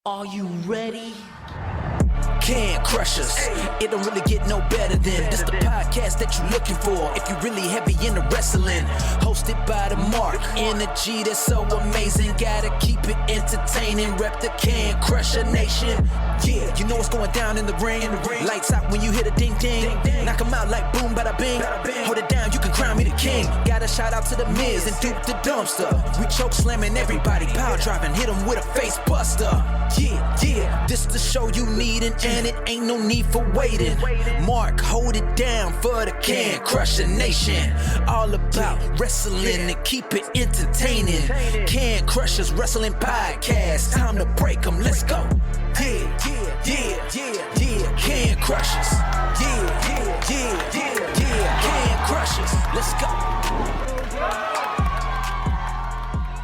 Are you ready? Can Crush Us. It don't really get no better than this the podcast that you're looking for if you're really heavy into wrestling. Hosted by the Mark. Energy that's so amazing. Gotta keep it entertaining. Rep the Can Crusher Nation. Yeah, you know what's going down in the ring. Lights out when you hit a ding ding. Knock 'em out like boom, bada bing. Hold it down, you can crown me the king. Gotta shout out to the Miz and Duke the Dumpster. We choke slamming everybody, power driving, hit 'em with a face buster. Yeah, this the show you need and it ain't no need for waiting. Mark, hold it down for the Can Crusher Nation. All about wrestling and keep it entertaining. Can Crushers Wrestling Podcast. Time to break 'em, let's go. Yeah. Can Crushers. Yeah. Can Crushers. Let's go.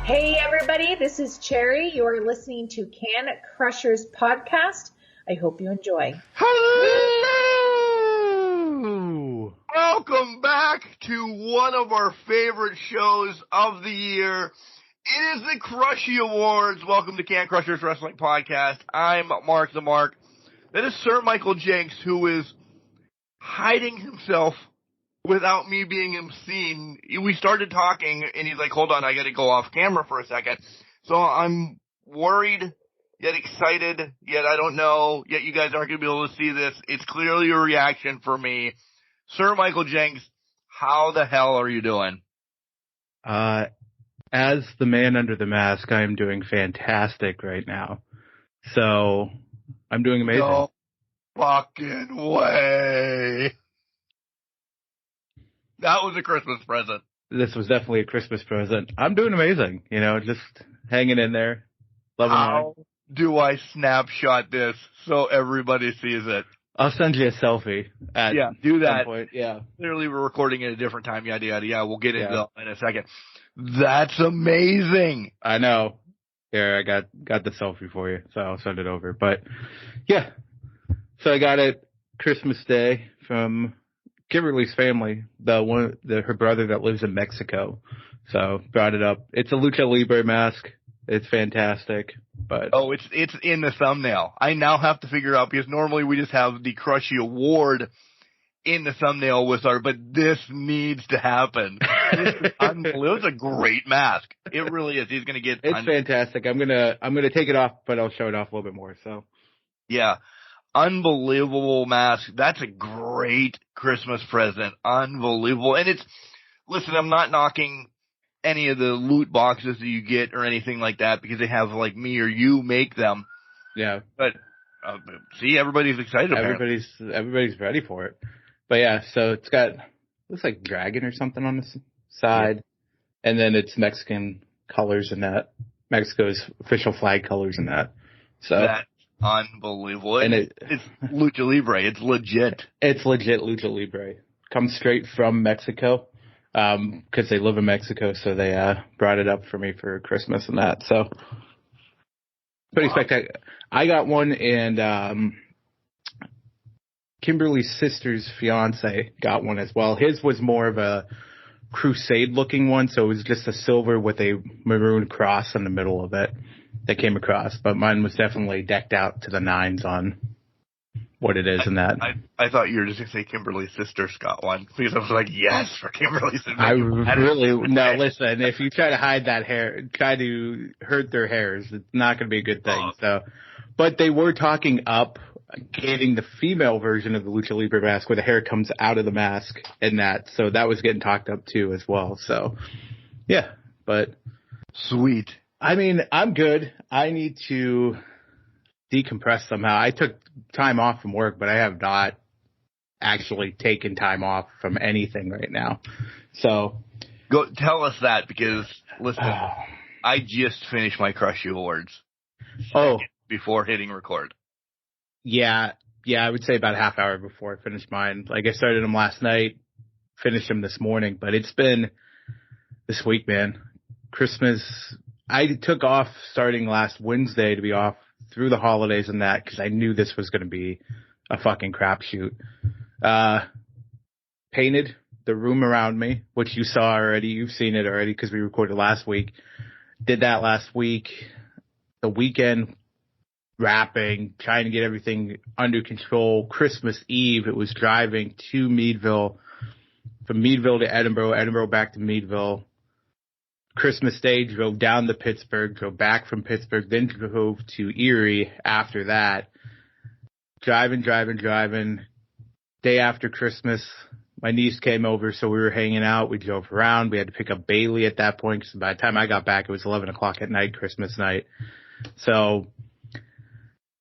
Hey everybody, this is Cherry. You're listening to Can Crushers Podcast. I hope you enjoy. Hello! Welcome back to one of our favorite shows of the year. It is the Crushie Awards. Welcome to Can Crushers Wrestling Podcast. I'm Mark the Mark. That is Sir Michael Jenks, who is hiding himself without me being seen. We started talking, and he's like, hold on, I gotta go off camera for a second. So I'm worried, yet excited, yet I don't know, yet you guys aren't gonna be able to see this. It's clearly a reaction for me. Sir Michael Jenks, how the hell are you doing? As the man under the mask, I am doing fantastic right now. So, I'm doing amazing. No fucking way. That was a Christmas present. This was definitely a Christmas present. I'm doing amazing. You know, just hanging in there. Loving How do I snapshot this so everybody sees it? I'll send you a selfie at do that. some point. Yeah. Clearly we're recording at a different time, yada, yada, yeah. We'll get into that in a second. That's amazing. I know. Here, I got the selfie for you, so I'll send it over. But, yeah. So I got it Christmas Day from Kimberly's family, her brother that lives in Mexico. So brought it up. It's a Lucha Libre mask. It's fantastic. But it's in the thumbnail. I now have to figure out, because normally we just have the Crushie Award in the thumbnail but this needs to happen. It's a great mask. It really is. He's gonna get. It's fantastic. I'm gonna take it off, but I'll show it off a little bit more. So yeah. Unbelievable mask. That's a great Christmas present. Unbelievable. And listen, I'm not knocking any of the loot boxes that you get or anything like that, because they have like me or you make them. Yeah. But see, everybody's excited about it. Everybody's ready for it. But yeah, so it's looks like dragon or something on the side. Yeah. And then it's Mexican colors in that. Mexico's official flag colors in that. So that's unbelievable. And it's Lucha Libre. It's legit. It's legit Lucha Libre. Comes straight from Mexico, because they live in Mexico, so they brought it up for me for Christmas and that. So pretty spectacular. I got one, and Kimberly's sister's fiance got one as well. His was more of a crusade-looking one, so it was just a silver with a maroon cross in the middle of it that came across. But mine was definitely decked out to the nines on what it is and that. I thought you were just going to say Kimberly's sister's got one, because I was like, yes, for Kimberly's sister. No, listen, if you try to hide that hair, try to hurt their hairs, it's not going to be a good thing. But they were talking up getting the female version of the Lucha Libre mask where the hair comes out of the mask and that. So that was getting talked up too as well. So, yeah, but. Sweet. I mean, I'm good. I need to decompress somehow. I took time off from work, but I have not actually taken time off from anything right now. So. Go tell us that, because, listen, I just finished my Crushie Awards. Before hitting record. Yeah, I would say about a half hour before I finished mine. Like, I started them last night, finished them this morning, but it's been this week, man. Christmas, I took off starting last Wednesday to be off through the holidays and that, because I knew this was going to be a fucking crapshoot. Painted the room around me, which you saw already. You've seen it already because we recorded last week. Did that last week. The weekend wrapping, trying to get everything under control. Christmas Eve, it was driving to Meadville, from Meadville to Edinburgh, Edinburgh back to Meadville. Christmas Day, drove down to Pittsburgh, drove back from Pittsburgh, then drove to Erie after that. Driving. Day after Christmas, my niece came over, so we were hanging out. We drove around. We had to pick up Bailey at that point, because by the time I got back, it was 11 o'clock at night, Christmas night. So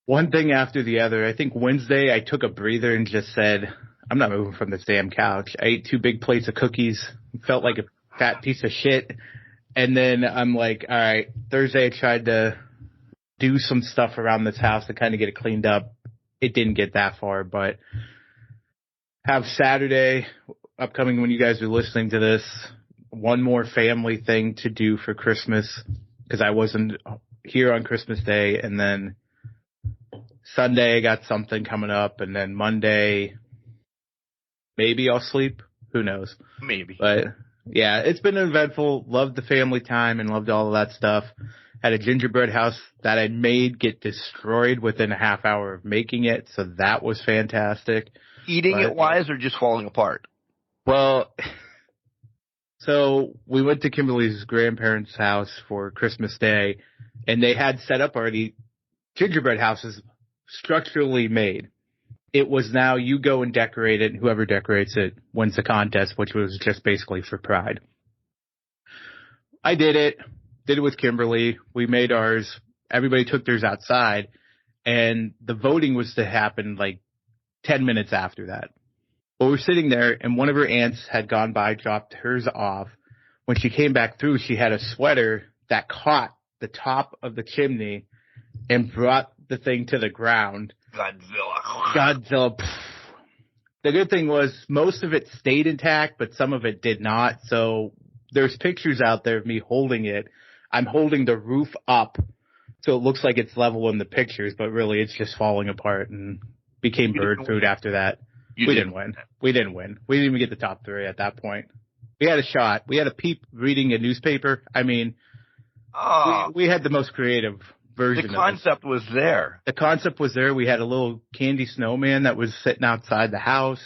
one thing after the other. I think Wednesday I took a breather and just said, I'm not moving from this damn couch. I ate 2 big plates of cookies, felt like a fat piece of shit. And then I'm like, all right, Thursday I tried to do some stuff around this house to kind of get it cleaned up. It didn't get that far, but have Saturday upcoming when you guys are listening to this, one more family thing to do for Christmas, because I wasn't here on Christmas Day. And then Sunday I got something coming up, and then Monday maybe I'll sleep. Who knows? Maybe. But yeah, it's been eventful. Loved the family time and loved all of that stuff. Had a gingerbread house that I made get destroyed within a half hour of making it, so that was fantastic. Eating it wise or just falling apart? Well, so we went to Kimberly's grandparents' house for Christmas Day, and they had set up already gingerbread houses structurally made. It was now you go and decorate it, and whoever decorates it wins the contest, which was just basically for pride. I did it with Kimberly. We made ours. Everybody took theirs outside, and the voting was to happen like 10 minutes after that. Well, we're sitting there, and one of her aunts had gone by, dropped hers off. When she came back through, she had a sweater that caught the top of the chimney and brought the thing to the ground. Godzilla. The good thing was most of it stayed intact, but some of it did not. So there's pictures out there of me holding it. I'm holding the roof up, so it looks like it's level in the pictures, but really it's just falling apart and became bird food after that. We didn't win. We didn't even get the top 3 at that point. We had a shot. We had a peep reading a newspaper. I mean, we had the most creative version of it. The concept was there. The concept was there. We had a little candy snowman that was sitting outside the house.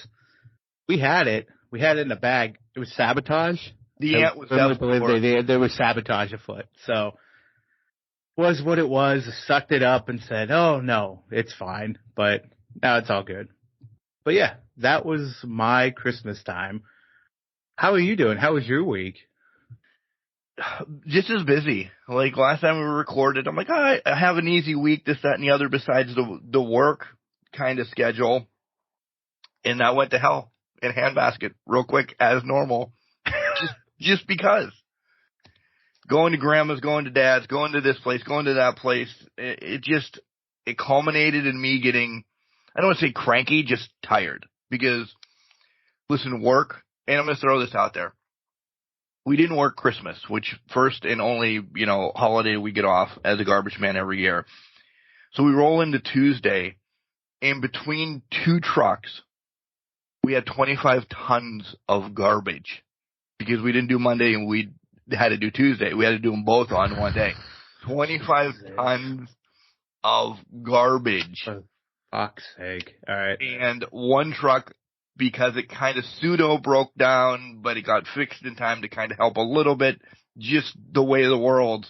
We had it. We had it in a bag. It was sabotage. The ant was definitely there was sabotage afoot. So was what it was. Sucked it up and said, oh, no, it's fine. But now it's all good. But, yeah, that was my Christmas time. How are you doing? How was your week? Just as busy. Like last time we recorded, I'm like, I have an easy week, this, that, and the other besides the work kind of schedule. And that went to hell in handbasket real quick as normal. just because. Going to grandma's, going to dad's, going to this place, going to that place. It culminated in me getting, I don't want to say cranky, just tired. Because, listen, work, and I'm going to throw this out there. We didn't work Christmas, which first and only, holiday we get off as a garbage man every year. So we roll into Tuesday, and between 2 trucks, we had 25 tons of garbage because we didn't do Monday and we had to do Tuesday. We had to do them both on one day. 25 tons of garbage. For fuck's sake. All right. And one truck, because it kind of pseudo broke down, but it got fixed in time to kind of help a little bit. Just the way of the world.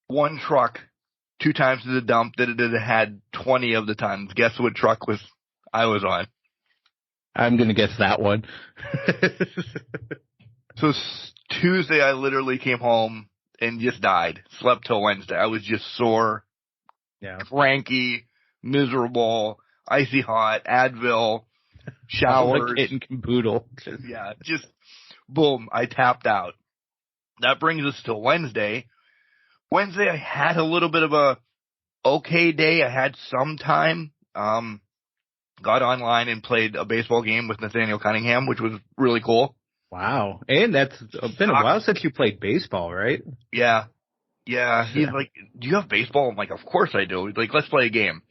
One truck, 2 times to the dump that it had 20 of the tons. Guess what truck I was on? I'm going to guess that one. So Tuesday, I literally came home and just died. Slept till Wednesday. I was just sore, cranky, miserable, icy hot, Advil, showers. Like kitten caboodle. Just boom, I tapped out. That brings us to Wednesday. Wednesday, I had a little bit of a okay day. I had some time. Got online and played a baseball game with Nathaniel Cunningham, which was really cool. Wow. And that's been a while since you played baseball, right? Yeah. He's like, do you have baseball? I'm like, of course I do. He's like, let's play a game.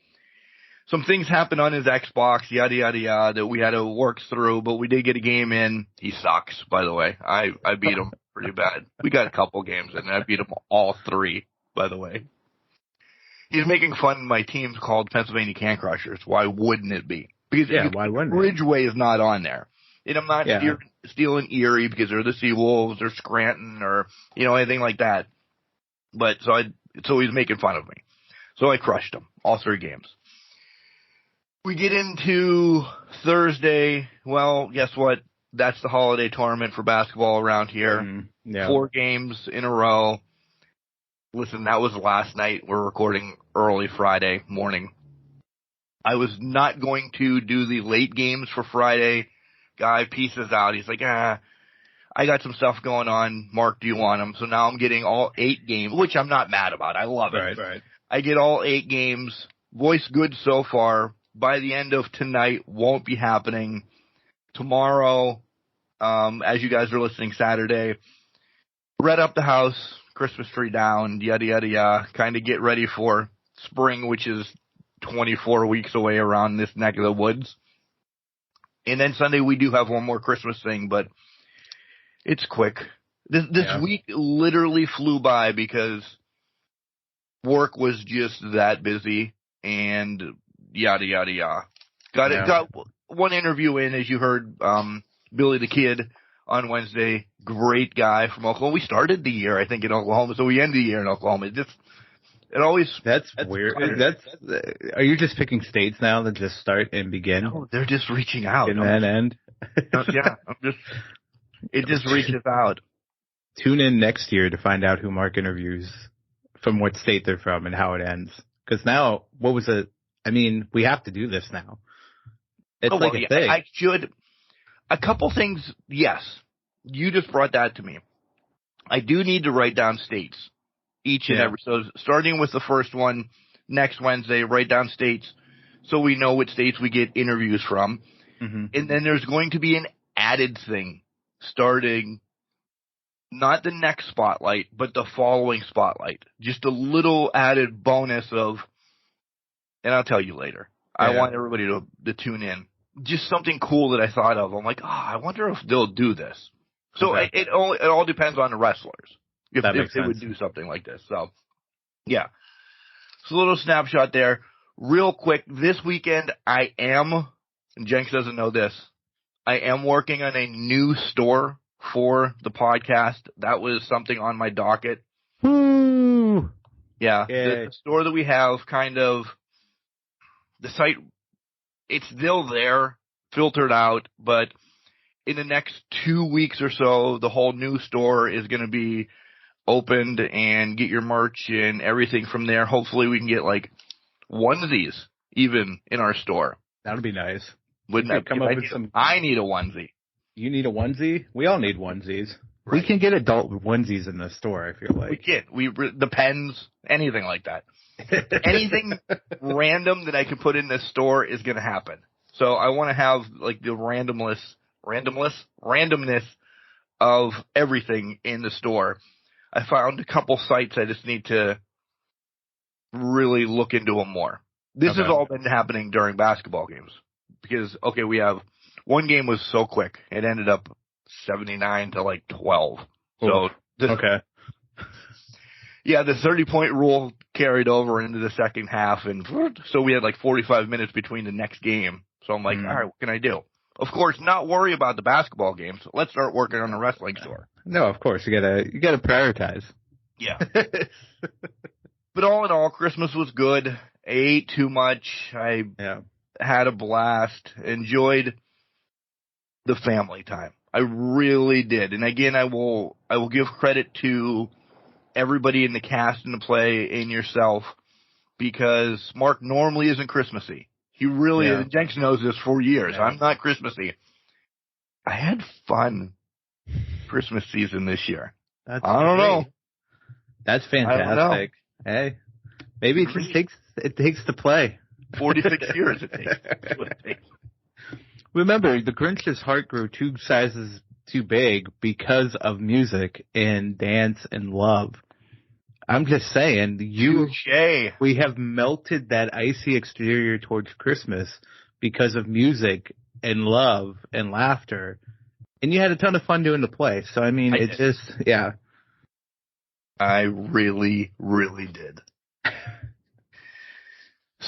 Some things happened on his Xbox, yada, yada, yada, that we had to work through, but we did get a game in. He sucks, by the way. I beat him pretty bad. We got a couple games in, and I beat him all 3, by the way. He's making fun. My team's called Pennsylvania Can Crushers. Why wouldn't it be? Because why wouldn't it? Ridgeway is not on there. And I'm not stealing Erie because they're the Seawolves or Scranton or, anything like that. But so he's making fun of me. So I crushed him all 3 games. We get into Thursday. Well, guess what? That's the holiday tournament for basketball around here. 4 games in a row. Listen, that was last night. We're recording early Friday morning. I was not going to do the late games for Friday. Guy pieces out. He's like, I got some stuff going on. Mark, do you want them? So now I'm getting all 8 games, which I'm not mad about. I love it. Right. I get all 8 games. Voice good so far. By the end of tonight, won't be happening. Tomorrow, as you guys are listening, Saturday, red up the house, Christmas tree down, yada, yada, yada. Kind of get ready for spring, which is 24 weeks away around this neck of the woods. And then Sunday we do have one more Christmas thing, but it's quick. This week literally flew by because work was just that busy and yada, yada, yada. Got one interview in, as you heard, Billy the Kid on Wednesday. Great guy from Oklahoma. We started the year, I think, in Oklahoma, so we end the year in Oklahoma. That's weird. Are you just picking states now that just start and begin? No, they're just reaching out. And then end? It just reaches out. Tune in next year to find out who Mark interviews, from what state they're from, and how it ends. Because now, we have to do this now. It's a thing. I should. A couple things, yes. You just brought that to me. I do need to write down states. Each and every. So starting with the first one next Wednesday, write down states so we know what states we get interviews from. Mm-hmm. And then there's going to be an added thing starting not the next spotlight, but the following spotlight. Just a little added bonus of, and I'll tell you later. I want everybody to tune in. Just something cool that I thought of. I'm like, I wonder if they'll do this. So it all depends on the wrestlers. If they would do something like this. So, yeah. So a little snapshot there. Real quick, this weekend I am, and Jenks doesn't know this, I am working on a new store for the podcast. That was something on my docket. Woo! Yeah. The store that we have, kind of, the site, it's still there, filtered out, but in the next 2 weeks or so, the whole new store is going to be opened and get your merch and everything from there. Hopefully we can get like onesies even in our store. That would be nice. Wouldn't that come up with some? I need a onesie. You need a onesie? We all need onesies. Right. We can get adult onesies in the store, I feel like. We can. The pens, anything like that. Anything random that I can put in this store is going to happen. So I want to have like the randomness of everything in the store. I found a couple sites I just need to really look into them more. This has all been happening during basketball games because, we have one game was so quick. It ended up 79 to like 12. So, yeah, the 30-point rule carried over into the second half. And so we had like 45 minutes between the next game. So I'm like, all right, what can I do? Of course, not worry about the basketball games. Let's start working on the wrestling store. No, of course. You gotta prioritize. Yeah. But all in all, Christmas was good. I ate too much. I had a blast. Enjoyed the family time. I really did. And again, I will give credit to everybody in the cast and the play and yourself, because Mark normally isn't Christmassy. He really is. Jenks knows this for years. I'm not Christmassy. I had fun Christmas season this year. I don't know. That's fantastic. Hey, maybe it takes to play. 46 years it takes. That's what it takes. Remember, the Grinch's heart grew 2 sizes too big because of music and dance and love. I'm just saying, we have melted that icy exterior towards Christmas because of music and love and laughter. And you had a ton of fun doing the play. So, I mean, I really, really did.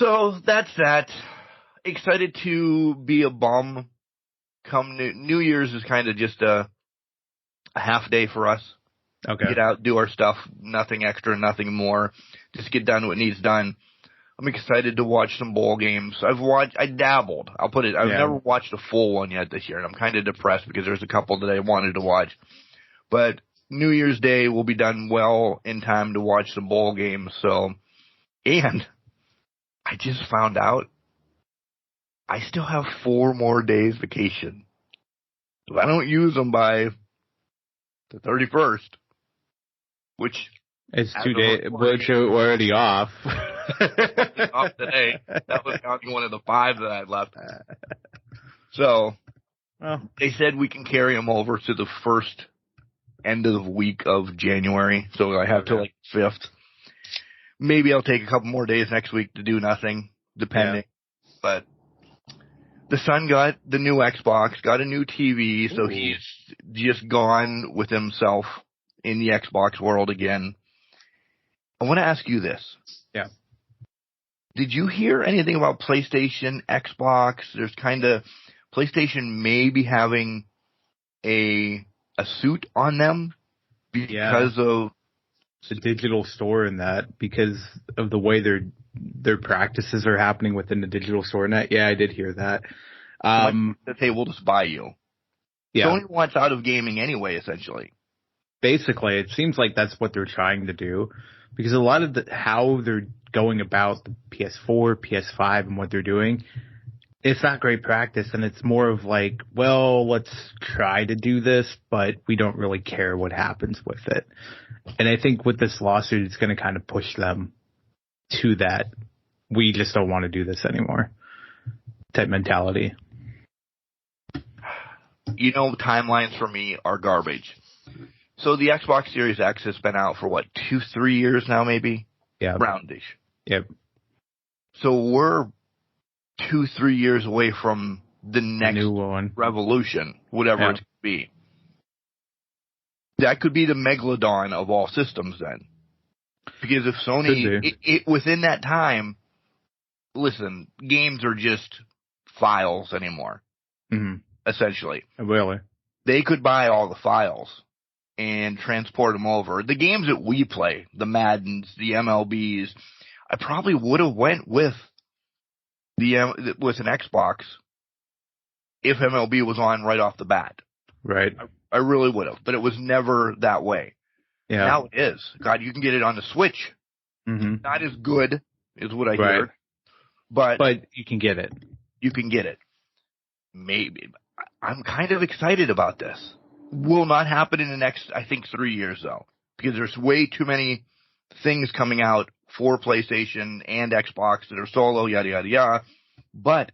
So that's that. Excited to be a bum. Come New Year's is kind of just a half day for us. Okay. Get out, do our stuff, nothing extra, nothing more. Just get done what needs done. I'm excited to watch some bowl games. I dabbled. I've never watched a full one yet this year, and I'm kind of depressed because there's a couple that I wanted to watch. But New Year's Day will be done well in time to watch some bowl games. And I just found out I still have 4 more days vacation. If I don't use them by the 31st, which it's 2 days, which are already off. Off today. That was counting one of the 5 that I left. So, they said we can carry them over to the first end of the week of January. So I have till 5th. Maybe I'll take a couple more days next week to do nothing, depending. Yeah. But the son got the new Xbox, got a new TV, so he's just gone with himself in the Xbox world again. I want to ask you this. Yeah. Did you hear anything about PlayStation, Xbox? There's kind of PlayStation maybe having a suit on them because of the digital store and that, because of the way their practices are happening within the digital store net. Yeah, I did hear that. That they will just buy you. Yeah. Sony wants out of gaming anyway, essentially. Basically, it seems like that's what they're trying to do, because a lot of how they're going about the PS4, PS5 and what they're doing, it's not great practice, and it's more of like, well, let's try to do this, but we don't really care what happens with it. And I think with this lawsuit, it's going to kind of push them to that we just don't want to do this anymore type mentality. You know, timelines for me are garbage. So the Xbox Series X has been out for 2-3 years now, maybe? Yeah. Roundish. Yep. So we're 2-3 years away from the next new one revolution, whatever it could be. That could be the megalodon of all systems then. Because if Sony, within that time, listen, games are just files anymore, essentially. Really? They could buy all the files and transport them over. The games that we play, the Maddens, the MLBs, I probably would have went with an Xbox if MLB was on right off the bat. Right. I really would have, but it was never that way. Yeah. Now it is. God, you can get it on the Switch. Not as good is what I hear. But you can get it. You can get it. Maybe. I'm kind of excited about this. Will not happen in the next, I think, 3 years, though. Because there's way too many things coming out for PlayStation and Xbox that are solo, yada, yada, yada. But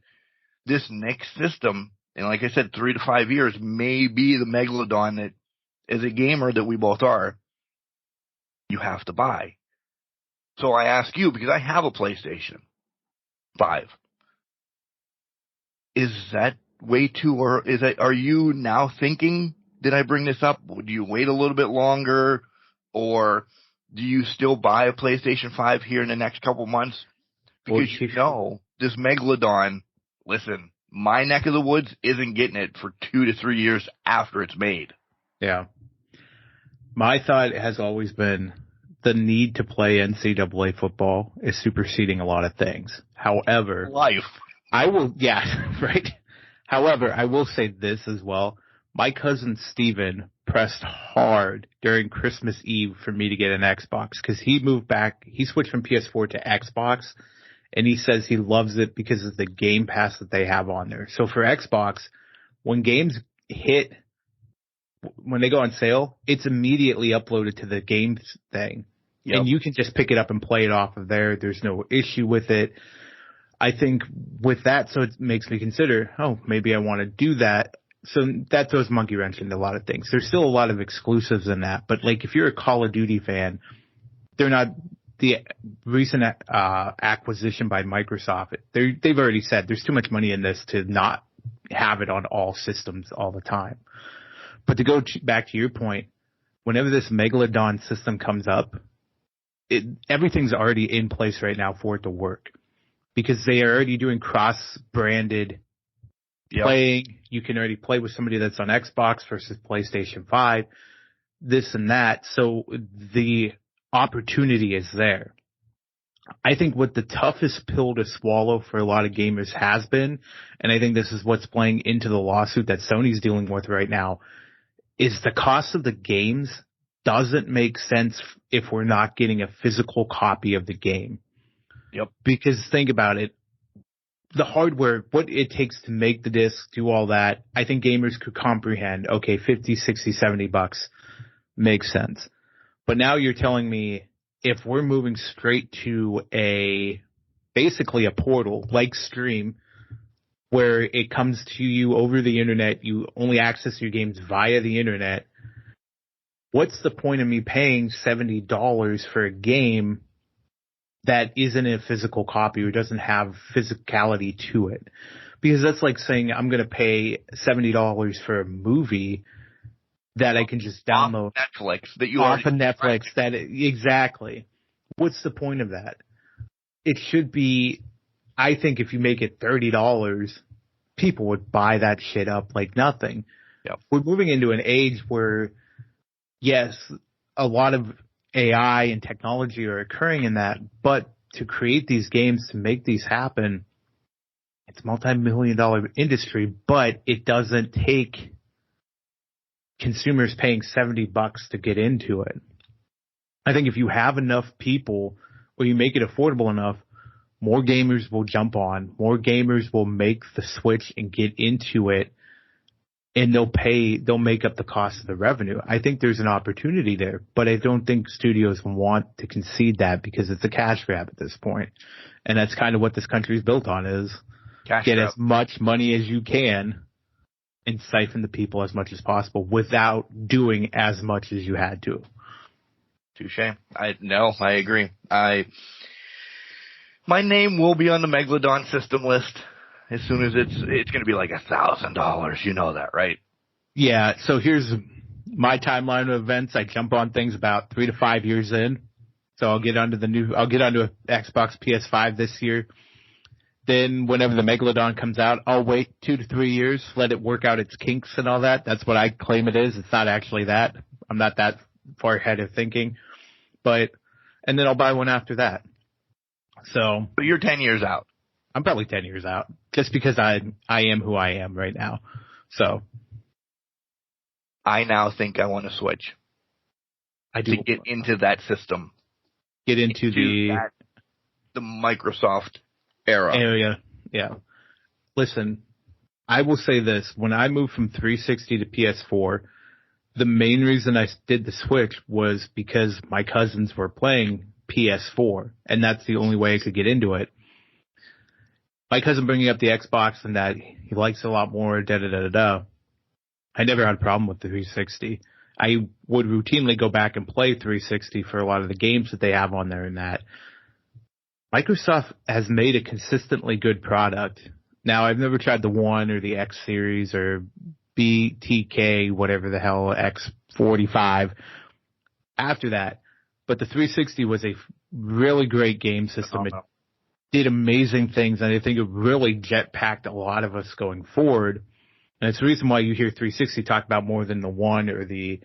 this next system, and like I said, 3 to 5 years, may be the megalodon that, as a gamer that we both are, you have to buy. So I ask you, because I have a PlayStation 5. Is that way too, or are you now thinking, did I bring this up? Would you wait a little bit longer, or do you still buy a PlayStation 5 here in the next couple months? Because you know, this megalodon, listen, my neck of the woods isn't getting it for 2 to 3 years after it's made. Yeah. My thought has always been the need to play NCAA football is superseding a lot of things. However, life. Right. However, I will say this as well. My cousin Steven pressed hard during Christmas Eve for me to get an Xbox because he moved back. He switched from PS4 to Xbox, and he says he loves it because of the Game Pass that they have on there. So for Xbox, when games hit, when they go on sale, it's immediately uploaded to the games thing. Yep. And you can just pick it up and play it off of there. There's no issue with it. I think with that, so it makes me consider, maybe I want to do that. So that throws monkey wrench into a lot of things. There's still a lot of exclusives in that. But like if you're a Call of Duty fan, they're not the recent acquisition by Microsoft. They've already said there's too much money in this to not have it on all systems all the time. But to go back to your point, whenever this Megalodon system comes up, everything's already in place right now for it to work. because they are already doing cross-branded playing. You can already play with somebody that's on Xbox versus PlayStation 5, this and that. So the opportunity is there. I think what the toughest pill to swallow for a lot of gamers has been, and I think this is what's playing into the lawsuit that Sony's dealing with right now, is the cost of the games doesn't make sense if we're not getting a physical copy of the game. Yep. Because think about it, the hardware, what it takes to make the disc, do all that, I think gamers could comprehend, okay, 50, 60, 70 bucks makes sense. But now you're telling me if we're moving straight to basically a portal like Stream, where it comes to you over the internet, you only access your games via the internet, what's the point of me paying $70 for a game that isn't a physical copy or doesn't have physicality to it? Because that's like saying I'm going to pay $70 for a movie that I can just download off Netflix that you off of already Netflix. Exactly. What's the point of that? It should be, I think if you make it $30, people would buy that shit up like nothing. Yep. We're moving into an age where, yes, a lot of AI and technology are occurring in that, but to create these games, to make these happen, it's a multi-million-dollar industry, but it doesn't take consumers paying $70 to get into it. I think if you have enough people or you make it affordable enough, more gamers will jump on, more gamers will make the switch and get into it, and they'll make up the cost of the revenue. I think there's an opportunity there, but I don't think studios want to concede that because it's a cash grab at this point. And that's kind of what this country is built on, is cash get grab. as much money as you can and siphon the people as much as possible without doing as much as you had to. Touche. I agree. My name will be on the Megalodon system list as soon as it's going to be like $1,000. You know that, right? Yeah. So here's my timeline of events. I jump on things about 3 to 5 years in. So I'll get onto a Xbox PS5 this year. Then whenever the Megalodon comes out, I'll wait 2 to 3 years, let it work out its kinks and all that. That's what I claim it is. It's not actually that. I'm not that far ahead of thinking. And then I'll buy one after that. So. But you're 10 years out. I'm probably 10 years out just because I am who I am right now. So. I now think I want to switch. I do. To get into that system. Get into the Microsoft era. Area. Yeah. Listen, I will say this. When I moved from 360 to PS4, the main reason I did the switch was because my cousins were playing PS4, and that's the only way I could get into it. My cousin bringing up the Xbox and that he likes it a lot more, da-da-da-da-da. I never had a problem with the 360. I would routinely go back and play 360 for a lot of the games that they have on there and that. Microsoft has made a consistently good product. Now, I've never tried the One or the X Series or BTK, whatever the hell, X45 after that. But the 360 was a really great game system. It did amazing things, and I think it really jetpacked a lot of us going forward. And it's the reason why you hear 360 talk about more than the One or the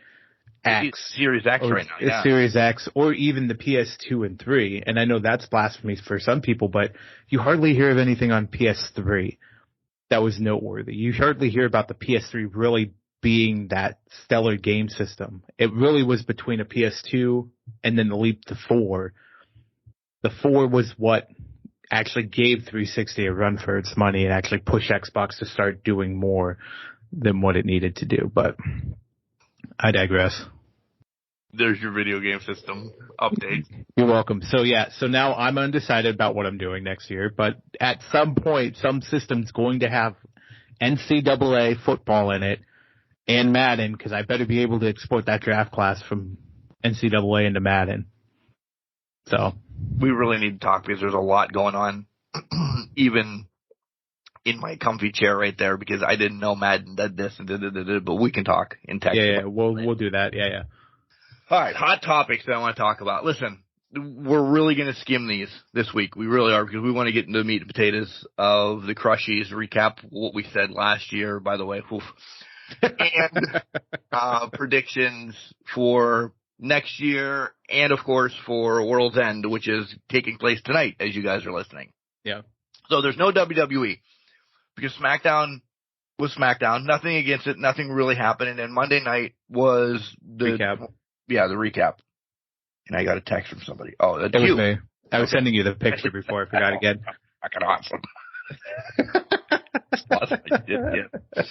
X. Series X right now, yeah. Series X, or even the PS2 and 3. And I know that's blasphemy for some people, but you hardly hear of anything on PS3 that was noteworthy. You hardly hear about the PS3 really being that stellar game system. It really was between a PS2 and then the leap to 4. The 4 was what actually gave 360 a run for its money and actually pushed Xbox to start doing more than what it needed to do. But I digress. There's your video game system update. You're welcome. So now I'm undecided about what I'm doing next year, but at some point, some system's going to have NCAA football in it and Madden, because I better be able to export that draft class from NCAA into Madden. So we really need to talk because there's a lot going on, even in my comfy chair right there, because I didn't know Madden did this and did, but we can talk in text. Yeah, we'll do that. Yeah. All right, hot topics that I want to talk about. Listen, we're really going to skim these this week. We really are, because we want to get into the meat and potatoes of the Crushies, recap what we said last year, by the way, and predictions for next year, and of course for World's End, which is taking place tonight as you guys are listening. Yeah. So there's no WWE because SmackDown was SmackDown. Nothing against it. Nothing really happened. And then Monday night was the recap. Yeah, the recap. And I got a text from somebody. Oh, that's It was you. me. I was sending you the picture before I forgot again. Fucking awesome. Awesome. Yeah.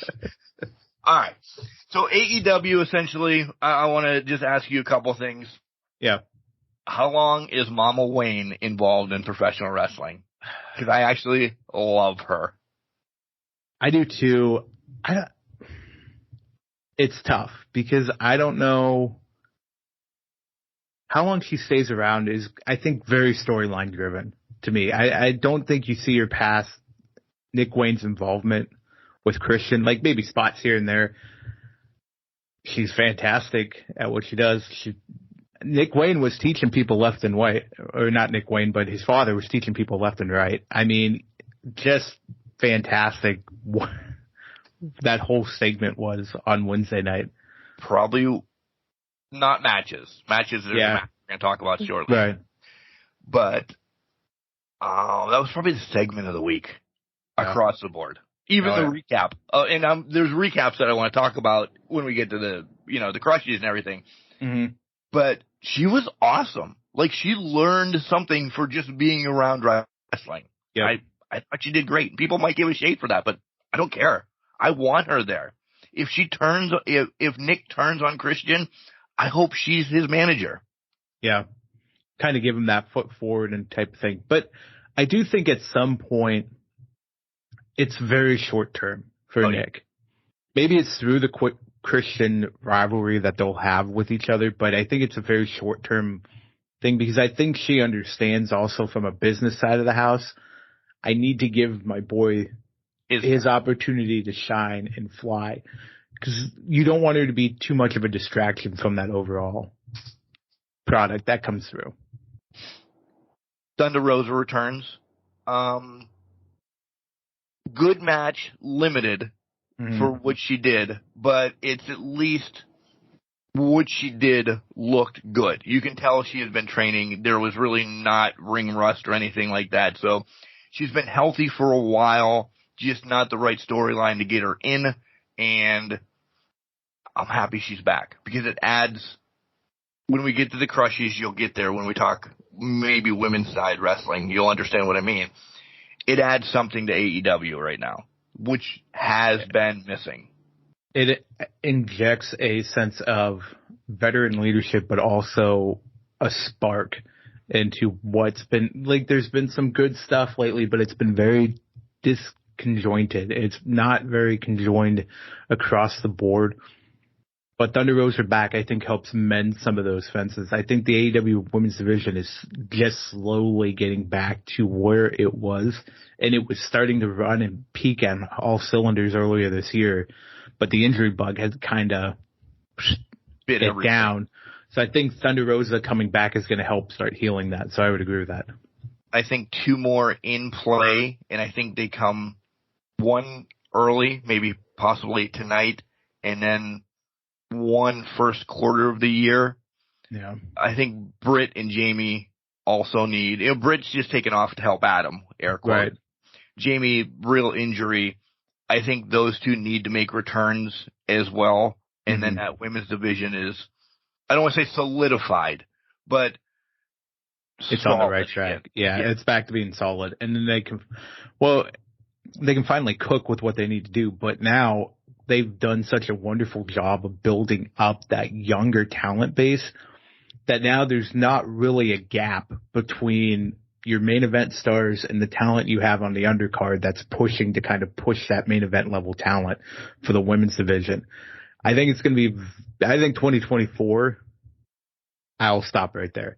All right. So AEW, essentially, I want to just ask you a couple things. Yeah. How long is Mama Wayne involved in professional wrestling? Because I actually love her. I do too. It's tough because I don't know how long she stays around. Is, I think, very storyline driven to me. I don't think you see her past Nick Wayne's involvement with Christian, like maybe spots here and there. She's fantastic at what she does. Nick Wayne was teaching people left and right, or not Nick Wayne, but his father was teaching people left and right. I mean, just fantastic. That whole segment was on Wednesday night. Probably not matches. Matches are Yeah. we're going to talk about shortly. Right. But that was probably the segment of the week across the board. Even the recap. And there's recaps that I want to talk about when we get to the Crushies and everything. Mm-hmm. But she was awesome. Like, she learned something for just being around wrestling. Yeah. I thought she did great. People might give a shade for that, but I don't care. I want her there. If Nick turns on Christian, I hope she's his manager. Yeah. Kind of give him that foot forward and type of thing. But I do think at some point it's very short term for Nick. Maybe it's through the quick Christian rivalry that they'll have with each other, but I think it's a very short term thing because I think she understands also from a business side of the house, I need to give my boy his opportunity to shine and fly, because you don't want her to be too much of a distraction from that overall product that comes through. Thunder Rosa returns. Good match, limited for what she did, but it's at least what she did looked good. You can tell she has been training. There was really not ring rust or anything like that. So she's been healthy for a while, just not the right storyline to get her in. And I'm happy she's back because it adds, when we get to the Crushies, you'll get there when we talk maybe women's side wrestling. You'll understand what I mean. It adds something to AEW right now, which has been missing. It injects a sense of veteran leadership, but also a spark into what's been, like, there's been some good stuff lately, but it's been very disconjointed. It's not very conjoined across the board. But Thunder Rosa back, I think, helps mend some of those fences. I think the AEW women's division is just slowly getting back to where it was, and it was starting to run and peak on all cylinders earlier this year. But the injury bug has kind of bit it down. So I think Thunder Rosa coming back is going to help start healing that. So I would agree with that. I think two more in play, and I think they come one early, maybe possibly tonight, and then one first quarter of the year. Yeah. I think Britt and Jamie also need, Britt's just taken off to help Adam, air quotes. Right. Jamie, real injury. I think those two need to make returns as well. And then that women's division is, I don't want to say solidified, but it's on the right track. Yeah, it's back to being solid. And then they can finally cook with what they need to do. But now they've done such a wonderful job of building up that younger talent base that now there's not really a gap between your main event stars and the talent you have on the undercard that's pushing to kind of push that main event level talent for the women's division. I think it's going to be, I think 2024, I'll stop right there.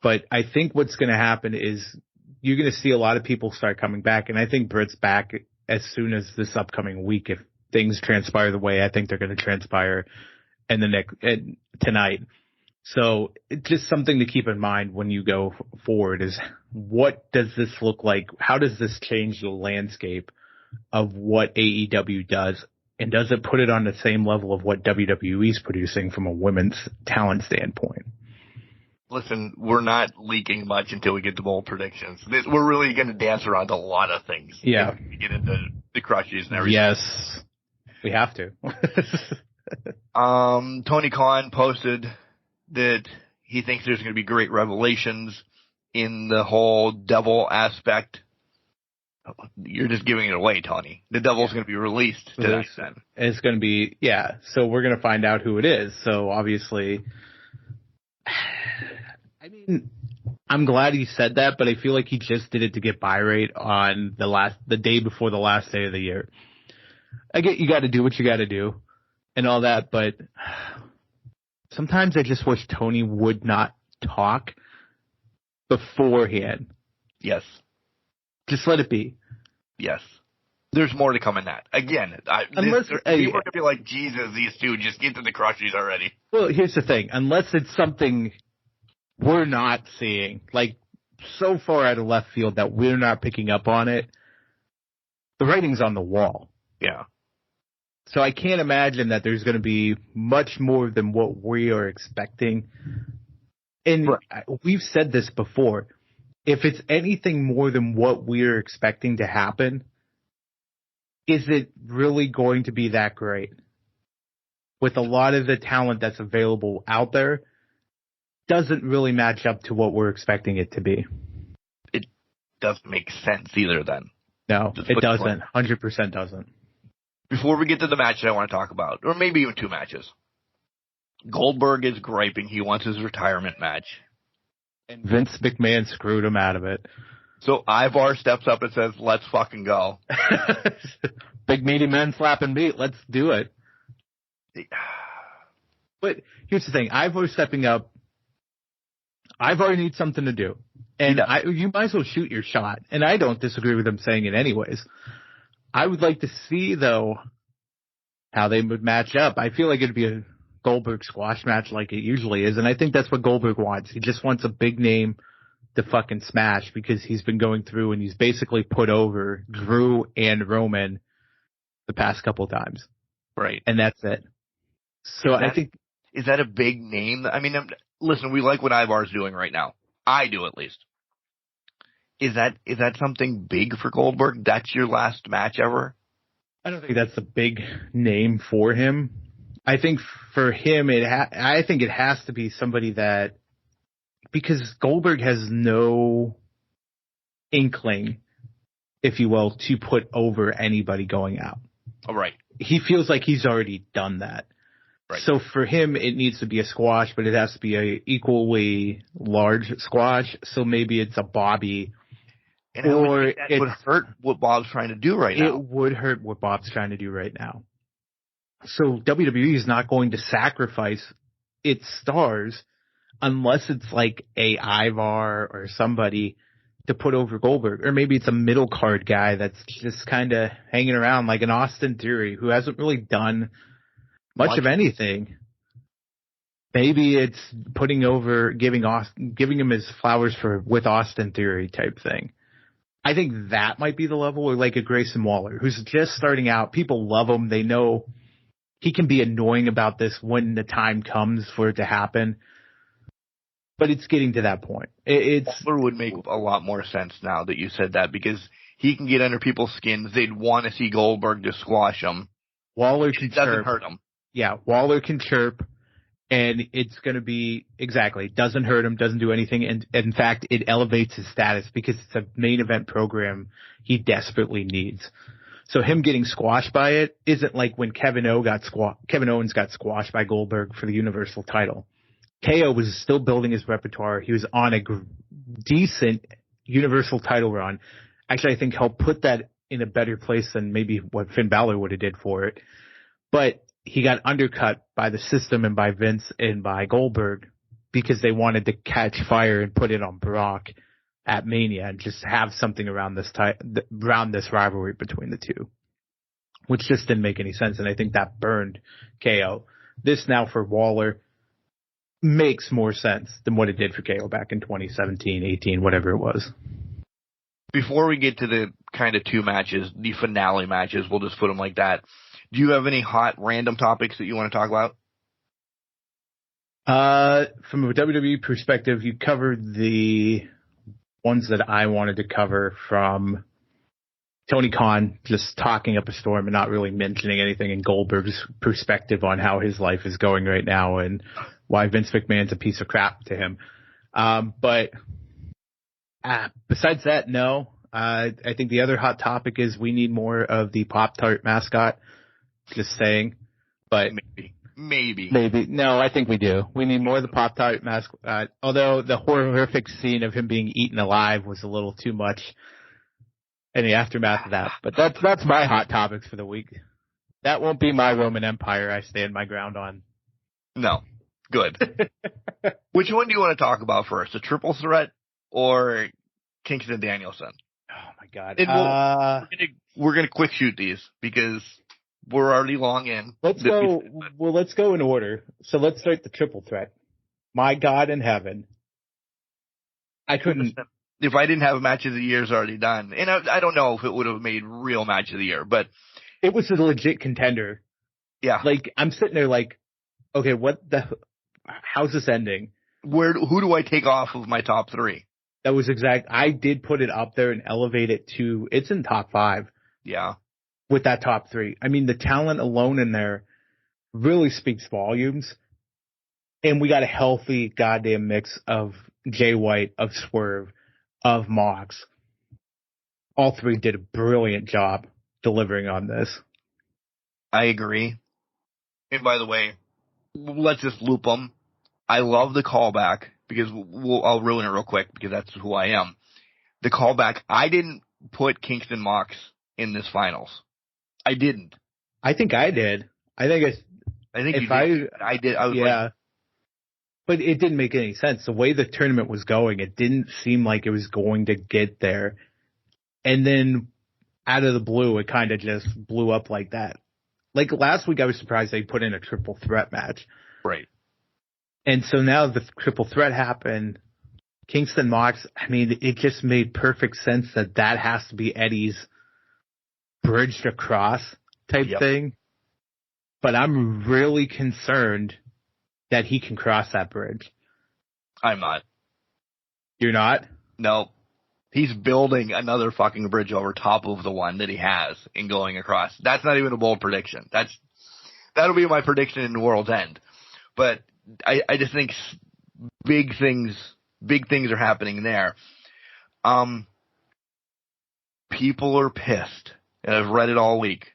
But I think what's going to happen is you're going to see a lot of people start coming back. And I think Britt's back as soon as this upcoming week. If things transpire the way I think they're going to transpire tonight. So it's just something to keep in mind when you go forward is what does this look like? How does this change the landscape of what AEW does? And does it put it on the same level of what WWE is producing from a women's talent standpoint? Listen, we're not leaking much until we get to bold predictions. We're really going to dance around a lot of things. Yeah. We get into the crushes and everything. Yes, we have to. Tony Khan posted that he thinks there's going to be great revelations in the whole devil aspect. You're just giving it away, Tony. The devil's going to be released tonight then. It's going to be, yeah. So we're going to find out who it is. So obviously, I mean, I'm glad he said that, but I feel like he just did it to get buy rate on the day before the last day of the year. I get you got to do what you got to do and all that, but sometimes I just wish Tony would not talk beforehand. Yes. Just let it be. Yes. There's more to come in that. Again, people are going to be like, Jesus, these two, just get to the crushes already. Well, here's the thing. Unless it's something we're not seeing, like so far out of left field that we're not picking up on it, the writing's on the wall. Yeah. So I can't imagine that there's going to be much more than what we are expecting. And we've said this before. If it's anything more than what we're expecting to happen, is it really going to be that great? With a lot of the talent that's available out there, doesn't really match up to what we're expecting it to be. It doesn't make sense either then. No, it doesn't. 100% doesn't. Before we get to the match that I want to talk about, or maybe even two matches, Goldberg is griping he wants his retirement match. And Vince McMahon screwed him out of it. So Ivar steps up and says, let's fucking go. Big meaty men slapping beat. Let's do it. But here's the thing. Ivar stepping up. Ivar needs something to do. And you might as well shoot your shot. And I don't disagree with him saying it anyways. I would like to see, though, how they would match up. I feel like it'd be a Goldberg squash match like it usually is, and I think that's what Goldberg wants. He just wants a big name to fucking smash because he's been going through and he's basically put over Drew and Roman the past couple of times. Right. And that's it. So I think... Is that a big name? I mean, listen, we like what Ivar's doing right now. I do, at least. Is that something big for Goldberg? That's your last match ever? I don't think that's a big name for him. I think for him, I think it has to be somebody that, because Goldberg has no inkling, if you will, to put over anybody going out. Oh, right. He feels like he's already done that. Right. So for him, it needs to be a squash, but it has to be a equally large squash. So maybe it's a Bobby. And it would hurt what Bob's trying to do right now. It would hurt what Bob's trying to do right now. So WWE is not going to sacrifice its stars unless it's like a Ivar or somebody to put over Goldberg. Or maybe it's a middle card guy that's just kind of hanging around like an Austin Theory who hasn't really done much of anything. Maybe it's putting over, giving him his flowers with Austin Theory type thing. I think that might be the level, or like a Grayson Waller who's just starting out. People love him. They know he can be annoying about this when the time comes for it to happen. But it's getting to that point. Waller would make a lot more sense now that you said that, because he can get under people's skins. They'd want to see Goldberg to squash him. Waller can chirp. It doesn't hurt him. Yeah, Waller can chirp, and it's going to be, exactly, doesn't hurt him, doesn't do anything. And in fact, it elevates his status because it's a main event program he desperately needs. So him getting squashed by it isn't like when Kevin Owens got squashed by Goldberg for the Universal title. KO was still building his repertoire. He was on a decent Universal title run. Actually, I think helped put that in a better place than maybe what Finn Balor would have did for it. But he got undercut by the system and by Vince and by Goldberg because they wanted to catch fire and put it on Brock at Mania and just have something around this rivalry between the two, which just didn't make any sense. And I think that burned KO. This now for Waller, makes more sense than what it did for KO back in 2017, 18, whatever it was. Before we get to the kind of two matches, the finale matches, we'll just put them like that. Do you have any hot random topics that you want to talk about? From a WWE perspective, you covered the ones that I wanted to cover, from Tony Khan just talking up a storm and not really mentioning anything, in Goldberg's perspective on how his life is going right now and why Vince McMahon's a piece of crap to him. But besides that, no. I think the other hot topic is we need more of the Pop-Tart mascot. Just saying. But Maybe. No, I think we do. We need more of the Pop-Tart mascot. Although the horrific scene of him being eaten alive was a little too much in the aftermath of that. But that's my hot topics for the week. That won't be my Roman Empire I stand my ground on. No. Good. Which one do you want to talk about first? The triple threat or Kingston Danielson? Oh my God. We're gonna quick shoot these because we're already long in. Let's go in order. So let's start the triple threat. My God in heaven. I couldn't. If I didn't have match of the year's already done, and I don't know if it would have made real match of the year, but it was a legit contender. Yeah. Like, I'm sitting there like, okay, how's this ending? Who do I take off of my top three? That was exact. I did put it up there and elevate it to, it's in top 5. Yeah. With that top 3. I mean, the talent alone in there really speaks volumes. And we got a healthy goddamn mix of Jay White, of Swerve, of Mox. All 3 did a brilliant job delivering on this. I agree. And by the way, let's just loop them. I love the callback because I'll ruin it real quick because that's who I am. The callback, I didn't put Kingston Mox in this finals. I didn't. I think I did. I think you did. I did. I was like, but it didn't make any sense. The way the tournament was going, it didn't seem like it was going to get there. And then out of the blue, it kind of just blew up like that. Like last week, I was surprised they put in a triple threat match. Right. And so now the triple threat happened. Kingston Mox, I mean, it just made perfect sense that has to be Eddie's bridged across type thing. But I'm really concerned that he can cross that bridge. I'm not. You're not? No. He's building another fucking bridge over top of the one that he has in going across. That's not even a bold prediction. That'll be my prediction in the world's end. But I just think big things are happening there. People are pissed, and I've read it all week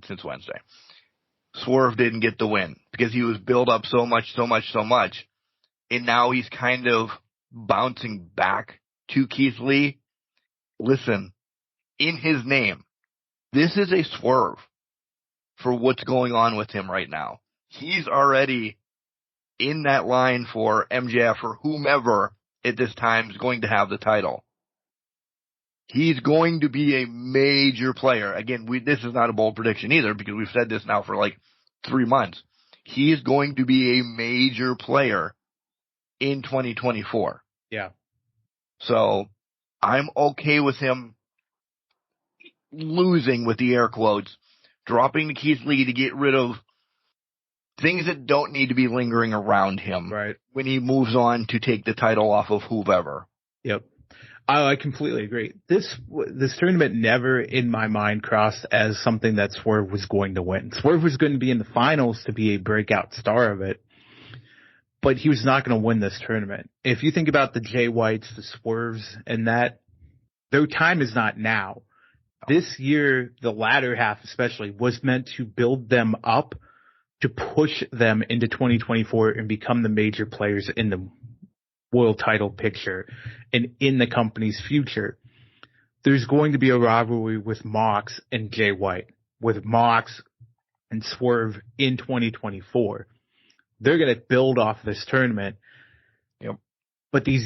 since Wednesday. Swerve didn't get the win because he was built up so much, and now he's kind of bouncing back to Keith Lee. Listen, in his name, this is a swerve for what's going on with him right now. He's already in that line for MJF or whomever at this time is going to have the title. He's going to be a major player. Again, this is not a bold prediction either because we've said this now for like 3 months. He is going to be a major player in 2024. Yeah. So I'm okay with him losing, with the air quotes, dropping to Keith Lee to get rid of things that don't need to be lingering around him when he moves on to take the title off of whoever. Yep. I completely agree. This tournament never in my mind crossed as something that Swerve was going to win. Swerve was going to be in the finals to be a breakout star of it, but he was not going to win this tournament. If you think about the Jay Whites, the Swerves, and that, their time is not now. This year, the latter half especially, was meant to build them up to push them into 2024 and become the major players in the world title picture and in the company's future. There's going to be a rivalry with Mox and Jay White, with Mox and Swerve in 2024. They're going to build off this tournament. Yep. But these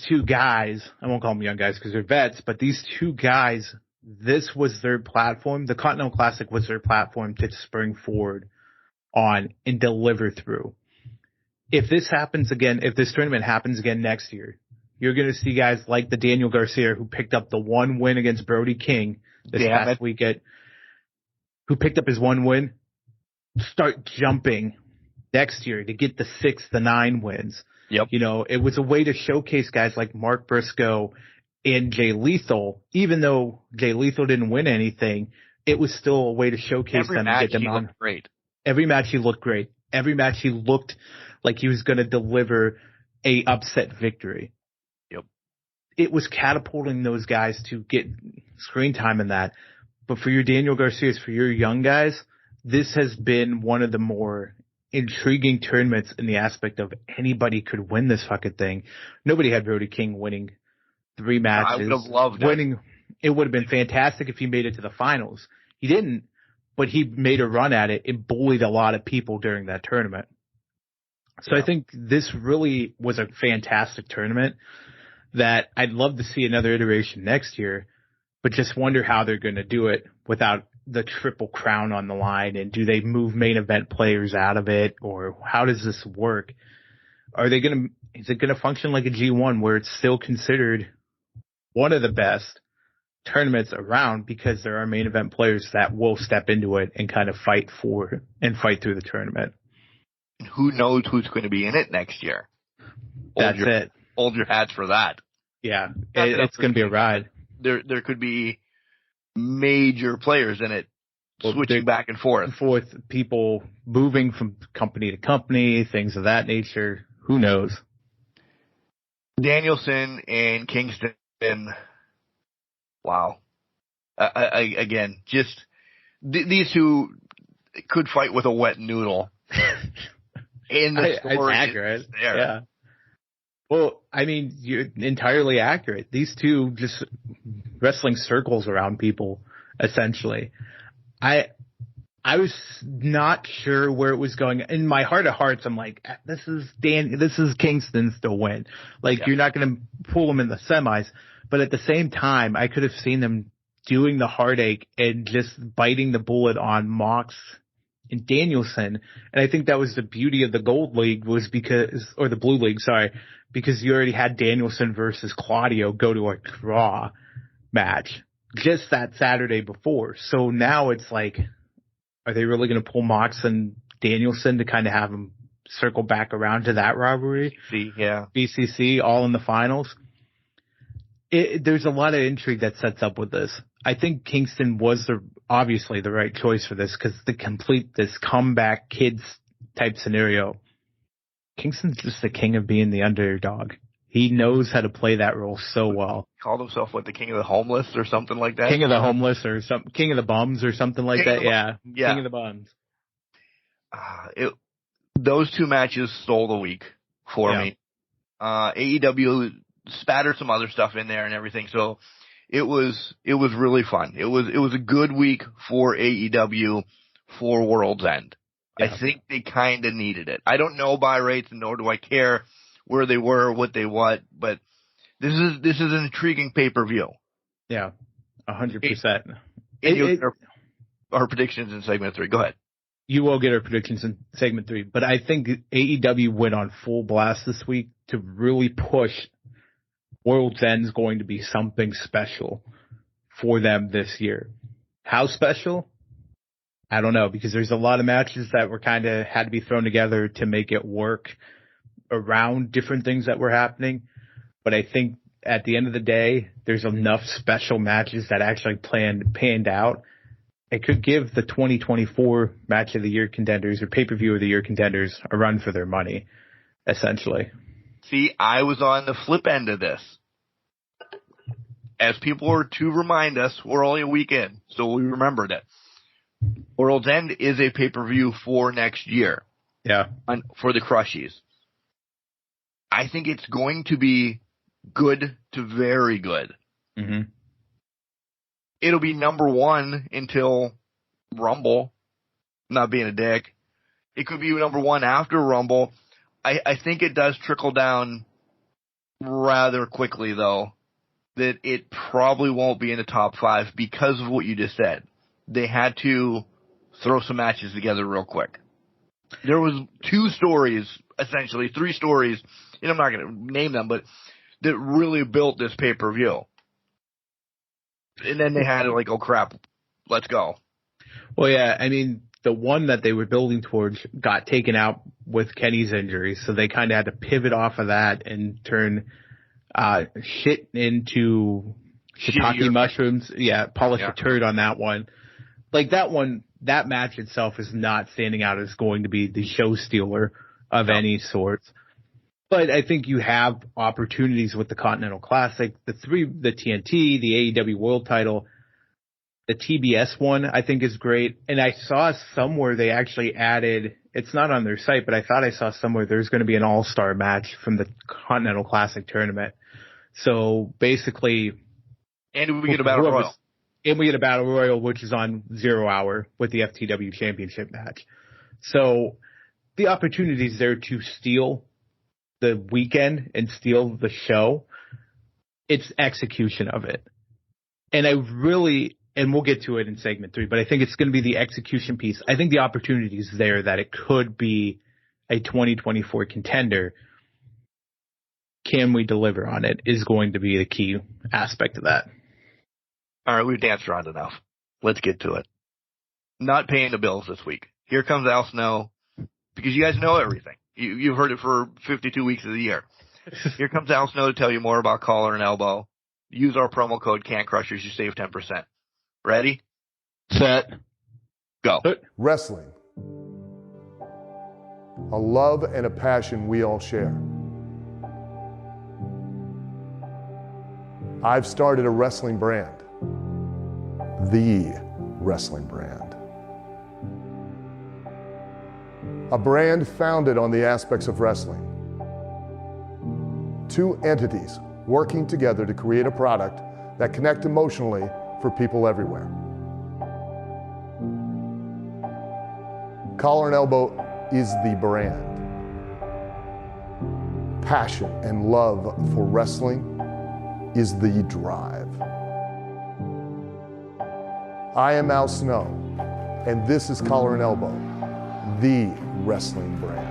two guys, I won't call them young guys because they're vets, but these two guys, this was their platform. The Continental Classic was their platform to spring forward on and deliver through. if this tournament happens again next year, you're going to see guys like the Daniel Garcia who picked up the one win against Brody King this past weekend, who picked up his one win, start jumping next year to get the 6, the 9 wins. Yep. You know, it was a way to showcase guys like Mark Briscoe and Jay Lethal. Even though Jay Lethal didn't win anything, it was still a way to showcase them and get them on. Great. Every match he looked great. Every match he looked like he was going to deliver a upset victory. Yep. It was catapulting those guys to get screen time in that. But for your Daniel Garcias, for your young guys, this has been one of the more intriguing tournaments in the aspect of anybody could win this fucking thing. Nobody had Brody King winning 3 matches. I would have loved it. It would have been fantastic if he made it to the finals. He didn't, but he made a run at it and bullied a lot of people during that tournament. So I think this really was a fantastic tournament that I'd love to see another iteration next year, but just wonder how they're going to do it without the Triple Crown on the line. And do they move main event players out of it, or how does this work? Is it going to function like a G1 where it's still considered one of the best tournaments around because there are main event players that will step into it and kind of fight through the tournament? Who knows who's going to be in it next year? Hold your hats for that. Yeah, it's going to be a ride. There could be major players in it, switching back and forth. People moving from company to company, things of that nature. Who knows? Danielson and Kingston. Wow. Again, just these two could fight with a wet noodle. In the story, it's accurate. Yeah. Well, I mean, you're entirely accurate. These two just wrestling circles around people, essentially. I was not sure where it was going. In my heart of hearts, I'm like, this is Kingston's to win. You're not going to pull him in the semis. But at the same time, I could have seen them doing the heartache and just biting the bullet on Mox and Danielson. And I think that was the beauty of the Gold League or the Blue League, sorry, because you already had Danielson versus Claudio go to a draw match just that Saturday before. So now it's like, are they really going to pull Mox and Danielson to kind of have them circle back around to that rivalry? BCC all in the finals. There's a lot of intrigue that sets up with this. I think Kingston was obviously the right choice for this because to complete this comeback kids type scenario, Kingston's just the king of being the underdog. He knows how to play that role so well. Called himself the king of the homeless or something like that? King of the homeless or king of the bums or something like that. Yeah. King of the bums. Those 2 matches stole the week for me. AEW spattered some other stuff in there and everything. So it was really fun. It was a good week for AEW for World's End. Yeah. I think they kind of needed it. I don't know buy rates, and nor do I care where they were, what, but this is an intriguing pay-per-view. Yeah, 100%. Our predictions in segment 3. Go ahead. You will get our predictions in segment 3, but I think AEW went on full blast this week to really push World's End is going to be something special for them this year. How special? I don't know, because there's a lot of matches that were kind of had to be thrown together to make it work around different things that were happening. But I think at the end of the day, there's enough special matches that actually panned out. It could give the 2024 match of the year contenders or pay-per-view of the year contenders a run for their money, essentially. See, I was on the flip end of this. As people were to remind us, we're only a week in, so we remembered it. World's End is a pay-per-view for next year. Yeah. For the Crushies. I think it's going to be good to very good. Mm-hmm. It'll be number 1 until Rumble. Not being a dick. It could be number 1 after Rumble. I think it does trickle down rather quickly, though, that it probably won't be in the top 5 because of what you just said. They had to throw some matches together real quick. There was 2 stories essentially 3 stories, and I'm not going to name them, but that really built this pay-per-view. And then they had like, oh crap, let's go. Well, yeah, I mean, the one that they were building towards got taken out with Kenny's injury, so they kind of had to pivot off of that and turn shit into shiitake mushrooms. Yeah, polish a turd on that one. Like that one, that match itself is not standing out as going to be the show stealer of any sort. But I think you have opportunities with the Continental Classic, the TNT, the AEW World Title, the TBS one I think is great. And I saw somewhere they actually added, it's not on their site, but I thought I saw somewhere there's going to be an all-star match from the Continental Classic tournament. So basically, and we get a Battle Royal. And we get a Battle Royal, which is on 0 Hour with the FTW Championship match. So the opportunity is there to steal the weekend and steal the show. It's execution of it. And I really, and we'll get to it in segment 3, but I think it's going to be the execution piece. I think the opportunity is there that it could be a 2024 contender. Can we deliver on it is going to be the key aspect of that. All right, we've danced around enough. Let's get to it. Not paying the bills this week. Here comes Al Snow, because you guys know everything. You've heard it for 52 weeks of the year. Here comes Al Snow to tell you more about Collar and Elbow. Use our promo code CANCRUSHERS. You save 10%. Ready? Set. Go. Wrestling. A love and a passion we all share. I've started a wrestling brand. The wrestling brand. A brand founded on the aspects of wrestling. 2 entities working together to create a product that connect emotionally for people everywhere. Collar and Elbow is the brand. Passion and love for wrestling is the drive. I am Al Snow, and this is Collar and Elbow, the wrestling brand.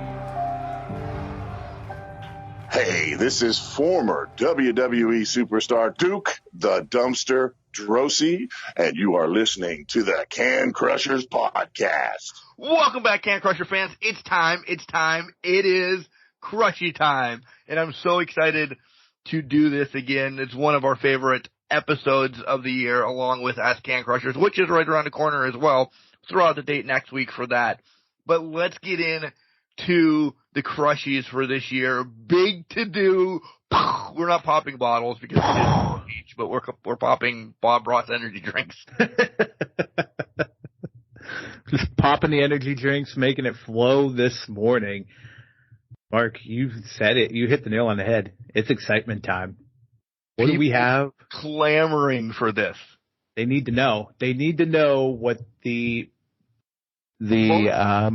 Hey, this is former WWE superstar Duke the Dumpster Drosy, and you are listening to the Can Crushers podcast. Welcome back, Can Crusher fans. It's time. It is Crushie time. And I'm so excited to do this again. It's one of our favorite episodes of the year, along with Ask Can Crushers, which is right around the corner as well. Throw out the date next week for that. But let's get in to the Crushies for this year. Big to do. We're not popping bottles because we didn't each, but we're popping Bob Ross energy drinks. Just popping the energy drinks, making it flow this morning. Mark, you said it. You hit the nail on the head. It's excitement time. What do we have? Clamoring for this. They need to know. They need to know what the what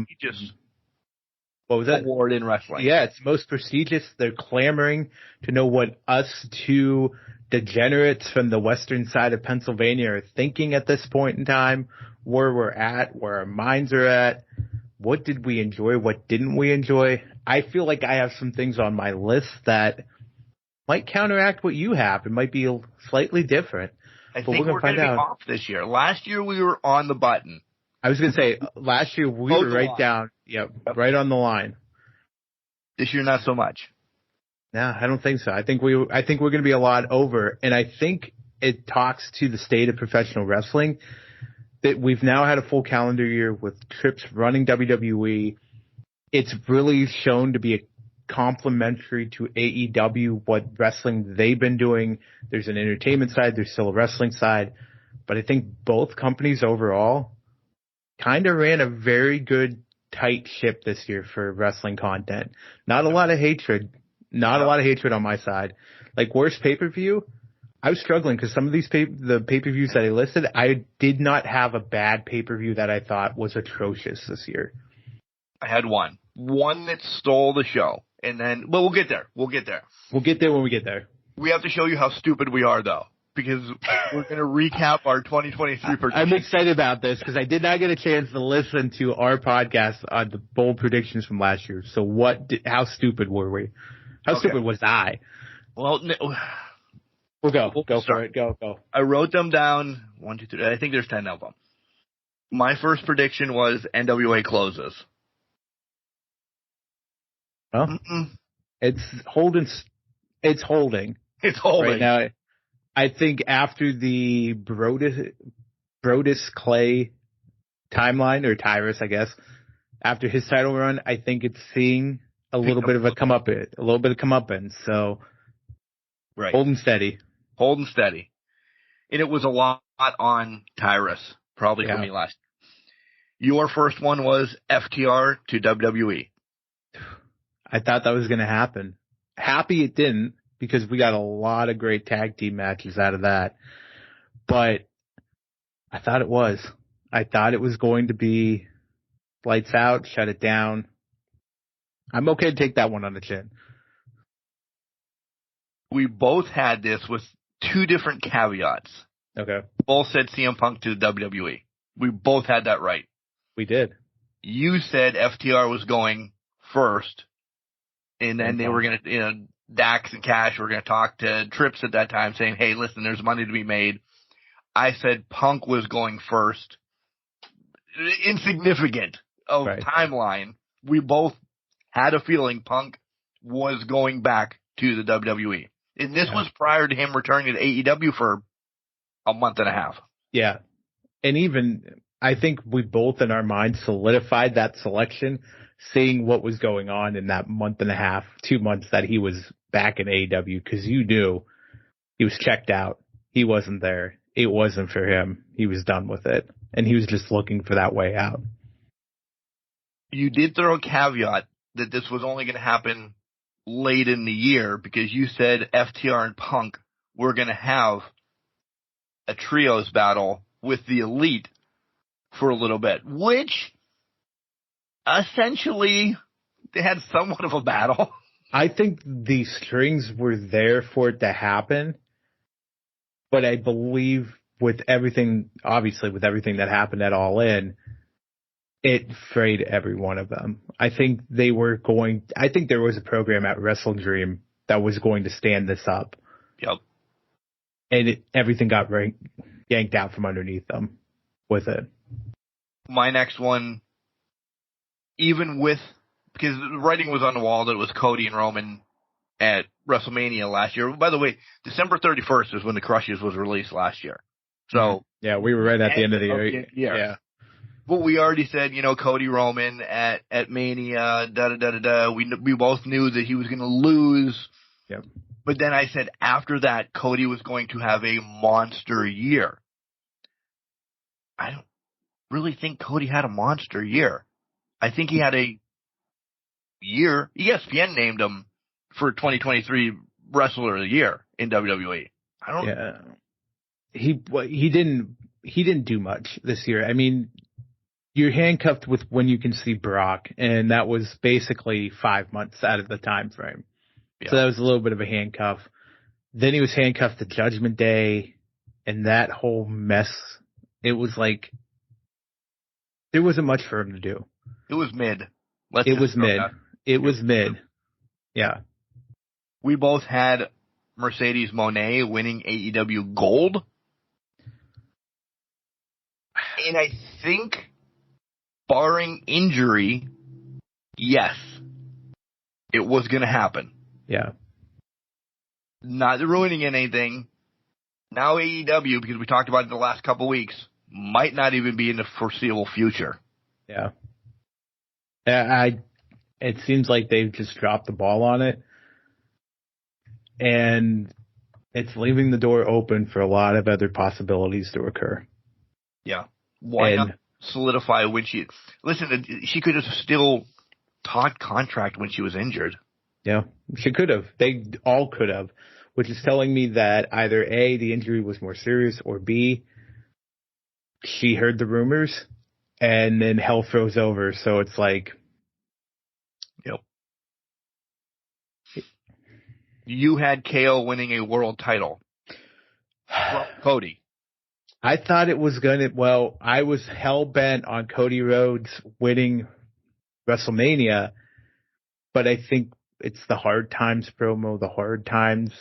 was that? Award in wrestling. Yeah, it's most prestigious. They're clamoring to know what us 2 degenerates from the western side of Pennsylvania are thinking at this point in time, where we're at, where our minds are at. What did we enjoy? What didn't we enjoy? I feel like I have some things on my list that might counteract what you have. It might be slightly different. I think we're going to be off this year. Last year we were on the button. I was going to say, last year we were right down, right on the line. This year, not so much. No, I don't think so. I think we're going to be a lot over, and I think it talks to the state of professional wrestling that we've now had a full calendar year with Trips running WWE. It's really shown to be a complementary to AEW, what wrestling they've been doing. There's an entertainment side, there's still a wrestling side, but I think both companies overall kind of ran a very good, tight ship this year for wrestling content. Not a lot of hatred. Not a lot of hatred on my side. Like, worst pay-per-view, I was struggling because some of these the pay-per-views that I listed, I did not have a bad pay-per-view that I thought was atrocious this year. I had one that stole the show. And then, but we'll get there. We'll get there when we get there. We have to show you how stupid we are, though. because we're going to recap our 2023 predictions. I'm excited about this because I did not get a chance to listen to our podcast on the bold predictions from last year. So how stupid were we? How stupid was I? Well, we'll go. Go for it. Go. I wrote them down. 1, 2, 3. I think there's 10 of them. My first prediction was NWA closes. Well, it's holding. It's holding. Right now. I think after the Brodus Clay timeline, or Tyrus, I guess, after his title run, I think it's seeing a little bit of a comeuppance. So, right, holding steady. And it was a lot on Tyrus, probably for me last. Your first one was FTR to WWE. I thought that was going to happen. Happy it didn't, because we got a lot of great tag team matches out of that. But I thought it was. I thought it was going to be lights out, shut it down. I'm okay to take that one on the chin. We both had this with 2 different caveats. Okay. Both said CM Punk to the WWE. We both had that right. We did. You said FTR was going first, and then they were going to, Dax and Cash were going to talk to Trips at that time saying, hey, listen, there's money to be made. I said Punk was going first. Insignificant of timeline. We both had a feeling Punk was going back to the WWE. And this was prior to him returning to AEW for a month and a half. Yeah. And even, I think we both in our minds solidified that selection, seeing what was going on in that month and a half, 2 months that he was back in AEW, because you knew he was checked out. He wasn't there. It wasn't for him. He was done with it. And he was just looking for that way out. You did throw a caveat that this was only going to happen late in the year, because you said FTR and Punk were going to have a trios battle with the Elite for a little bit, which essentially they had somewhat of a battle. I think the strings were there for it to happen, but I believe with everything that happened at All In, it frayed every one of them. I think there was a program at Wrestle Dream that was going to stand this up. Yep. And everything got yanked out from underneath them with it. My next one, because the writing was on the wall that it was Cody and Roman at WrestleMania last year. By the way, December 31st is when the Crushes was released last year. So yeah, we were right at the end of the year. Yeah. But we already said, Cody Roman at Mania, da-da-da-da-da. We both knew that he was going to lose. Yep. But then I said after that, Cody was going to have a monster year. I don't really think Cody had a monster year. I think he had a year. ESPN named him for 2023 Wrestler of the Year in WWE. He didn't do much this year. I mean, you're handcuffed with when you can see Brock, and that was basically 5 months out of the time frame. Yeah. So that was a little bit of a handcuff. Then he was handcuffed to Judgment Day, and that whole mess. It was like there wasn't much for him to do. It was mid. It was mid. Yeah. We both had Mercedes Moné winning AEW Gold. And I think, barring injury, yes, it was going to happen. Yeah. Not ruining anything. Now AEW, because we talked about it the last couple of weeks, might not even be in the foreseeable future. Yeah. It seems like they've just dropped the ball on it. And it's leaving the door open for a lot of other possibilities to occur. Yeah. Why not solidify when she could have still talked contract when she was injured. Yeah, she could have. They all could have, which is telling me that either A, the injury was more serious, or B, she heard the rumors and then hell froze over. So it's like, yep. You had KO winning a world title. from Cody. I thought it was I was hell-bent on Cody Rhodes winning WrestleMania, but I think it's the Hard Times promo, the Hard Times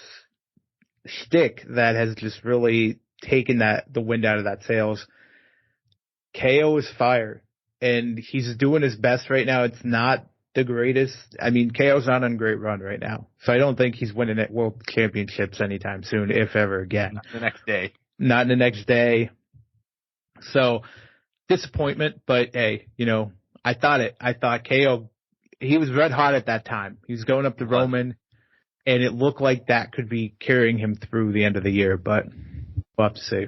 shtick that has just really taken the wind out of that sails. KO is fire, and he's doing his best right now. It's not the greatest. I mean, KO's not on a great run right now, so I don't think he's winning at World Championships anytime soon, if ever again. Not the next day. Not the next day. So, disappointment, but hey, I thought KO, he was red hot at that time. He was going up to Roman, and it looked like that could be carrying him through the end of the year, but we'll have to see.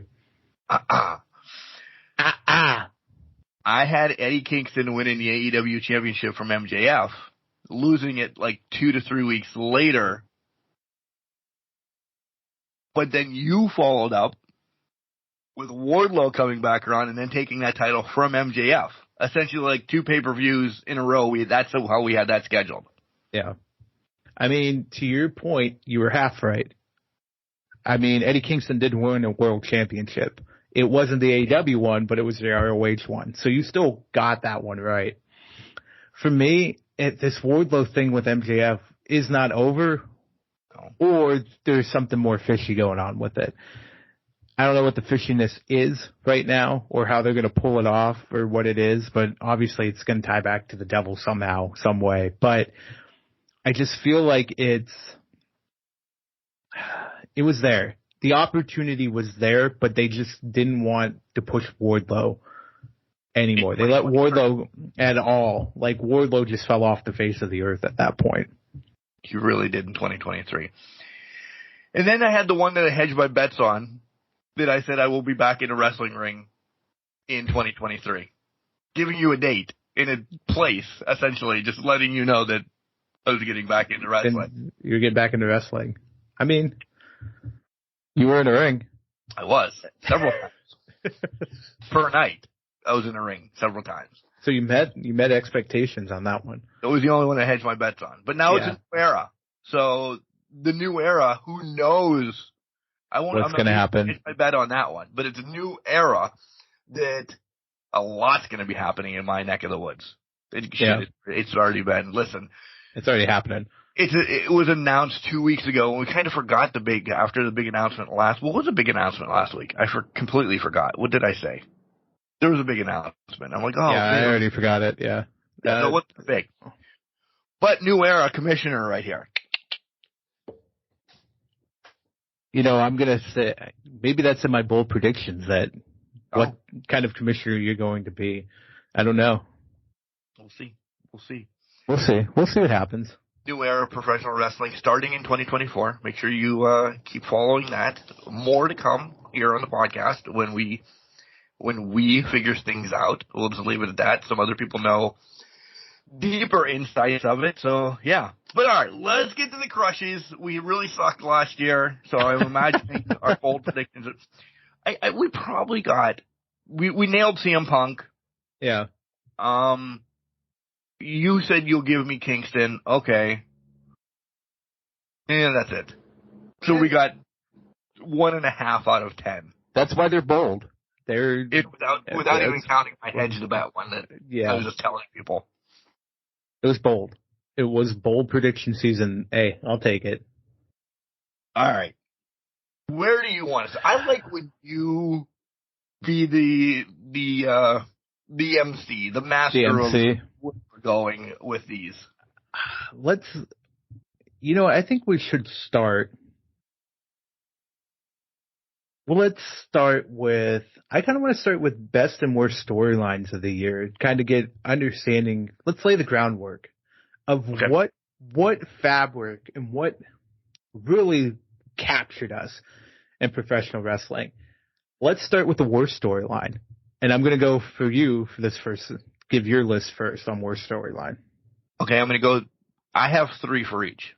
I had Eddie Kingston winning the AEW championship from MJF, losing it like 2 to 3 weeks later. But then you followed up with Wardlow coming back around and then taking that title from MJF. Essentially like 2 pay-per-views in a row. That's how we had that scheduled. Yeah. I mean, to your point, you were half right. I mean, Eddie Kingston did win a world championship. It wasn't the AEW one, but it was the ROH one. So you still got that one right. For me, this Wardlow thing with MJF is not over, or there's something more fishy going on with it. I don't know what the fishiness is right now or how they're going to pull it off or what it is, but obviously it's going to tie back to the devil somehow, some way. But I just feel like it was there. The opportunity was there, but they just didn't want to push Wardlow anymore. They let Wardlow at all. Like, Wardlow just fell off the face of the earth at that point. He really did in 2023. And then I had the one that I hedged my bets on, that I said I will be back in a wrestling ring in 2023. Giving you a date in a place, essentially, just letting you know that I was getting back into wrestling. You're getting back into wrestling. I mean, you were in a ring. I was. Several times. Per night, I was in a ring several times. So you met expectations on that one. It was the only one I hedged my bets on. But now it's a new era. So the new era, who knows? What's going to happen? Hedge my bet on that one. But it's a new era that a lot's going to be happening in my neck of the woods. It's already been. Listen. It's already happening. It was announced 2 weeks ago, and we kind of forgot after the big announcement what was the big announcement last week? I completely forgot. What did I say? There was a big announcement. I'm like, oh. Yeah, I already forgot it, yeah. No, what's big? But new era commissioner right here. I'm going to say, maybe that's in my bold predictions that what kind of commissioner you're going to be. I don't know. We'll see. We'll see what happens. New era of professional wrestling starting in 2024. Make sure you keep following that. More to come here on the podcast when we figure things out. We'll just leave it at that. Some other people know deeper insights of it. So, yeah. But all right, let's get to the Crushies. We really sucked last year, so I'm imagining our bold predictions. We probably we nailed CM Punk. Yeah. You said you'll give me Kingston. Okay. And that's it. So we got 1.5 out of 10. That's why they're bold. Without even counting my hedge to bet one that I was just telling people. It was bold. It was bold prediction season. Hey, I'll take it. All right. Where do you want us? I like when you be the MC, the master of where we're going with these. I think we should start. Well, let's start with, I kind of want to start with best and worst storylines of the year. Kind of get understanding. Let's lay the groundwork of what fabric and what really captured us in professional wrestling. Let's start with the worst storyline. And I'm going to go for you for this first. Give your list first on worst storyline. Okay, I'm going to go. I have 3 for each.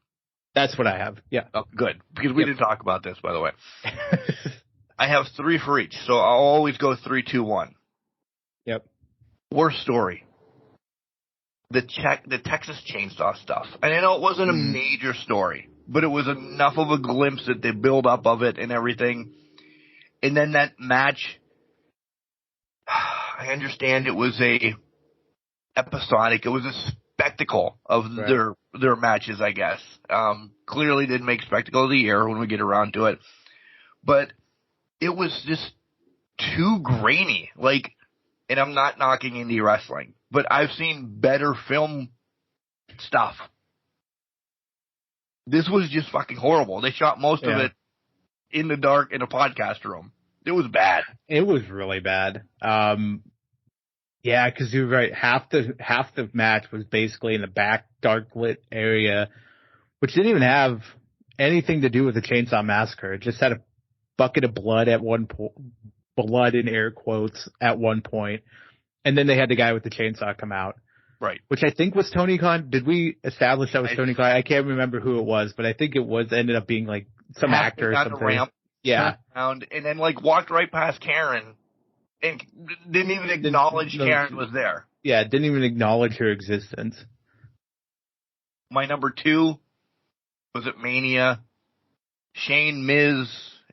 That's what I have. Yeah. Oh, good. Because we didn't talk about this, by the way. I have 3 for each, so I'll always go 3, 2, 1. Yep. Worst story. The Texas Chainsaw stuff. And I know it wasn't a major story, but it was enough of a glimpse that they build up of it and everything. And then that match, I understand it was a episodic. It was a spectacle of their matches, I guess. Clearly didn't make spectacle of the year when we get around to it. But it was just too grainy. Like, and I'm not knocking indie wrestling, but I've seen better film stuff. This was just fucking horrible. They shot most of it in the dark in a podcast room. It was bad. It was really bad. Yeah, because you're right. Half the match was basically in the back dark lit area, which didn't even have anything to do with the Chainsaw Massacre. It just had a bucket of blood at one point, blood in air quotes at one point, and then they had the guy with the chainsaw come out. Right. Which I think was Tony Khan. Did we establish that was Tony Khan? I can't remember who it was, but I think it was ended up being like some actor or something. The ramp, around, and then like walked right past Karen and didn't even acknowledge Karen was there. Yeah, didn't even acknowledge her existence. My number 2 was at Mania. Shane, Miz,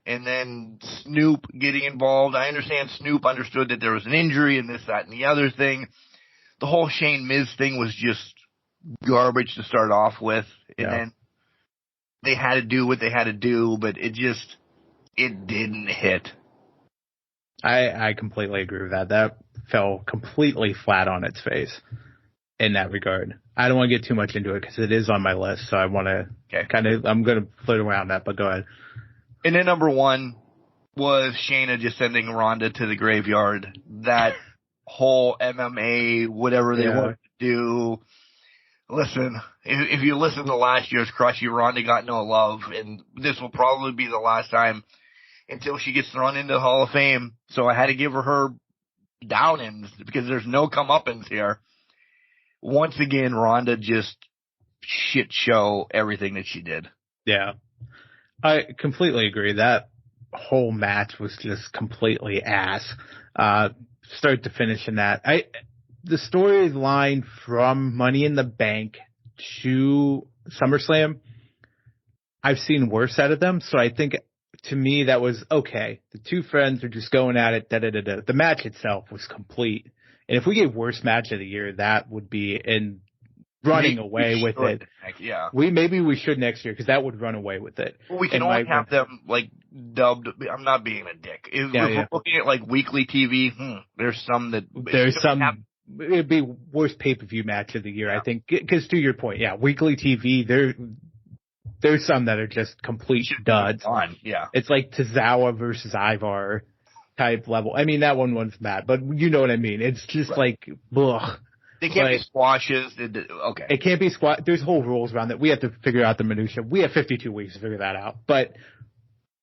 and then Snoop getting involved. I understand Snoop understood that there was an injury and this, that, and the other thing. The whole Shane Miz thing was just garbage to start off with. And then they had to do what they had to do, but it didn't hit. I completely agree with that. That fell completely flat on its face in that regard. I don't want to get too much into it because it is on my list, so I want to I'm going to flirt around that, but go ahead. And then number 1 was Shayna just sending Ronda to the graveyard. That whole MMA, whatever they want to do. Listen, if you listen to last year's Crushie, Ronda got no love, and this will probably be the last time until she gets thrown into the Hall of Fame. So I had to give her down-ins because there's no comeuppance here. Once again, Ronda just shit show everything that she did. Yeah. I completely agree. That whole match was just completely ass. Start to finish in that. The storyline from Money in the Bank to SummerSlam, I've seen worse out of them. So I think to me that was okay. The two friends are just going at it. The match itself was complete. And if we get worst match of the year, that would be in running away with it. Yeah. Maybe we should next year because that would run away with it. Well, we can only have them like dubbed. I'm not being a dick. If we're looking at like weekly TV, there's some that it'd be worst pay-per-view match of the year, I think. Because to your point, weekly TV, there's some that are just complete duds. It's like Tozawa versus Ivar type level. I mean, that one was bad, but you know what I mean. It's just like, ugh. They can't be squashes. Okay. It can't be squash. There's whole rules around that. We have to figure out the minutia. We have 52 weeks to figure that out. But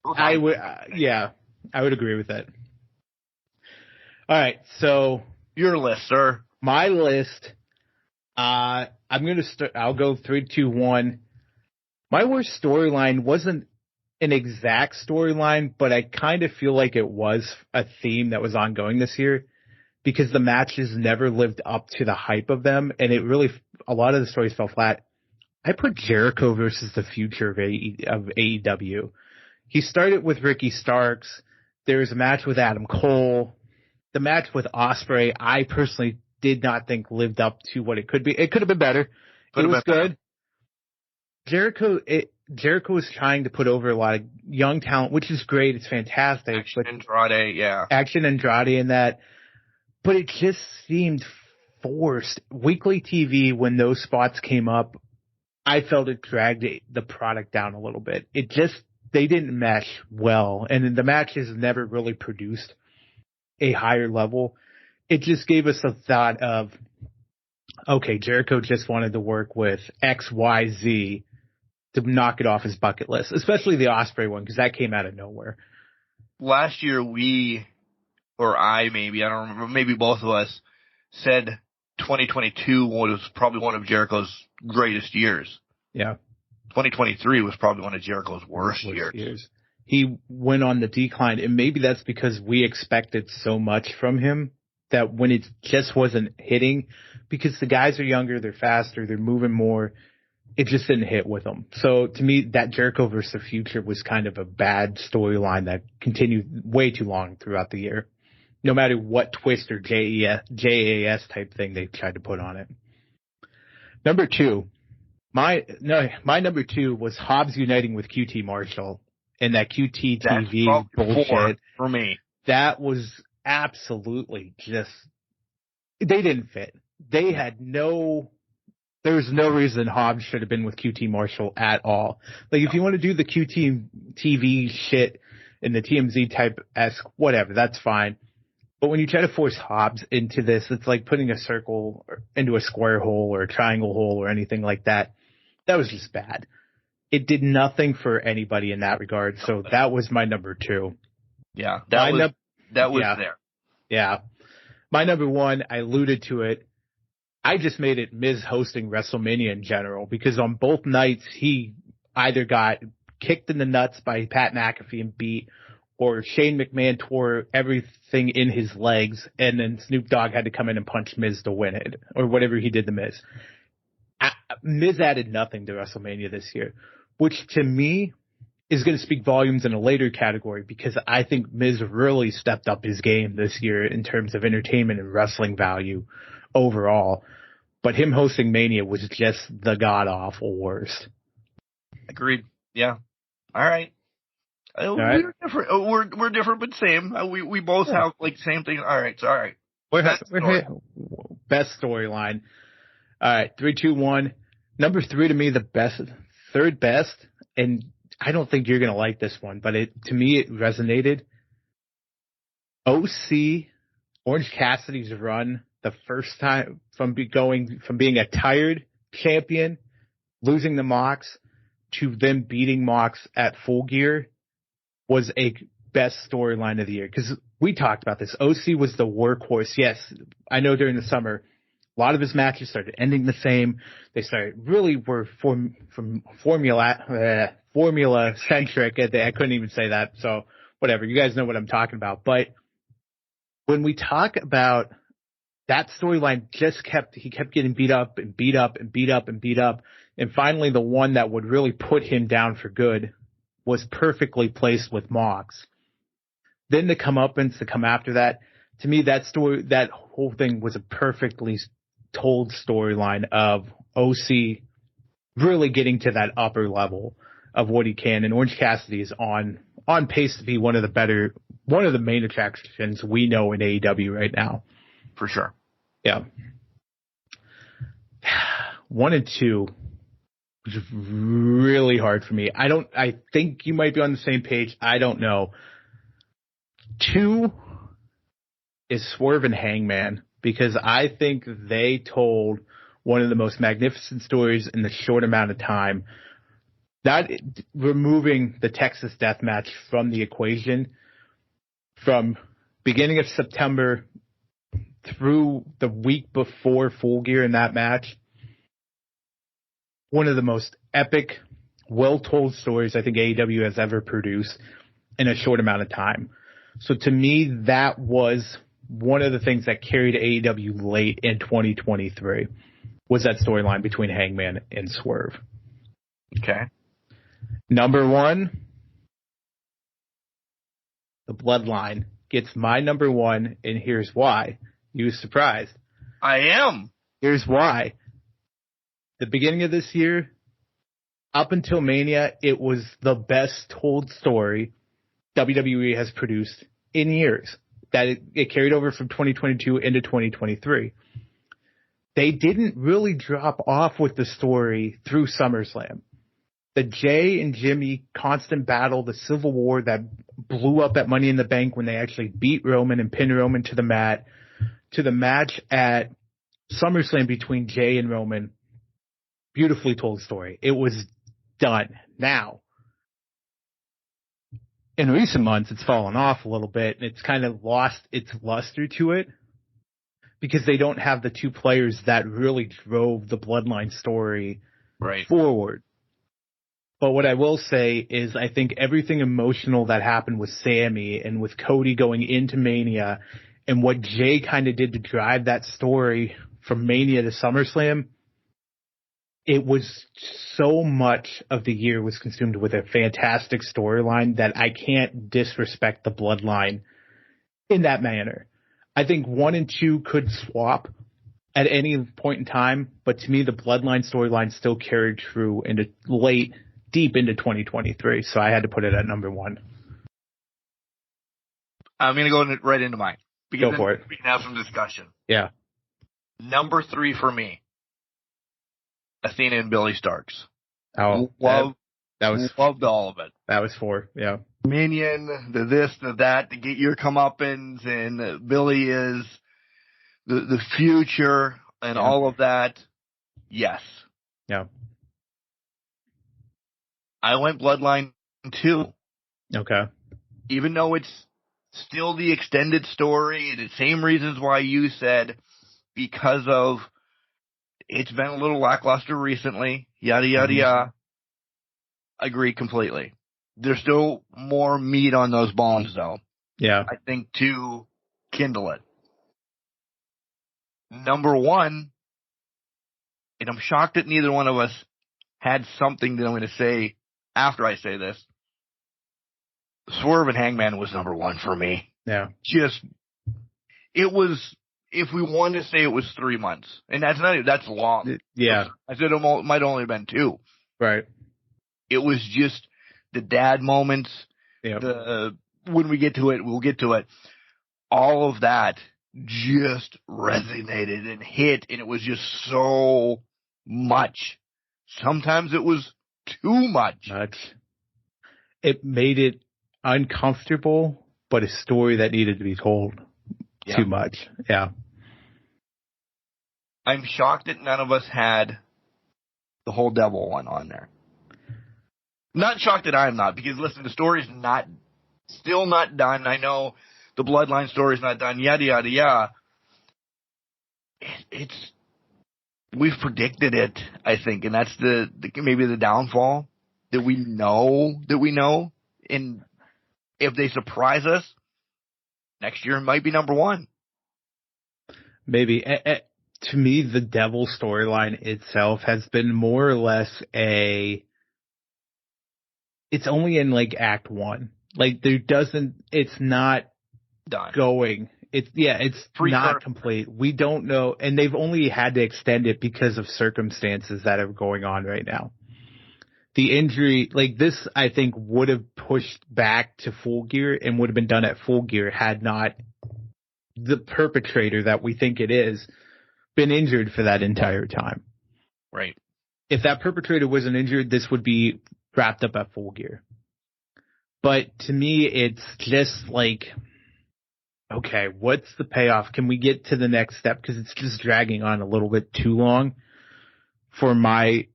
I would, I would agree with it. All right. So your list, sir. My list. I'm going to start. I'll go 3, 2, 1. My worst storyline wasn't an exact storyline, but I kind of feel like it was a theme that was ongoing this year. Because the matches never lived up to the hype of them, and a lot of the stories fell flat. I put Jericho versus the future of AEW. He started with Ricky Starks. There was a match with Adam Cole. The match with Ospreay, I personally did not think lived up to what it could be. It could have been better. It was good. Jericho was trying to put over a lot of young talent, which is great. It's fantastic. Action Andrade in that. But it just seemed forced. Weekly TV, when those spots came up, I felt it dragged the product down a little bit. They didn't mesh well. And the matches never really produced a higher level. It just gave us a thought of, okay, Jericho just wanted to work with XYZ to knock it off his bucket list, especially the Ospreay one, because that came out of nowhere. Last year, I don't remember, maybe both of us said 2022 was probably one of Jericho's greatest years. Yeah. 2023 was probably one of Jericho's worst years. He went on the decline, and maybe that's because we expected so much from him that when it just wasn't hitting, because the guys are younger, they're faster, they're moving more. it just didn't hit with them. So to me, that Jericho versus the Future was kind of a bad storyline that continued way too long throughout the year, no matter what twist or JAS type thing they tried to put on it. Number two, my number two was Hobbs uniting with QT Marshall and that QT TV bullshit. For me. That was absolutely just, they didn't fit. They had there was no reason Hobbs should have been with QT Marshall at all. Like, if you want to do the QT TV shit in the TMZ type-esque, whatever, that's fine. But when you try to force Hobbs into this, it's like putting a circle into a square hole or a triangle hole or anything like that. That was just bad. It did nothing for anybody in that regard. So that was my number two. Yeah, that was there. Yeah. My number one, I alluded to it. I just made it Miz hosting WrestleMania in general, because on both nights he either got kicked in the nuts by Pat McAfee and beat, or Shane McMahon tore everything in his legs, and then Snoop Dogg had to come in and punch Miz to win it, or whatever he did to Miz. Miz added nothing to WrestleMania this year, which to me is going to speak volumes in a later category, because I think Miz really stepped up his game this year in terms of entertainment and wrestling value overall. But him hosting Mania was just the god-awful worst. Agreed. Yeah. All right. We're different. We're different, but same. We both have like same thing. All right. So, all right. Best storyline. All right. 3, 2, 1. Number 3 to me, the best, third best. And I don't think you're going to like this one, but to me, it resonated. OC, Orange Cassidy's run the first time from being a tired champion, losing the Mox, to them beating Mox at Full Gear was a best storyline of the year. Because we talked about this. OC was the workhorse. Yes, I know during the summer, a lot of his matches started ending the same. They were from formula centric. I couldn't even say that. So whatever, you guys know what I'm talking about. But when we talk about that storyline, he kept getting beat up and beat up and beat up and beat up. And finally, the one that would really put him down for good was perfectly placed with Mox. Then the comeuppance to come after that, to me, that whole thing was a perfectly told storyline of OC really getting to that upper level of what he can. And Orange Cassidy is on pace to be one of the main attractions we know in AEW right now. For sure. Yeah. 1 and 2 was really hard for me. I think you might be on the same page. I don't know. 2 is Swerve and Hangman, because I think they told one of the most magnificent stories in the short amount of time. That removing the Texas Death Match from the equation from beginning of September through the week before Full Gear in that match, one of the most epic, well-told stories I think AEW has ever produced in a short amount of time. So to me, that was one of the things that carried AEW late in 2023, was that storyline between Hangman and Swerve. Okay. Number 1, the Bloodline gets my number 1, and here's why. You surprised? I am. Here's why. The beginning of this year, up until Mania, it was the best told story WWE has produced in years. That it carried over from 2022 into 2023. They didn't really drop off with the story through SummerSlam. The Jay and Jimmy constant battle, the Civil War that blew up at Money in the Bank when they actually beat Roman and pinned Roman to the mat, to the match at SummerSlam between Jay and Roman. Beautifully told story. It was done. Now, in recent months, it's fallen off a little bit, and it's kind of lost its luster to it because they don't have the two players that really drove the Bloodline story forward. But what I will say is I think everything emotional that happened with Sammy and with Cody going into Mania and what Jay kind of did to drive that story from Mania to SummerSlam, it was so much of the year was consumed with a fantastic storyline that I can't disrespect the Bloodline in that manner. I think 1 and 2 could swap at any point in time, but to me, the Bloodline storyline still carried through into deep into 2023. So I had to put it at number 1. I'm going to go right into mine. Go for it. We can have some discussion. Yeah. Number 3 for me, Athena and Billy Starks. Oh, loved all of it. That was 4. Yeah. Minion, the this, the that, to get your comeuppance, and Billy is the future and all of that. Yes. Yeah. I went Bloodline 2. Okay. Even though it's still the extended story, the same reasons why you said, because of it's been a little lackluster recently, yada, yada, yada. Agree completely. There's still more meat on those bones, though. Yeah. I think, to kindle it. Number 1, and I'm shocked that neither one of us had something that I'm going to say after I say this. Swerve and Hangman was number 1 for me. Yeah. It was, if we wanted to say it was 3 months, and that's long. Yeah. I said it might only have been 2. Right. It was just the dad moments. Yep. When we get to it, we'll get to it. All of that just resonated and hit, and it was just so much. Sometimes it was too much. It made it uncomfortable, but a story that needed to be told. Yeah. Too much. Yeah. I'm shocked that none of us had the whole devil one on there. Not shocked that I'm not, because listen, the story's still not done. I know the Bloodline story's not done, yada, yada, yada. We've predicted it, I think, and that's maybe the downfall, that we know, and if they surprise us, next year it might be number 1. Maybe. To me, the devil storyline itself has been more or less it's only in like Act 1. Like it's not done. Going. It's not complete. We don't know, and they've only had to extend it because of circumstances that are going on right now. The injury, like this, I think would have pushed back to Full Gear and would have been done at Full Gear had not the perpetrator that we think it is been injured for that entire time. Right. If that perpetrator wasn't injured, this would be wrapped up at Full Gear. But to me, it's just like, okay, what's the payoff? Can we get to the next step? Because it's just dragging on a little bit too long for my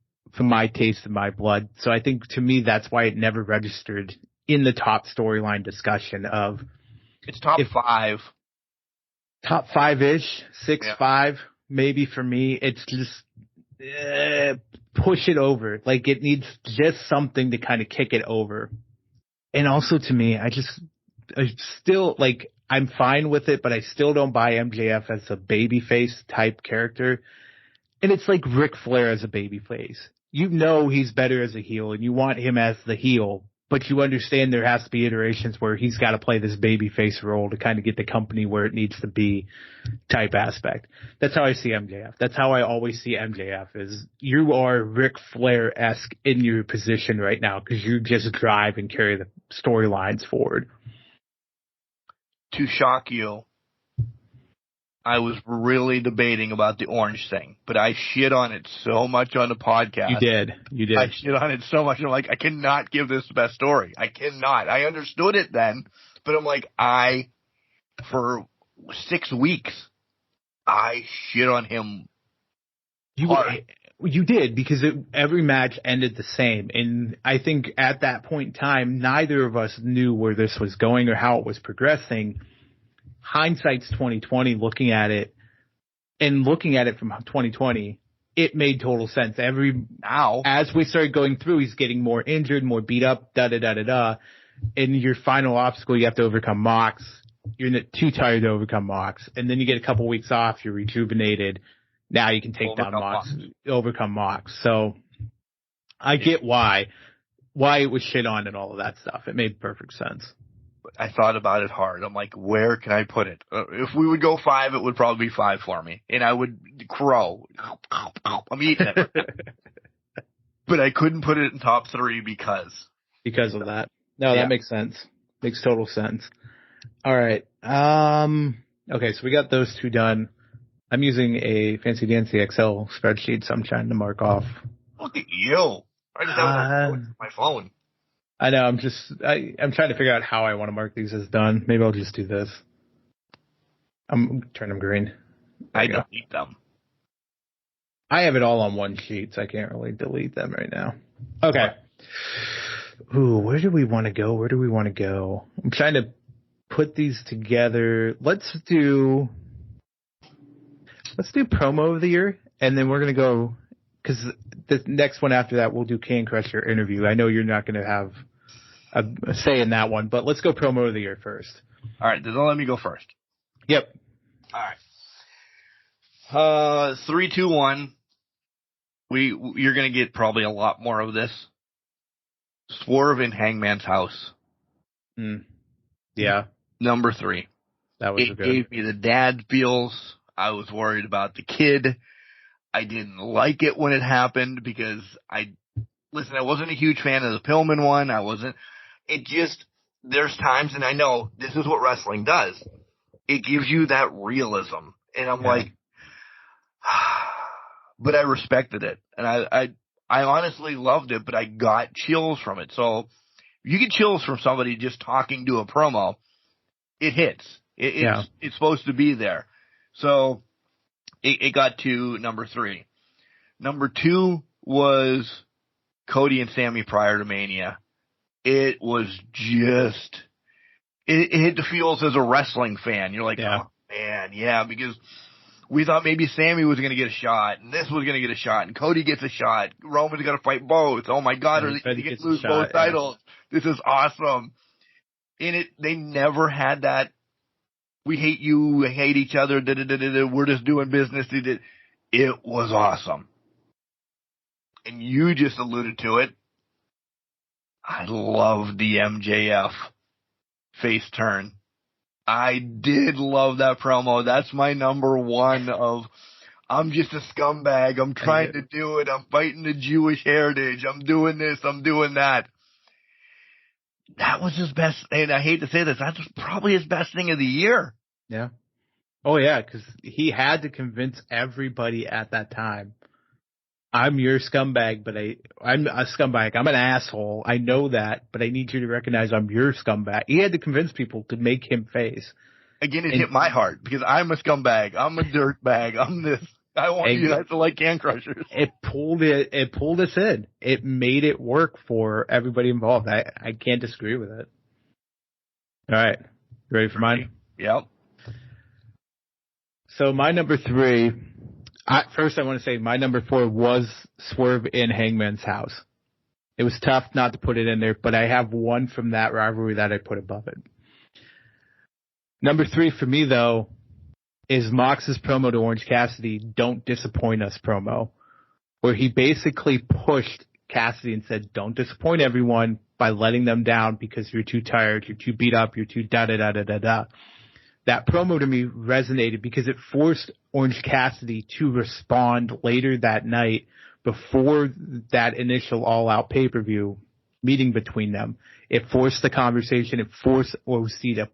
taste and my blood. So I think, to me, that's why it never registered in the top storyline discussion of. It's top 5. Top 5-ish, 6, 5, maybe for me. It's just push it over. Like, it needs just something to kind of kick it over. And also, to me, I still, like, I'm fine with it, but I still don't buy MJF as a babyface type character. And it's like Ric Flair as a babyface. You know he's better as a heel, and you want him as the heel, but you understand there has to be iterations where he's got to play this babyface role to kind of get the company where it needs to be type aspect. That's how I see MJF. That's how I always see MJF, is you are Ric Flair-esque in your position right now because you just drive and carry the storylines forward. To shock you, I was really debating about the orange thing, but I shit on it so much on the podcast. You did. I shit on it so much. I'm like, I cannot give this the best story. I cannot. I understood it then, but I'm like, for 6 weeks, I shit on him. You did, because every match ended the same. And I think at that point in time, neither of us knew where this was going or how it was progressing. Hindsight's 2020, looking at it from 2020, it made total sense. As we started going through, he's getting more injured, more beat up, da-da-da-da-da. And your final obstacle, you have to overcome Mox. You're too tired to overcome Mox. And then you get a couple weeks off, you're rejuvenated. Now you can take down Mox, overcome Mox. So I get why it was shit on and all of that stuff. It made perfect sense. I thought about it hard. I'm like, where can I put it? If we would go 5, it would probably be 5 for me. And I would crow. I'm eating it. But I couldn't put it in top 3 because of that. No, that makes sense. Makes total sense. All right. Okay, so we got those 2 done. I'm using a fancy dancy Excel spreadsheet, so I'm trying to mark off. Look at you. I just have my phone. I know. I'm trying to figure out how I want to mark these as done. Maybe I'll just do this. I'm turn them green. I delete them. I have it all on one sheet, so I can't really delete them right now. Okay. Ooh, where do we want to go? I'm trying to put these together. Let's do promo of the year, and then we're going to go, because the next one after that, we'll do Can Crusher interview. I know you're not going to have a say in that one, but let's go promo of the year first. All right, then let me go first. Yep. All right. 3, 2, 1. You're going to get probably a lot more of this. Swerve in Hangman's house. Yeah. Number 3. That was good. It gave me the dad feels. I was worried about the kid. I didn't like it when it happened because I wasn't a huge fan of the Pillman one. There's times, and I know this is what wrestling does. It gives you that realism. And I'm like, but I respected it. And I honestly loved it, but I got chills from it. So you get chills from somebody just talking to a promo. It hits. It's supposed to be there. So it got to number 3. Number 2 was Cody and Sammy prior to Mania. It was just, it hit the feels as a wrestling fan. You're like, oh man, because we thought maybe Sammy was going to get a shot, and this was going to get a shot, and Cody gets a shot. Roman's going to fight both. Oh my God, are they going to lose both titles? This is awesome. And they never had that. We hate you, we hate each other, we're just doing business. It was awesome. And you just alluded to it. I love the MJF face turn. I did love that promo. That's my number 1 of, I'm just a scumbag. I'm trying to do it. I'm fighting the Jewish heritage. I'm doing this. I'm doing that. That was his best, and I hate to say this, that was probably his best thing of the year. Yeah. Oh, yeah, because he had to convince everybody at that time, I'm your scumbag, but I'm a scumbag. I'm an asshole. I know that, but I need you to recognize I'm your scumbag. He had to convince people to make him face. Again, it hit my heart, because I'm a scumbag. I'm a dirtbag. I'm this. I want you guys to like Can Crushers. It pulled us in. It made it work for everybody involved. I can't disagree with it. All right. You ready for mine? Yep. So my number 3, first I want to say my number 4 was Swerve in Hangman's house. It was tough not to put it in there, but I have one from that rivalry that I put above it. Number 3 for me, though, is Mox's promo to Orange Cassidy, Don't Disappoint Us promo, where he basically pushed Cassidy and said, don't disappoint everyone by letting them down because you're too tired, you're too beat up, you're too da-da-da-da-da-da. That promo to me resonated because it forced Orange Cassidy to respond later that night before that initial all-out pay-per-view meeting between them. It forced the conversation. It forced OC to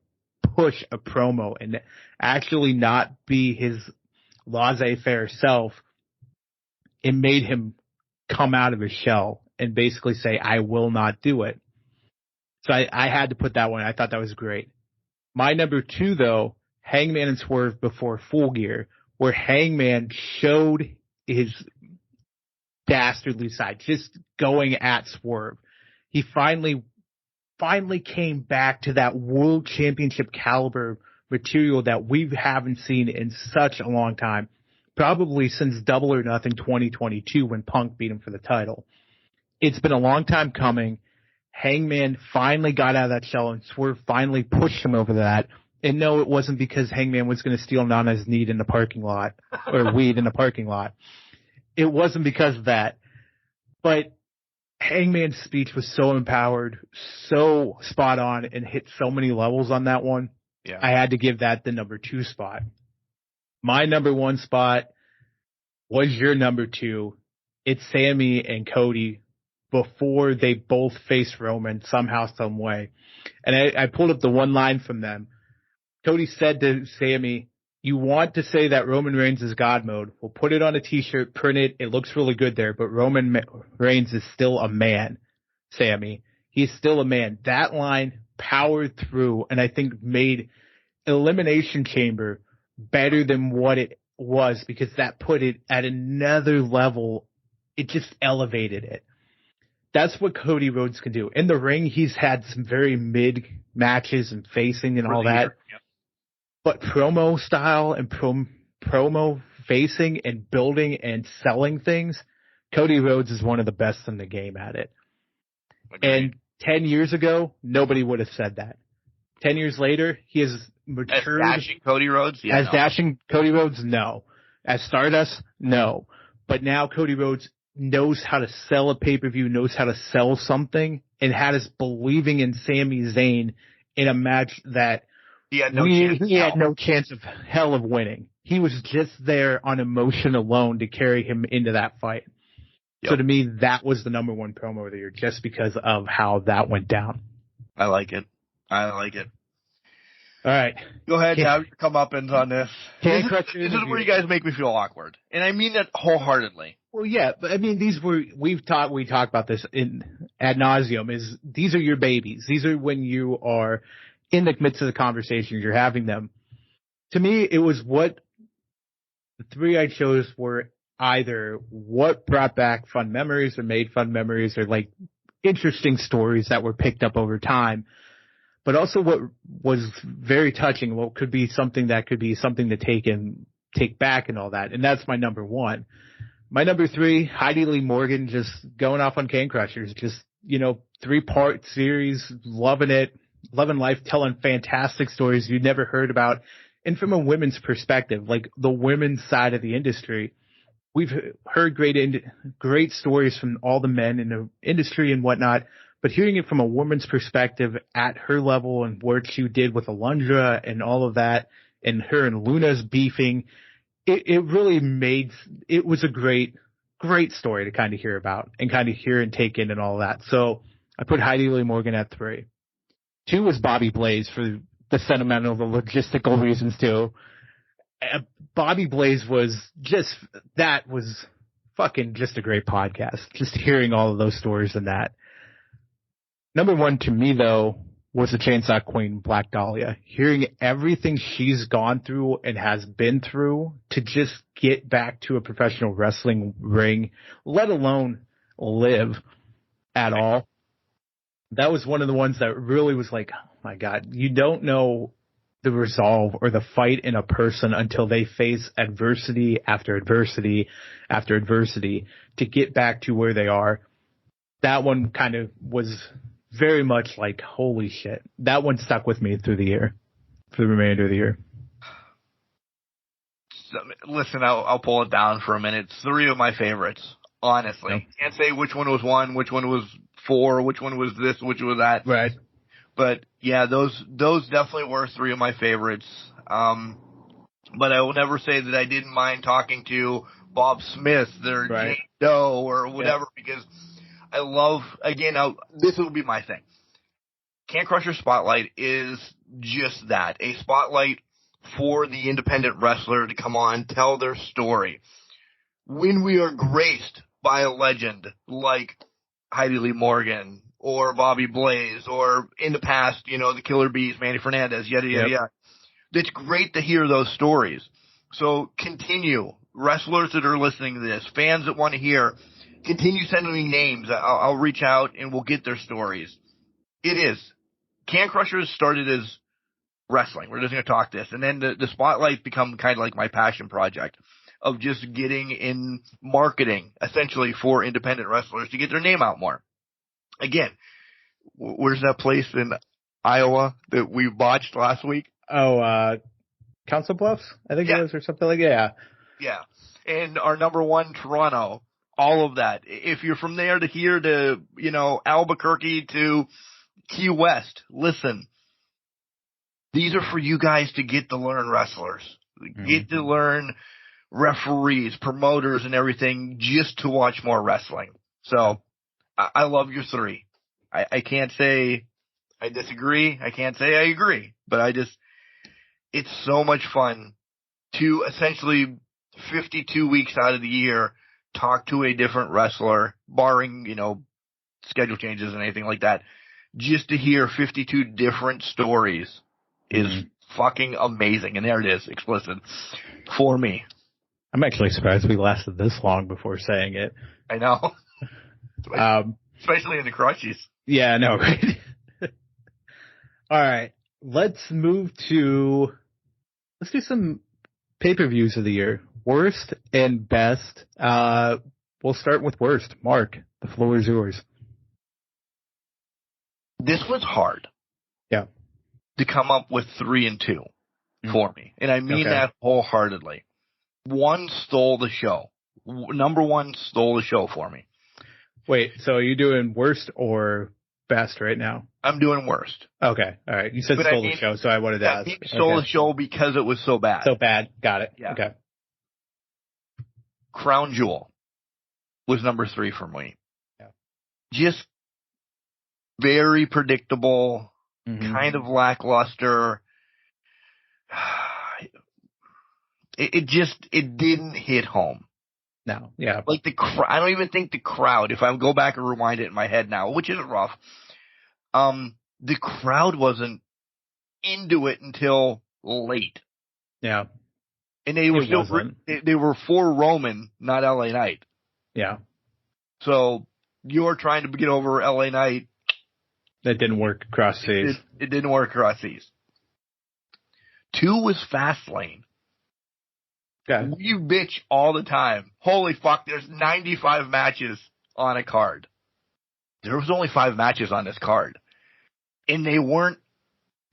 push a promo and actually not be his laissez-faire self. It made him come out of his shell and basically say, I will not do it. So I had to put that one. I thought that was great. My number 2, though, Hangman and Swerve before Full Gear, where Hangman showed his dastardly side, just going at Swerve. He finally came back to that world championship caliber material that we haven't seen in such a long time, probably since Double or Nothing 2022 when Punk beat him for the title. It's been a long time coming. Hangman finally got out of that shell, and Swerve finally pushed him over that And no, it wasn't because Hangman was going to steal Nana's need in the parking lot or weed in the parking lot. It wasn't because of that. But Hangman's speech was so empowered, so spot on, and hit so many levels on that one. Yeah. I had to give that the number 2 spot. My number 1 spot was your number 2. It's Sammy and Cody before they both faced Roman somehow, some way. And I pulled up the one line from them. Cody said to Sammy, "You want to say that Roman Reigns is God mode. We'll put it on a t-shirt, print it. It looks really good there, but Roman Reigns is still a man, Sammy. He's still a man." That line powered through and I think made Elimination Chamber better than what it was because that put it at another level. It just elevated it. That's what Cody Rhodes can do. In the ring, he's had some very mid matches and facing and all that. Yep. But promo style and promo facing and building and selling things, Cody Rhodes is one of the best in the game at it. Agreed. And 10 years ago, nobody would have said that. 10 years later, he has matured. As dashing Cody Rhodes? Yeah, as dashing Cody Rhodes? No. As Stardust? No. But now Cody Rhodes knows how to sell a pay-per-view, knows how to sell something, and had us believing in Sami Zayn in a match that he had no chance of hell of winning. He was just there on emotion alone to carry him into that fight. Yep. So to me, that was the number 1 promo of the year just because of how that went down. I like it. All right. Go ahead. Have your comeuppance on this. This is where you guys make me feel awkward. And I mean that wholeheartedly. Well, yeah, but I mean, we talked about this ad nauseum is these are your babies. These are when you are in the midst of the conversations, you're having them. To me, it was what the 3 I chose were either what brought back fun memories or made fun memories or like interesting stories that were picked up over time, but also what was very touching, what could be something to take back and all that. And that's my number 1. My number 3, Heidi Lee Morgan, just going off on Can Crushers, just, 3-part series, loving it, loving life, telling fantastic stories you'd never heard about. And from a women's perspective, like the women's side of the industry, we've heard great stories from all the men in the industry and whatnot, but hearing it from a woman's perspective at her level and what she did with Alundra and all of that, and her and Luna's beefing, it really it was a great story to kind of hear about and kind of hear and take in and all that. So I put Heidi Lee Morgan at 3. 2 was Bobby Blaze for the sentimental, the logistical reasons too. Bobby Blaze was fucking just a great podcast. Just hearing all of those stories and that. Number 1 to me though was the Chainsaw Queen, Black Dahlia. Hearing everything she's gone through and has been through to just get back to a professional wrestling ring, let alone live at all. That was one of the ones that really was like, oh my God, you don't know the resolve or the fight in a person until they face adversity after adversity after adversity to get back to where they are. That one kind of was very much like, holy shit. That one stuck with me through the year, for the remainder of the year. So, listen, I'll pull it down for a minute. It's 3 of my favorites, honestly. Yep. Can't say which one was 1, which one was 4, which one was this, which was that. Right. But yeah, those definitely were 3 of my favorites. But I will never say that I didn't mind talking to Bob Smith or right. Jane Doe or whatever, because I love, again, this will be my thing. Can Crusher Spotlight is just that, a spotlight for the independent wrestler to come on, tell their story. When we are graced by a legend like Heidi Lee Morgan or Bobby Blaze or in the past, the Killer Bees, Manny Fernandez, yada, yada, yada. It's great to hear those stories. So continue. Wrestlers that are listening to this, fans that want to hear, continue sending me names. I'll reach out and we'll get their stories. It is. Can Crushers started as wrestling. We're just going to talk this. And then the spotlight become kind of like my passion project of just getting in marketing, essentially, for independent wrestlers to get their name out more. Again, where's that place in Iowa that we botched last week? Council Bluffs, I think Yeah. it was, or something like that. Yeah. Yeah. And our number one, Toronto. All of that. If you're from there to here to, Albuquerque to Key West, listen. These are for you guys to get to learn wrestlers. Get to learn referees, promoters, and everything just to watch more wrestling. So, I love your three. I can't say I disagree. I can't say I agree. But it's so much fun to essentially 52 weeks out of the year talk to a different wrestler, barring, schedule changes and anything like that. Just to hear 52 different stories is fucking amazing. And there it is, explicit, for me. I'm actually surprised we lasted this long before saying it. I know. Especially in the Crushies. Yeah, I know, right? All right. Let's do some pay-per-views of the year. Worst and best. We'll start with worst. Mark, the floor is yours. This was hard. Yeah. To come up with 3 and 2 for me. And I mean that wholeheartedly. One stole the show. Number one stole the show for me. Wait, so are you doing worst or best right now? I'm doing worst. Okay, all right. You said stole the show, so I wanted to ask. Stole the show because it was so bad. So bad. Got it. Yeah. Okay. Crown Jewel was number 3 for me. Yeah. Just very predictable, kind of lackluster. It didn't hit home. No, yeah. Like I don't even think the crowd, if I go back and rewind it in my head now, which isn't rough, the crowd wasn't into it until late. Yeah. And they were they were for Roman, not LA Knight. Yeah. So you're trying to get over LA Knight. That didn't work across seas. It didn't work across seas. 2 was Fastlane. Okay. We bitch all the time. Holy fuck, there's 95 matches on a card. There was only 5 matches on this card. And they weren't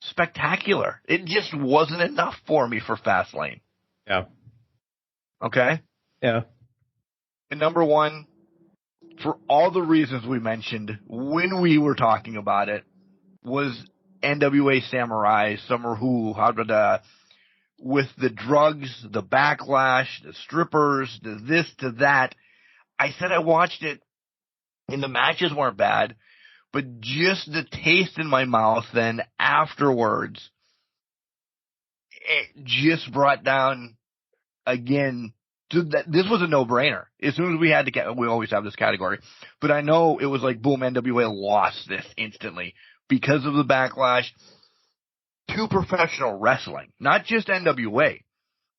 spectacular. It just wasn't enough for me for Fastlane. Yeah. Okay? Yeah. And number 1, for all the reasons we mentioned when we were talking about it, was NWA Samurai, Summer Who, with the drugs, the backlash, the strippers, the this to that. I said I watched it, and the matches weren't bad, but just the taste in my mouth then afterwards, it just brought down, again, this was a no-brainer. As soon as we had we always have this category, but I know it was like, boom, NWA lost this instantly because of the backlash to professional wrestling, not just NWA,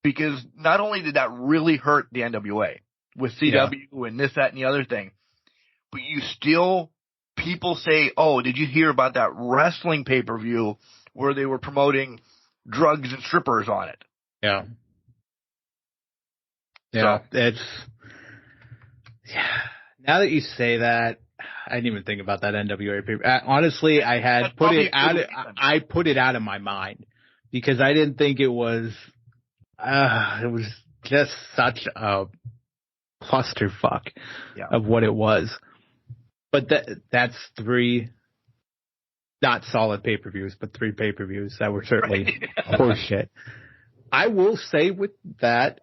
because not only did that really hurt the NWA with CW and this, that, and the other thing, but people say, oh, did you hear about that wrestling pay-per-view where they were promoting drugs and strippers on it? Yeah. Yeah, So, now that you say that, I didn't even think about that NWA paper. Honestly, I had put it out. I put it out of my mind because I didn't think it was. It was just such a clusterfuck of what it was. But that's 3 not solid pay-per-views, but 3 pay-per-views that were certainly horseshit. I will say with that,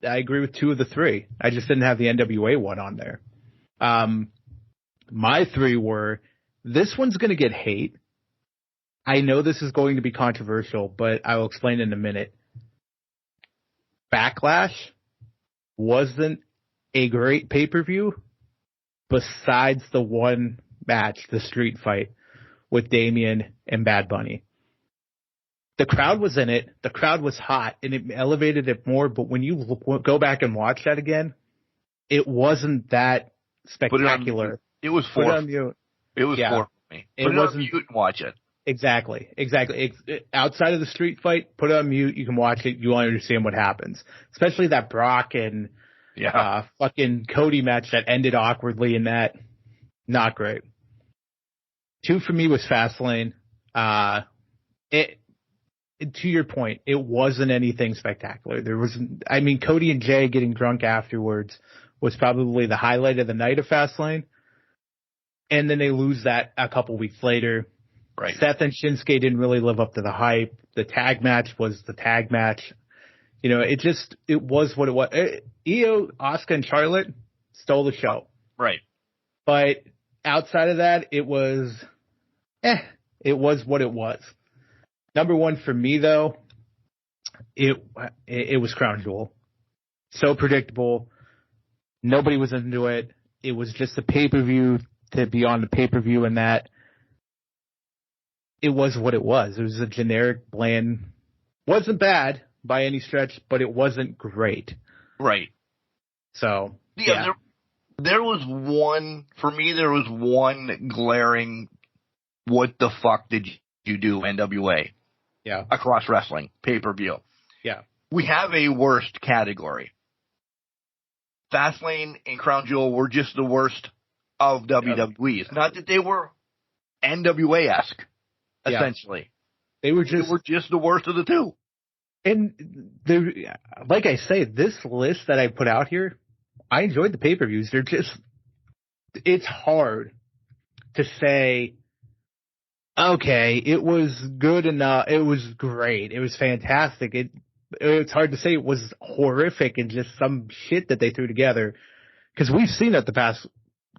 I agree with 2 of the 3. I just didn't have the NWA one on there. My 3 were, this one's going to get hate. I know this is going to be controversial, but I will explain in a minute. Backlash wasn't a great pay-per-view besides the one match, the street fight with Damien and Bad Bunny. The crowd was in it. The crowd was hot, and it elevated it more. But when you go back and watch that again, it wasn't that spectacular. It was Put it on mute. It was for me. Put it on mute and watch it. Exactly. Outside of the street fight, put it on mute. You can watch it. You understand what happens. Especially that Brock and fucking Cody match that ended awkwardly in that. Not great. 2 for me was Fastlane. to your point, it wasn't anything spectacular. Cody and Jay getting drunk afterwards was probably the highlight of the night of Fastlane. And then they lose that a couple weeks later. Right. Seth and Shinsuke didn't really live up to the hype. The tag match was the tag match. It was what it was. Io, Asuka, and Charlotte stole the show. Right. But outside of that, it was what it was. Number one for me, though, it was Crown Jewel. So predictable. Nobody was into it. It was just a pay-per-view to be on the pay-per-view, and that it was what it was. It was a generic, bland, wasn't bad by any stretch, but it wasn't great. Right. So, yeah. There was one glaring, what the fuck did you do, NWA? Yeah. Across wrestling, pay-per-view. Yeah. We have a worst category. Fastlane and Crown Jewel were just the worst of WWE. It's not that they were NWA-esque, essentially. They were just the worst of the two. And like I say, this list that I put out here, I enjoyed the pay-per-views. It's hard to say, okay, it was good enough. It was great. It was fantastic. It's hard to say it was horrific and just some shit that they threw together. Because we've seen it the past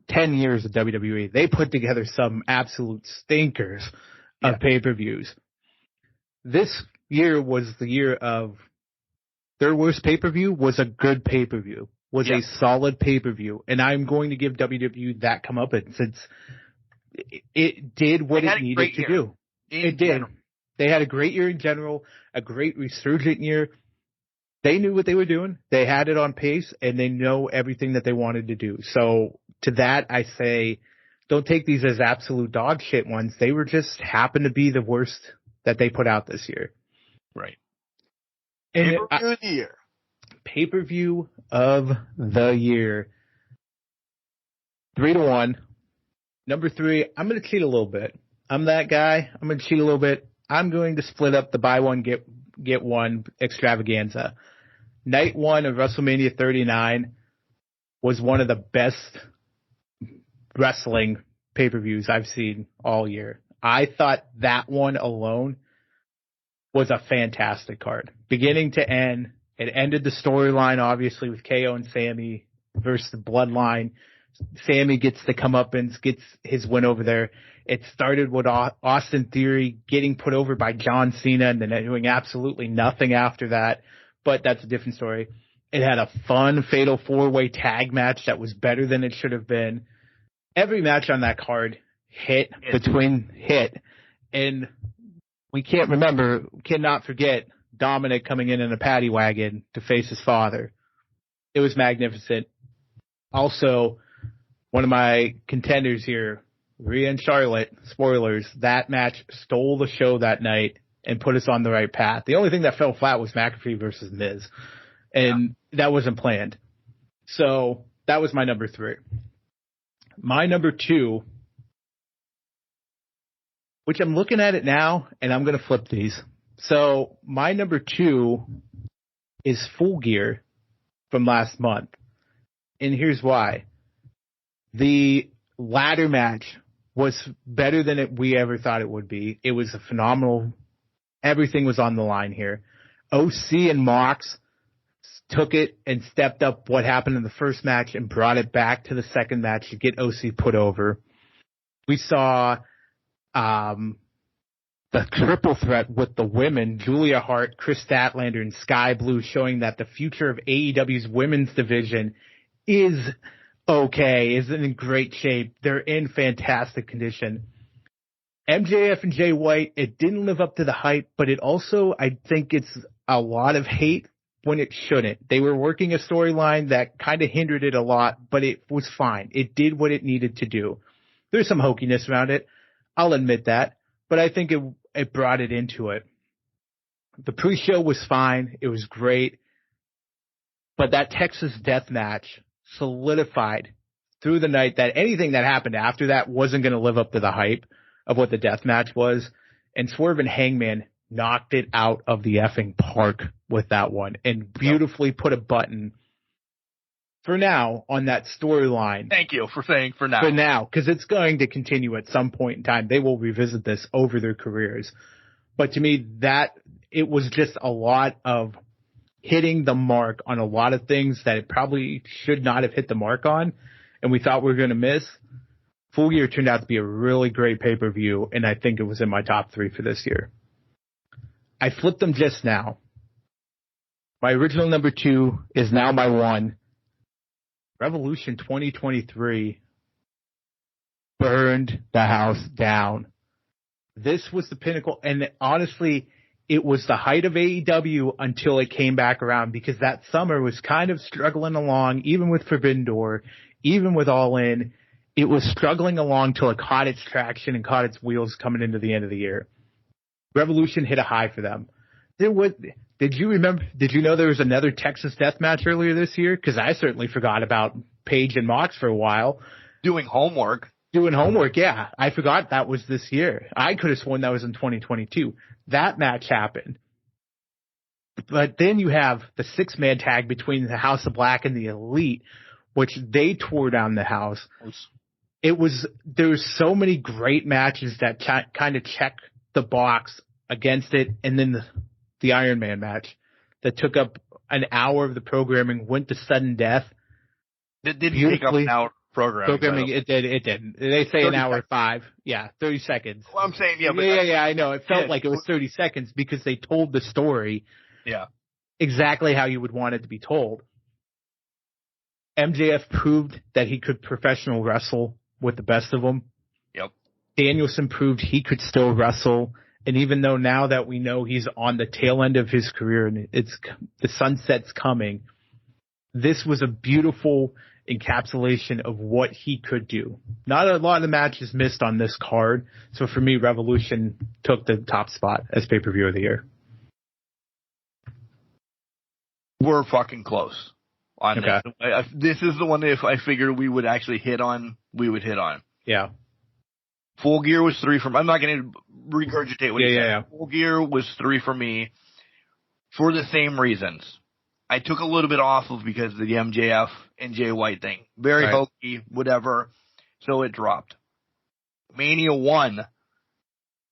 10 years of WWE. They put together some absolute stinkers of pay-per-views. This year was the year of their worst pay-per-view was a good pay-per-view, was a solid pay-per-view. And I'm going to give WWE that comeuppance since it did what it needed to do. It did. They had a great year in general, a great resurgent year. They knew what they were doing. They had it on pace, and they know everything that they wanted to do. So to that, I say, don't take these as absolute dog shit ones. They were just happened to be the worst that they put out this year. Right. Pay-per-view of the year. Pay-per-view of the year. 3-1. Number 3, I'm going to cheat a little bit. I'm that guy. I'm going to cheat a little bit. I'm going to split up the buy one, get one extravaganza. Night 1 of WrestleMania 39 was one of the best wrestling pay-per-views I've seen all year. I thought that one alone was a fantastic card. Beginning to end, it ended the storyline, obviously, with KO and Sammy versus the Bloodline. Sammy gets the comeuppance, gets his win over there. It started with Austin Theory getting put over by John Cena and then doing absolutely nothing after that. But that's a different story. It had a fun Fatal 4-Way tag match that was better than it should have been. Every match on that card hit. And we cannot forget Dominic coming in a paddy wagon to face his father. It was magnificent. Also, one of my contenders here, Rhea and Charlotte, spoilers, that match stole the show that night and put us on the right path. The only thing that fell flat was McAfee versus Miz. And that wasn't planned. So that was my number 3. My number 2, which I'm looking at it now, and I'm going to flip these. So my number 2 is Full Gear from last month. And here's why. The ladder match was better than we ever thought it would be. It was a phenomenal. Everything was on the line here. OC and Mox took it and stepped up what happened in the first match and brought it back to the second match to get OC put over. We saw the triple threat with the women, Julia Hart, Chris Statlander, and Sky Blue, showing that the future of AEW's women's division is in great shape. They're in fantastic condition. MJF and Jay White, it didn't live up to the hype, but it also, I think it's a lot of hate when it shouldn't. They were working a storyline that kind of hindered it a lot, but it was fine. It did what it needed to do. There's some hokiness around it. I'll admit that, but I think it brought it into it. The pre-show was fine. It was great. But that Texas death match solidified through the night that anything that happened after that wasn't going to live up to the hype of what the death match was. And Swerve and Hangman knocked it out of the effing park with that one and beautifully put a button for now on that storyline. Thank you for saying for now. For now, because it's going to continue at some point in time. They will revisit this over their careers. But to me, that it was just a lot of hitting the mark on a lot of things that it probably should not have hit the mark on, and we thought we were going to miss. Full Gear turned out to be a really great pay-per-view, and I think it was in my top 3 for this year. I flipped them just now. My original number 2 is now my 1. Revolution 2023 burned the house down. This was the pinnacle, and honestly, it was the height of AEW until it came back around, because that summer was kind of struggling along, even with Forbidden Door, even with All In. It was struggling along till it caught its traction and caught its wheels coming into the end of the year. Revolution hit a high for them. Did you know there was another Texas death match earlier this year? Because I certainly forgot about Paige and Mox for a while. Doing homework, yeah. I forgot that was this year. I could have sworn that was in 2022. That match happened. But then you have the 6-man tag between the House of Black and the Elite, which they tore down the house. There was so many great matches that kind of check the box against it. And then the Iron Man match that took up an hour of the programming, went to sudden death. It didn't take up an hour programming. It didn't. They say an hour 5. Yeah, 30 seconds. Well, I'm saying, yeah. But yeah, I know. It felt like it was 30 seconds because they told the story exactly how you would want it to be told. MJF proved that he could professional wrestle with the best of them. Yep. Danielson proved he could still wrestle. And even though now that we know he's on the tail end of his career and the sunset's coming, this was a beautiful encapsulation of what he could do. Not a lot of the matches missed on this card. So for me, Revolution took the top spot as pay-per-view of the year. We're fucking close on this. This is the one that if I figured we would actually hit on, we would hit on. Yeah. Full Gear was 3 from. I'm not going to regurgitate what you said. Yeah. Full Gear was 3 for me for the same reasons. I took a little bit off of because of the MJF and Jay White thing. Very hokey, whatever. So it dropped. Mania 1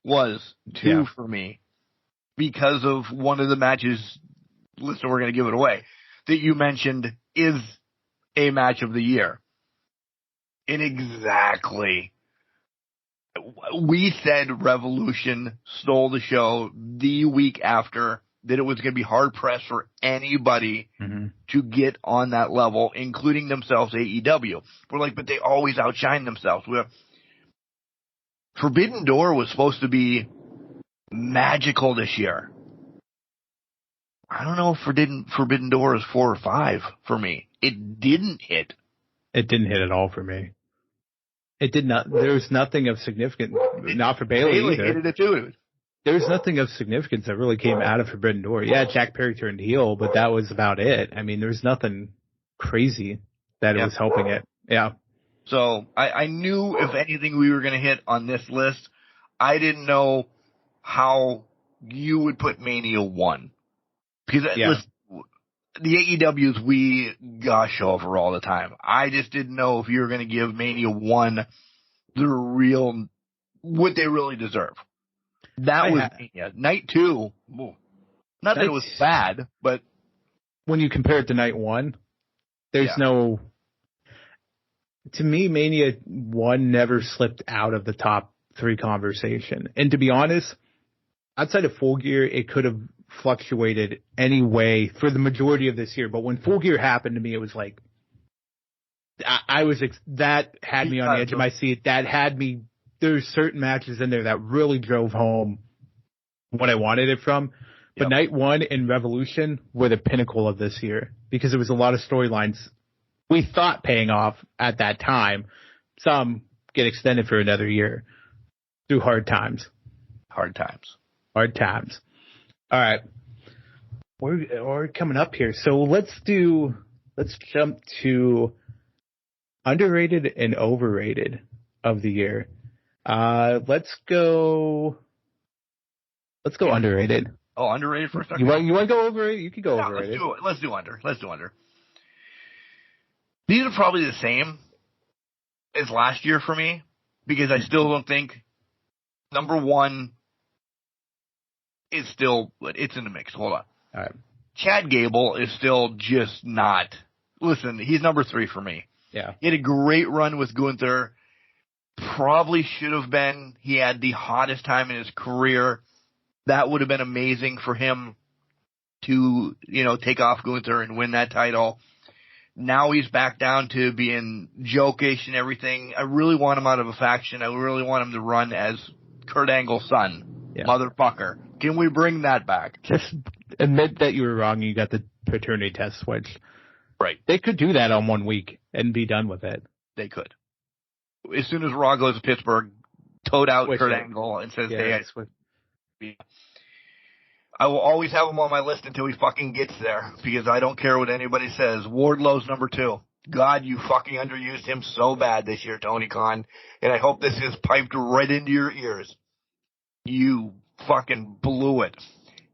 was 2 for me because of one of the matches. Listen, we're going to give it away. That you mentioned is a match of the year. And exactly. We said Revolution stole the show the week after, that it was going to be hard pressed for anybody to get on that level, including themselves, AEW. We're like, but they always outshine themselves. Forbidden Door was supposed to be magical this year. I don't know if Forbidden Door is 4 or 5 for me. It didn't hit. It didn't hit at all for me. It did not. There was nothing of significance. Not for Bayley either. Hated it too. There was nothing of significance that really came out of Forbidden Door. Yeah, Jack Perry turned heel, but that was about it. I mean, there was nothing crazy that it was helping it. Yeah. So I knew if anything we were going to hit on this list. I didn't know how you would put Mania 1. Because listen, the AEWs we gush over all the time. I just didn't know if you were going to give Mania 1 what they really deserve. That was Mania. Night 2, not that it was bad, but when you compare it to Night 1, there's no. To me, Mania 1 never slipped out of the top 3 conversation. And to be honest, outside of Full Gear, it could have fluctuated anyway for the majority of this year. But when Full Gear happened to me, it was like, that had me on the edge of my seat. That had me, there's certain matches in there that really drove home what I wanted it from. But Night 1 and Revolution were the pinnacle of this year because there was a lot of storylines we thought paying off at that time. Some get extended for another year through hard times. All right. We're coming up here. So let's jump to underrated and overrated of the year. Let's go Let's go underrated. Oh, underrated first? Okay. You want to go overrated? You can go No, overrated. Let's do under. These are probably the same as last year for me because I still don't think number one is still – it's in the mix. Hold on. All right. Chad Gable is still just not – listen, he's number 3 for me. Yeah. He had a great run with Gunther. Probably should have been. He had the hottest time in his career. That would have been amazing for him to, take off Gunther and win that title. Now he's back down to being jokish and everything. I really want him out of a faction. I really want him to run as Kurt Angle's son. Yeah. Motherfucker. Can we bring that back? Just admit that you were wrong and you got the paternity test switched. Right. They could do that on 1 week and be done with it. They could. As soon as Raw goes to Pittsburgh, toed out Kurt Angle and says, hey, I will always have him on my list until he fucking gets there because I don't care what anybody says. Wardlow's number 2. God, you fucking underused him so bad this year, Tony Khan, and I hope this is piped right into your ears. You fucking blew it.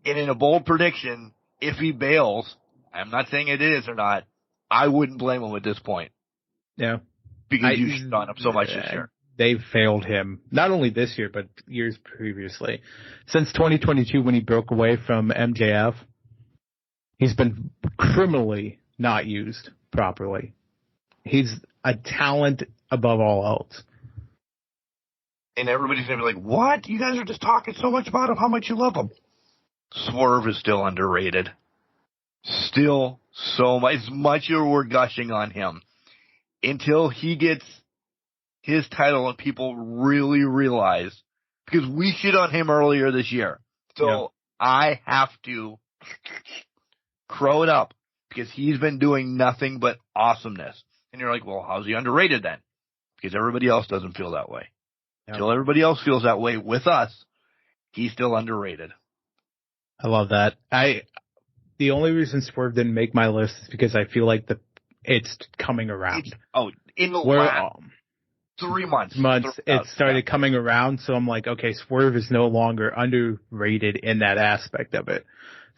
And in a bold prediction, if he bails, I'm not saying it is or not, I wouldn't blame him at this point. Yeah. Because you shit on him so much this year. They've failed him, not only this year, but years previously. Since 2022, when he broke away from MJF, he's been criminally not used properly. He's a talent above all else. And everybody's going to be like, what? You guys are just talking so much about him, how much you love him. Swerve is still underrated. Still so much. As much as we're gushing on him. Until he gets his title and people really realize, because we shit on him earlier this year. So I have to crow it up because he's been doing nothing but awesomeness. And you're like, well, how's he underrated then? Because everybody else doesn't feel that way. Yep. Until everybody else feels that way with us, he's still underrated. I love that. The only reason Swerve didn't make my list is because I feel like it's coming around. In the last 3 months. It started coming around, so I'm like, okay, Swerve is no longer underrated in that aspect of it.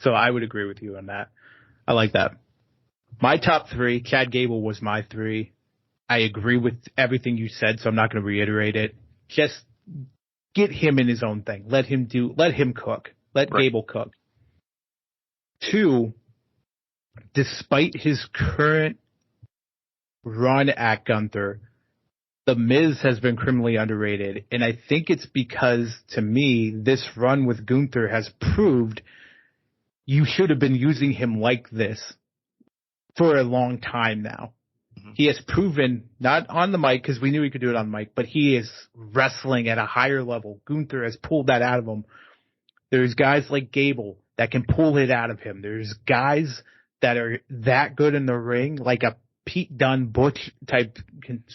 So I would agree with you on that. I like that. My top 3, Chad Gable was my 3. I agree with everything you said, so I'm not going to reiterate it. Just get him in his own thing. Let him cook. Let Gable cook. 2, despite his current run at Gunther, The Miz has been criminally underrated. And I think it's because, to me, this run with Gunther has proved you should have been using him like this for a long time now. Mm-hmm. He has proven, not on the mic, because we knew he could do it on the mic, but he is wrestling at a higher level. Gunther has pulled that out of him. There's guys like Gable that can pull it out of him. There's guys that are that good in the ring, like a Pete Dunne, Butch type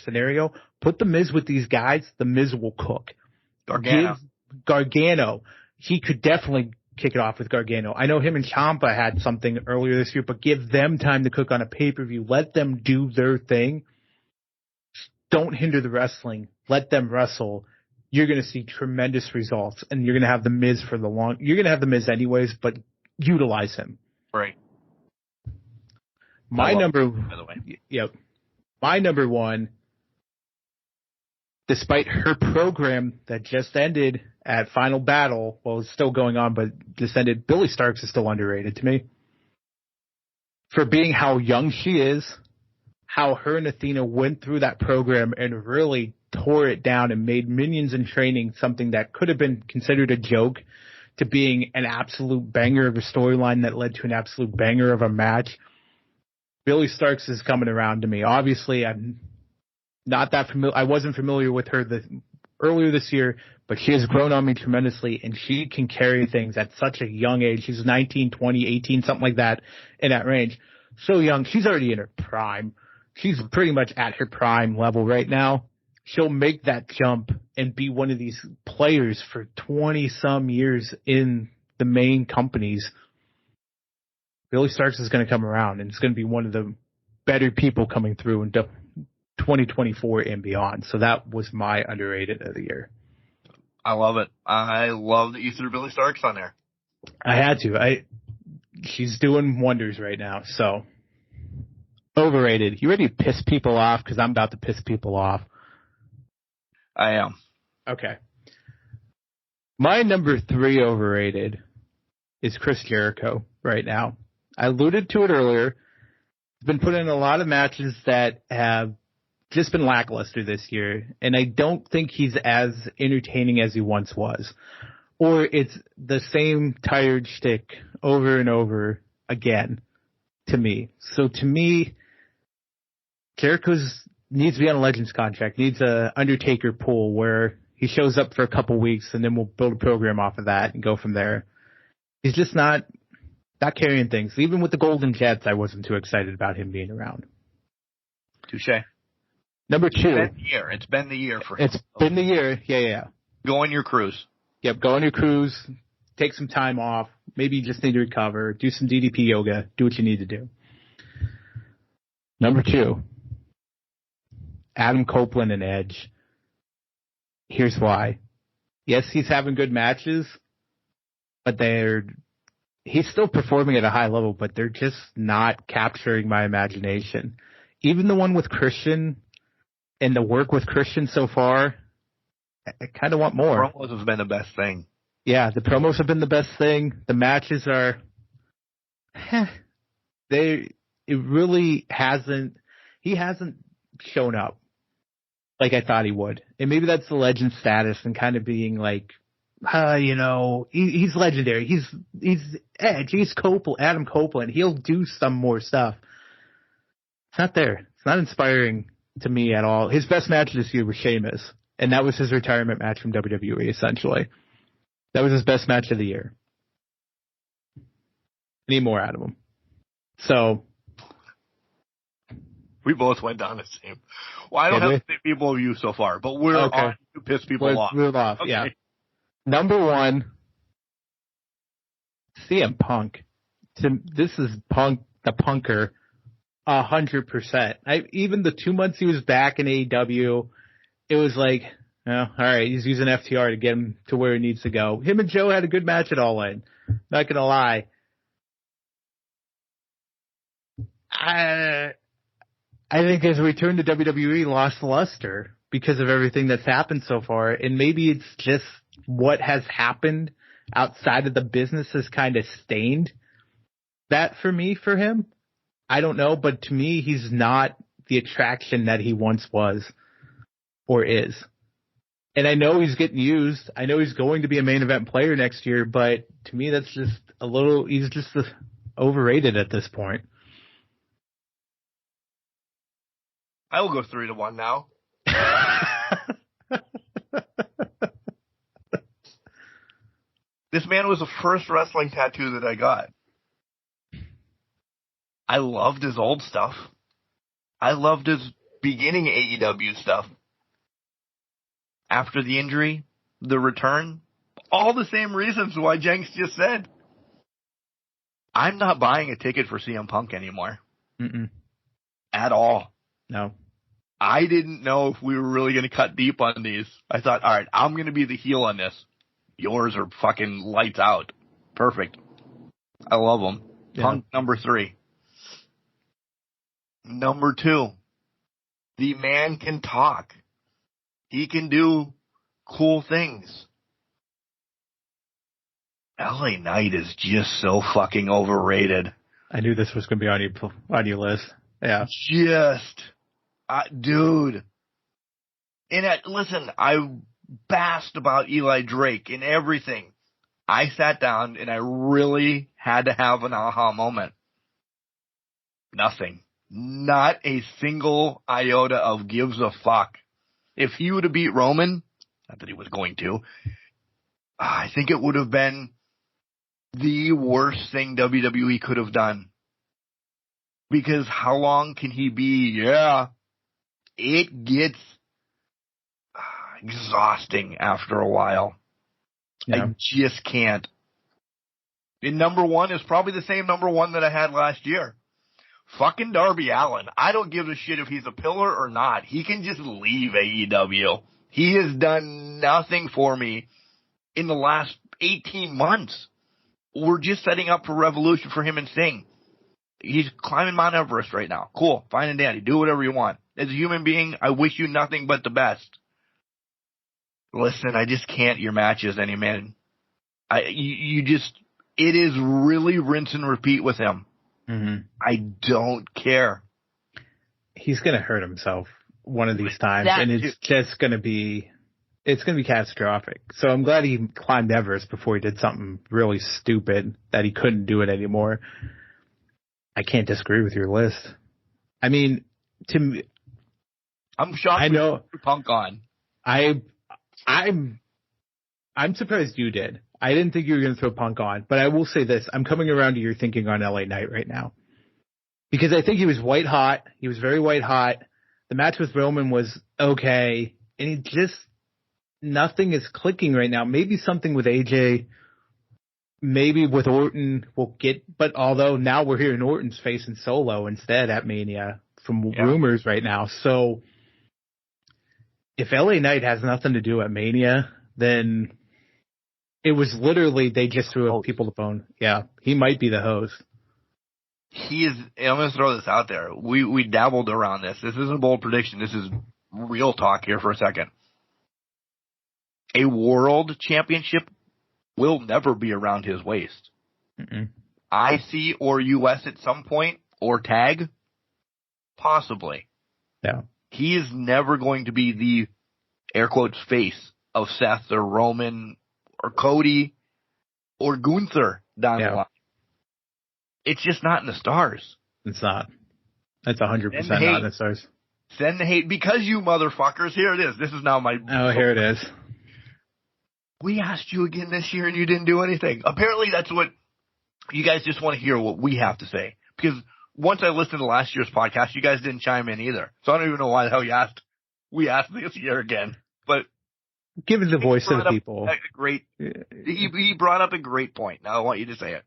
scenario. Put The Miz with these guys, The Miz will cook. Gargano. He could definitely kick it off with Gargano. I know him and Ciampa had something earlier this year, but give them time to cook on a pay-per-view. Let them do their thing. Don't hinder the wrestling. Let them wrestle. You're going to see tremendous results, and you're going to have The Miz for the long. You're going to have The Miz anyways, but utilize him. Right. My number one, despite her program that just ended at Final Battle, well, it's still going on, but just ended, Billy Starks is still underrated to me. For being how young she is, how her and Athena went through that program and really tore it down and made Minions in Training something that could have been considered a joke to being an absolute banger of a storyline that led to an absolute banger of a match. Billy Starks is coming around to me. Obviously, I'm not that familiar. I wasn't familiar with her earlier this year, but she has grown on me tremendously, and she can carry things at such a young age. She's 19, 20, 18, something like that in that range. So young. She's already in her prime. She's pretty much at her prime level right now. She'll make that jump and be one of these players for 20-some years in the main companies. Billy Starks is going to come around, and it's going to be one of the better people coming through in 2024 and beyond. So that was my underrated of the year. I love it. I love that you threw Billy Starks on there. I had to. She's doing wonders right now. So overrated. You ready to piss people off? Because I'm about to piss people off. I am. Okay. My number 3 overrated is Chris Jericho right now. I alluded to it earlier. He's been put in a lot of matches that have just been lackluster this year, and I don't think he's as entertaining as he once was. Or it's the same tired shtick over and over again to me. So to me, Jericho needs to be on a Legends contract, needs a Undertaker pool where he shows up for a couple weeks and then we'll build a program off of that and go from there. He's just not carrying things. Even with the Golden Jets, I wasn't too excited about him being around. Touche. Number 2. It's been the year for him. It's been the year. Yeah. Go on your cruise. Yep, go on your cruise, take some time off, maybe you just need to recover, do some DDP yoga, do what you need to do. Number 2, Adam Copeland and Edge. Here's why. Yes, he's having good matches, but he's still performing at a high level, but they're just not capturing my imagination. Even the one with Christian and the work with Christian so far, I kind of want more. The promos have been the best thing. Yeah, the promos have been the best thing. The matches are, it really hasn't, he hasn't shown up like I thought he would. And maybe that's the legend status and kind of being like, he's legendary. He's Edge. He's Adam Copeland. He'll do some more stuff. It's not there. It's not inspiring to me at all. His best match this year was Sheamus. And that was his retirement match from WWE, essentially. That was his best match of the year. Need more out of him. So. We both went down the same. Well, I don't have the same people of you so far, but we're on to piss people off. We're off, okay. Yeah. Number 1, CM Punk. This is Punk, the punker, 100%. Even the 2 months he was back in AEW, it was like, all right, he's using FTR to get him to where he needs to go. Him and Joe had a good match at All In. Not going to lie. I think his return to WWE lost luster because of everything that's happened so far. And maybe it's just what has happened outside of the business has kind of stained that for him. I don't know, but to me, he's not the attraction that he once was. Or is. And I know he's getting used. I know he's going to be a main event player next year, but to me that's just he's just overrated at this point. I will go 3-1 now. This man was the first wrestling tattoo that I got. I loved his old stuff. I loved his beginning AEW stuff. After the injury, the return, all the same reasons why Jenks just said. I'm not buying a ticket for CM Punk anymore. At all. No. I didn't know if we were really going to cut deep on these. I thought, all right, I'm going to be the heel on this. Yours are fucking lights out. Perfect. I love them. Yeah. Punk number 3. Number 2. The man can talk. He can do cool things. LA Knight is just so fucking overrated. I knew this was going to be on your list. Yeah. Dude. And listen, I basked about Eli Drake and everything. I sat down and I really had to have an aha moment. Nothing. Not a single iota of gives a fuck. If he would have beat Roman, not that he was going to, I think it would have been the worst thing WWE could have done. Because how long can he be? Yeah. It gets exhausting after a while. Yeah. I just can't. And number 1 is probably the same number 1 that I had last year. Fucking Darby Allin. I don't give a shit if he's a pillar or not. He can just leave AEW. He has done nothing for me in the last 18 months. We're just setting up for Revolution for him and Sting. He's climbing Mount Everest right now. Cool. Fine and dandy. Do whatever you want. As a human being, I wish you nothing but the best. Listen, I just can't your matches any man. It is really rinse and repeat with him. Mm-hmm. I don't care. He's going to hurt himself one of these times, and it's just going to be catastrophic. So I'm glad he climbed Everest before he did something really stupid that he couldn't do it anymore. I can't disagree with your list. I mean, to me, I'm shocked. I know Punk on. I'm surprised you did. I didn't think you were going to throw Punk on, but I will say this: I'm coming around to your thinking on LA Knight right now, because I think he was white hot. He was very white hot. The match with Roman was okay, and nothing is clicking right now. Maybe something with AJ. Maybe with Orton we'll get, but although now we're hearing Orton's facing Solo instead at Mania from rumors right now. So if LA Knight has nothing to do at Mania, then it was literally they just threw people the bone. Yeah, he might be the host. I'm going to throw this out there. We dabbled around this. This isn't a bold prediction. This is real talk here for a second. A world championship will never be around his waist. Mm-mm. IC or US at some point, or tag, possibly. Yeah. He is never going to be the, air quotes, face of Seth or Roman or Cody or Gunther down the line. It's just not in the stars. It's not. That's 100% not in the stars. Send the hate, because you motherfuckers, here it is. This is now my... Oh, here it is. We asked you again this year and you didn't do anything. Apparently that's what you guys just want to hear, what we have to say. Because once I listened to last year's podcast, you guys didn't chime in either. So I don't even know why the hell we asked this year again. But give it the voice of the people. He brought up a great point. Now I want you to say it.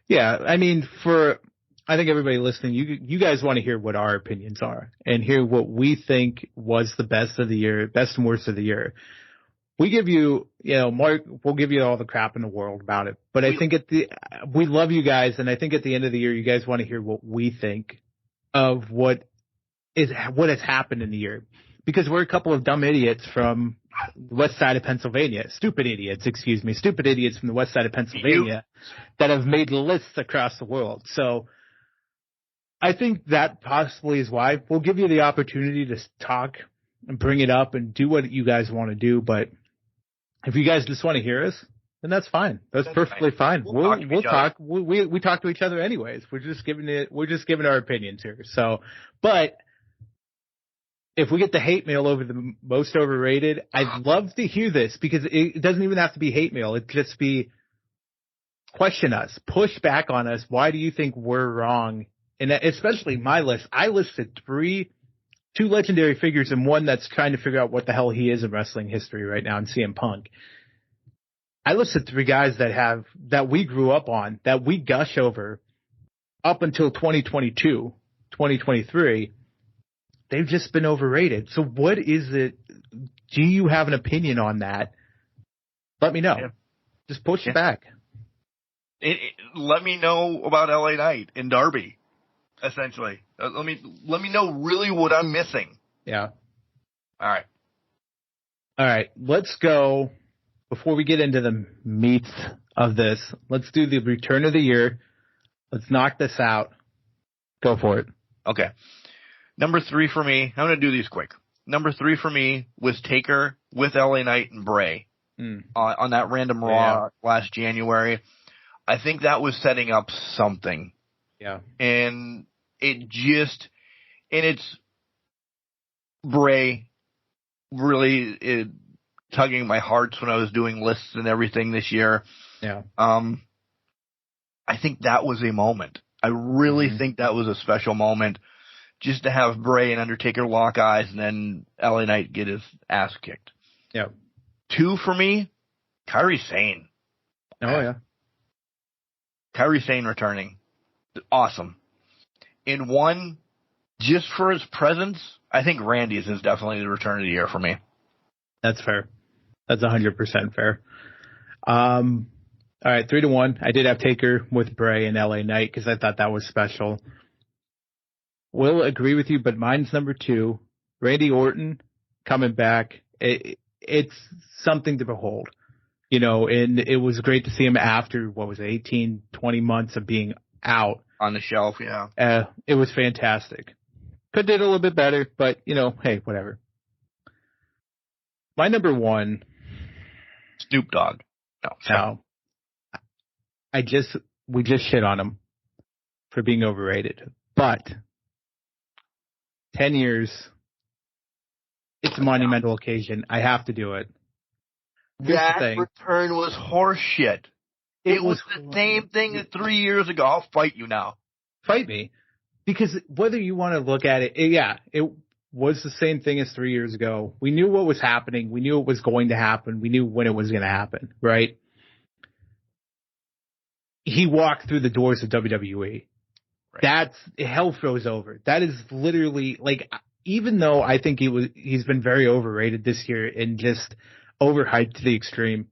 Yeah, I mean, I think everybody listening, you guys want to hear what our opinions are and hear what we think was the best of the year, best and worst of the year. We give you, Mark, we'll give you all the crap in the world about it. But I think we love you guys, and I think at the end of the year, you guys want to hear what we think of what has happened in the year. Because we're a couple of dumb idiots from the west side of Pennsylvania. Stupid idiots from the west side of Pennsylvania that have made lists across the world. So I think that possibly is why. We'll give you the opportunity to talk and bring it up and do what you guys want to do, but if you guys just want to hear us, then that's fine. That's perfectly fine. We'll talk. We talk to each other anyways. We're just giving our opinions here. So, but if we get the hate mail over the most overrated, I'd love to hear this, because it doesn't even have to be hate mail. It just be question us, push back on us. Why do you think we're wrong? And especially my list. I listed two legendary figures and one that's trying to figure out what the hell he is in wrestling history right now in CM Punk. I listed 3 guys that we grew up on, that we gush over up until 2022, 2023. They've just been overrated. So what is it? Do you have an opinion on that? Let me know. Yeah. Just push it back. Let me know about LA Knight and Darby. Essentially, let me know really what I'm missing. Yeah. All right. Let's go. Before we get into the meat of this, let's do the return of the year. Let's knock this out. Go for it. Okay. Number 3 for me. I'm going to do these quick. Number 3 for me was Taker with LA Knight and Bray on that random Raw last January. I think that was setting up something. Yeah. And it's Bray really tugging my hearts when I was doing lists and everything this year. Yeah. I think that was a moment. I really think that was a special moment, just to have Bray and Undertaker lock eyes and then LA Knight get his ass kicked. Yeah. 2 for me, Kairi Sane. Oh, yeah. Kairi Sane returning. Awesome. In 1, just for his presence, I think Randy's is definitely the return of the year for me. That's fair. That's 100% fair. All right, 3-1. I did have Taker with Bray and LA Knight because I thought that was special. Will agree with you, but mine's number 2. Randy Orton coming back. It's something to behold, and it was great to see him after, 18, 20 months of being out. On the shelf, yeah. It was fantastic. Could did a little bit better, but, hey, whatever. My number 1. Snoop Dogg. No. We just shit on him for being overrated. But 10 years, it's a monumental occasion. I have to do it. That return was horseshit. It was the same thing as 3 years ago. I'll fight you now. Fight me. Because whether you want to look at it, it was the same thing as 3 years ago. We knew what was happening. We knew it was going to happen. We knew when it was going to happen, right? He walked through the doors of WWE. Right. Hell froze over. That is literally, even though I think he's been very overrated this year and just overhyped to the extreme,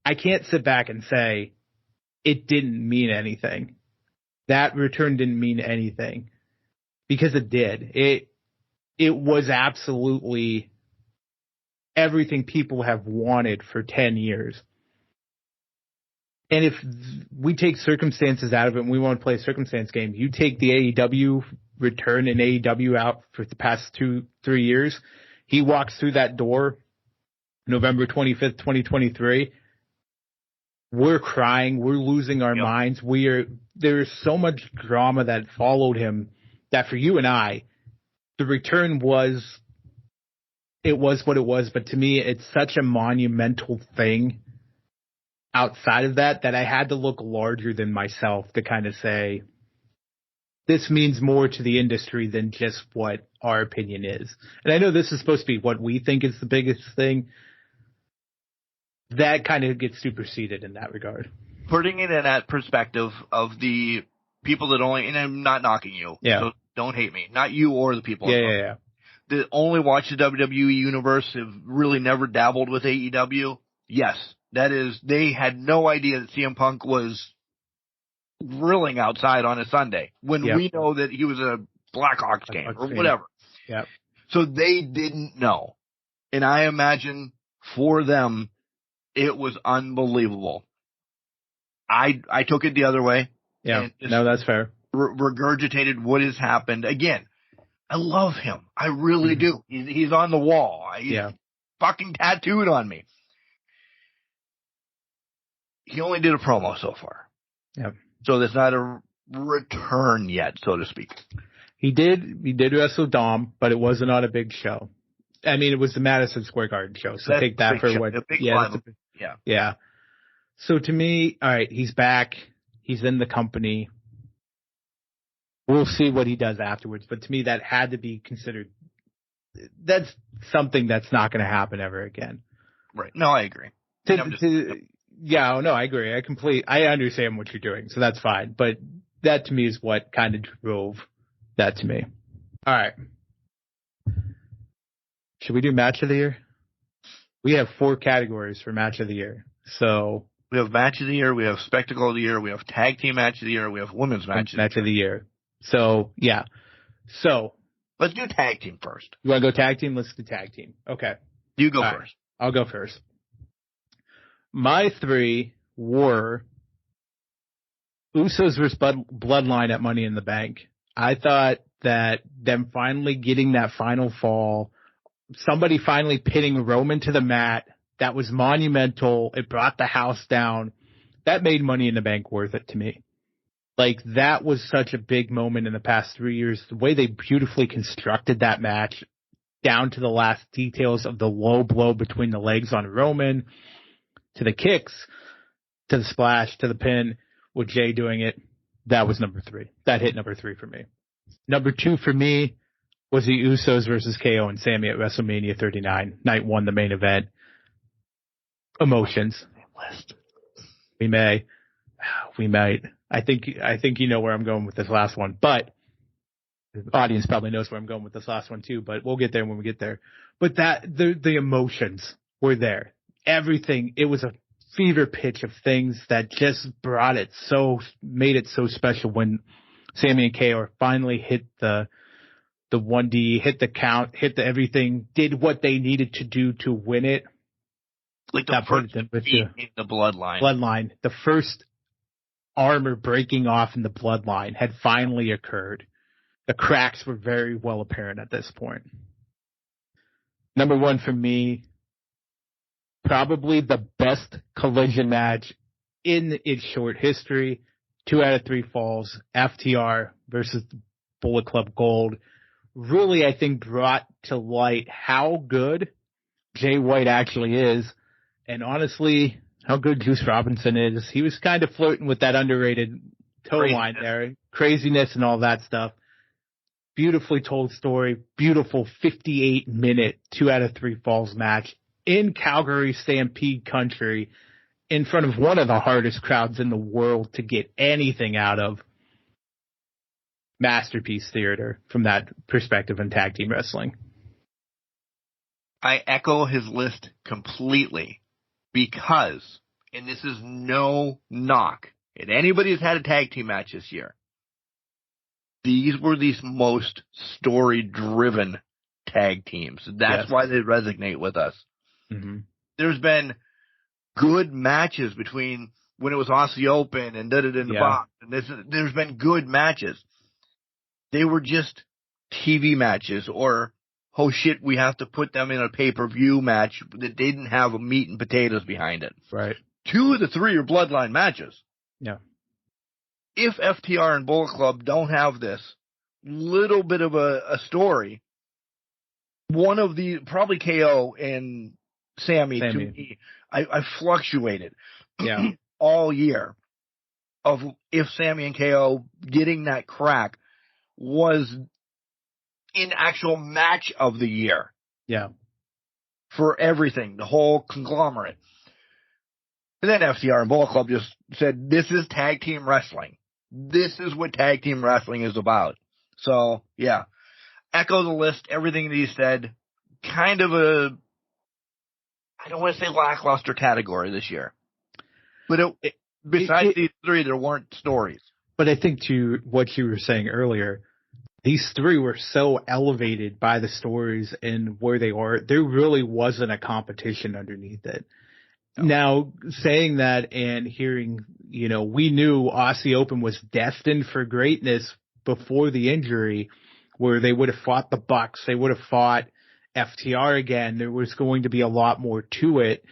I can't sit back and say it didn't mean anything. That return didn't mean anything, because it did. It was absolutely everything people have wanted for 10 years. And if we take circumstances out of it and we want to play a circumstance game, you take the AEW return and AEW out for the past 2-3 years. He walks through that door November 25th, 2023. We're crying. We're losing our minds. There's so much drama that followed him that for you and I, the return was what it was. But to me, it's such a monumental thing outside of that I had to look larger than myself to kind of say, this means more to the industry than just what our opinion is. And I know this is supposed to be what we think is the biggest thing. That kind of gets superseded in that regard. Putting it in that perspective of the people that only, and I'm not knocking you, so don't hate me, not you or the people that only watch the WWE universe, have really never dabbled with AEW. Yes, that is, they had no idea that CM Punk was grilling outside on a Sunday when we know that he was a Blackhawks game or whatever. Yeah. So they didn't know. And I imagine for them, it was unbelievable. I took it the other way. Yeah, no, that's fair. Regurgitated what has happened. Again, I love him. I really do. He's on the wall. He's fucking tattooed on me. He only did a promo so far. Yeah. So there's not a return yet, so to speak. He did wrestle Dom, but it wasn't on a big show. I mean, it was the Madison Square Garden show, so that's take that for what. Yeah. So to me, all right, he's back. He's in the company. We'll see what he does afterwards. But to me, that had to be considered. That's something that's not going to happen ever again. Right. No, I agree. I agree. I understand what you're doing, so that's fine. But that to me is what kind of drove that to me. All right. Should we do match of the year? We have 4 categories for match of the year. So we have match of the year, we have spectacle of the year, we have tag team match of the year, we have women's match of the year. So yeah. So let's do tag team first. You want to go tag team? Let's do tag team. Okay. You go first. Right. I'll go first. My 3 were Usos versus Bloodline at Money in the Bank. I thought that them finally getting that final fall, somebody finally pinning Roman to the mat, that was monumental. It brought the house down. That made Money in the Bank worth it to me. Like, that was such a big moment in the past 3 years. The way they beautifully constructed that match, down to the last details of the low blow between the legs on Roman, to the kicks, to the splash, to the pin, with Jay doing it. That was number 3. That hit number 3 for me. Number 2 for me was the Usos versus KO and Sammy at WrestleMania 39. Night 1, the main event. Emotions. We might. I think you know where I'm going with this last one. But The audience probably knows where I'm going with this last one too, but we'll get there when we get there. But the emotions were there. Everything, it was a fever pitch of things that just made it so special when Sammy and KO finally hit the 1D, hit the count, hit the everything, did what they needed to do to win it. Like the first defeat in the bloodline. Bloodline. The first armor breaking off in the bloodline had finally occurred. The cracks were very well apparent at this point. Number one for me, probably the best collision match in its short history. 2 out of 3 falls. FTR versus Bullet Club Gold. Really, I think, brought to light how good Jay White actually is. And honestly, how good Juice Robinson is. He was kind of flirting with that underrated toe line there. Craziness and all that stuff. Beautifully told story. Beautiful 58-minute 2 out of 3 falls match in Calgary Stampede country in front of one of the hardest crowds in the world to get anything out of. Masterpiece theater from that perspective in tag team wrestling. I echo his list completely because, and this is no knock at anybody who's had a tag team match this year, these were the most story-driven tag teams. That's why they resonate with us. Mm-hmm. There's been good matches between when it was Aussie Open and in the box. And there's been good matches. They were just TV matches or, oh shit, we have to put them in a pay-per-view match that didn't have a meat and potatoes behind it. Right. 2 of the 3 are bloodline matches. Yeah. If FTR and Bullet Club don't have this little bit of a story, one of the, probably KO and Sammy. To me, I fluctuated all year of if Sammy and KO getting that crack was in actual match of the year. Yeah. For everything, the whole conglomerate. And then FTR and Bullet Club just said, this is tag team wrestling. This is what tag team wrestling is about. So, yeah. Echo the list, everything that he said. Kind of I don't want to say lackluster category this year. But besides these 3, there weren't stories. But I think to what you were saying earlier, these 3 were so elevated by the stories and where they are. There really wasn't a competition underneath it. No. Now, saying that and hearing, we knew Aussie Open was destined for greatness before the injury, where they would have fought the Bucks, they would have fought FTR again. There was going to be a lot more to it.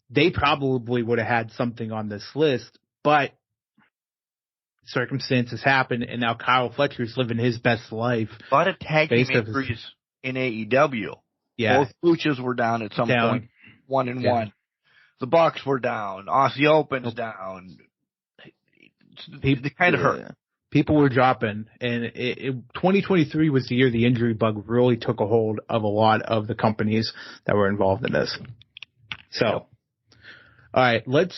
They probably would have had something on this list, but circumstances happen, and now Kyle Fletcher's living his best life. A lot of tag team injuries in AEW. Yeah. Both Luchas were down at some point, 1-1. The Bucks were down. Aussie Open's down. It kind of hurt. People were dropping, and 2023 was the year the injury bug really took a hold of a lot of the companies that were involved in this. So, all right, you want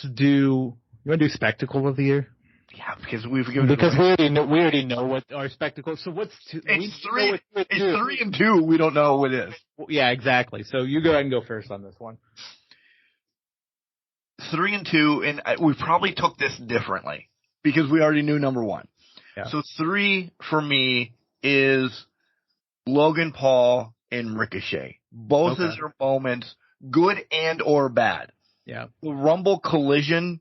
to do Spectacle of the Year? Yeah, because we already know what our spectacle. So what's it's 3 and 2. We don't know what it is. Yeah, exactly. So you go ahead and go first on this one. 3 and 2, and we probably took this differently because we already knew number 1. Yeah. So 3 for me is Logan Paul and Ricochet. Both of their moments, good and or bad. Yeah. The Rumble collision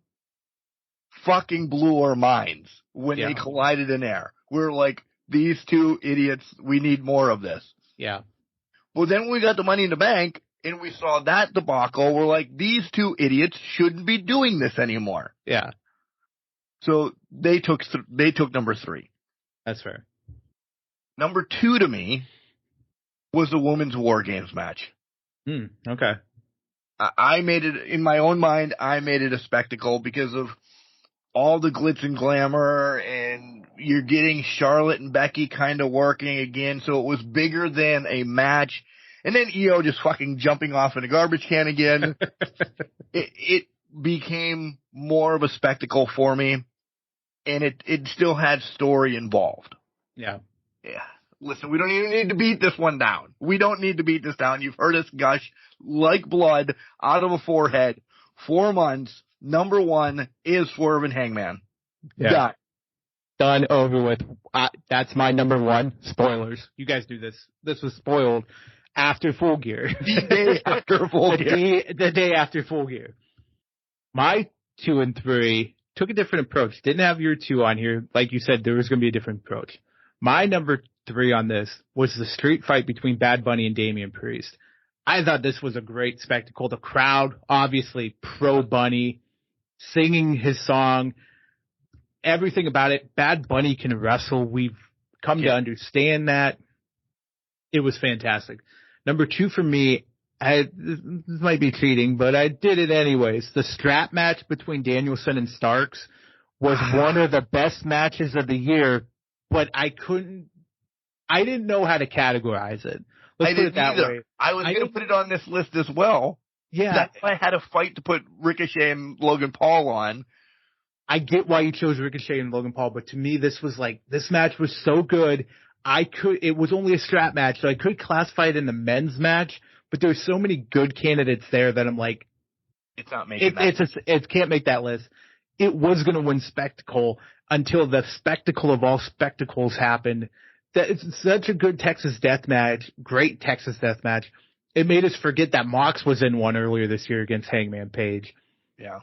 fucking blew our minds when they collided in air. We're like, these 2 idiots, we need more of this. Yeah. Well, then we got the Money in the Bank, and we saw that debacle. We're like, these 2 idiots shouldn't be doing this anymore. Yeah. So they took number 3. That's fair. Number 2 to me was the Women's War Games match. Okay. I made it, in my own mind, I made it a spectacle because of all the glitz and glamour, and you're getting Charlotte and Becky kind of working again, so it was bigger than a match. And then EO just fucking jumping off in a garbage can again. It became more of a spectacle for me, and it still had story involved. Yeah. Yeah. Listen, we don't even need to beat this one down. We don't need to beat this down. You've heard us gush like blood out of a forehead. 4 months. Number 1 is Swerve and Hangman. Yeah. Done, over with. That's my number 1. Spoilers. You guys do this. This was spoiled after Full Gear. The day after Full Gear. The day after Full Gear. My 2 and 3 took a different approach. Didn't have your 2 on here. Like you said, there was going to be a different approach. My number 3 on this was the street fight between Bad Bunny and Damian Priest. I thought this was a great spectacle. The crowd, obviously pro Bunny, singing his song, everything about it. Bad Bunny can wrestle. We've come to understand that. It was fantastic. Number 2 for me, this might be cheating, but I did it anyways. The strap match between Danielson and Starks was one of the best matches of the year, but I didn't know how to categorize it. Let's put it that way. I was going to put it on this list as well. Yeah. That's why I had a fight to put Ricochet and Logan Paul on. I get why you chose Ricochet and Logan Paul, but to me, this match was so good. It was only a strap match, so I could classify it in the men's match, but there's so many good candidates there that I'm like, it's not making that. It can't make that list. It was going to win spectacle until the spectacle of all spectacles happened. That it's such a good Texas death match, great Texas death match. It made us forget that Mox was in one earlier this year against Hangman Page. Yeah.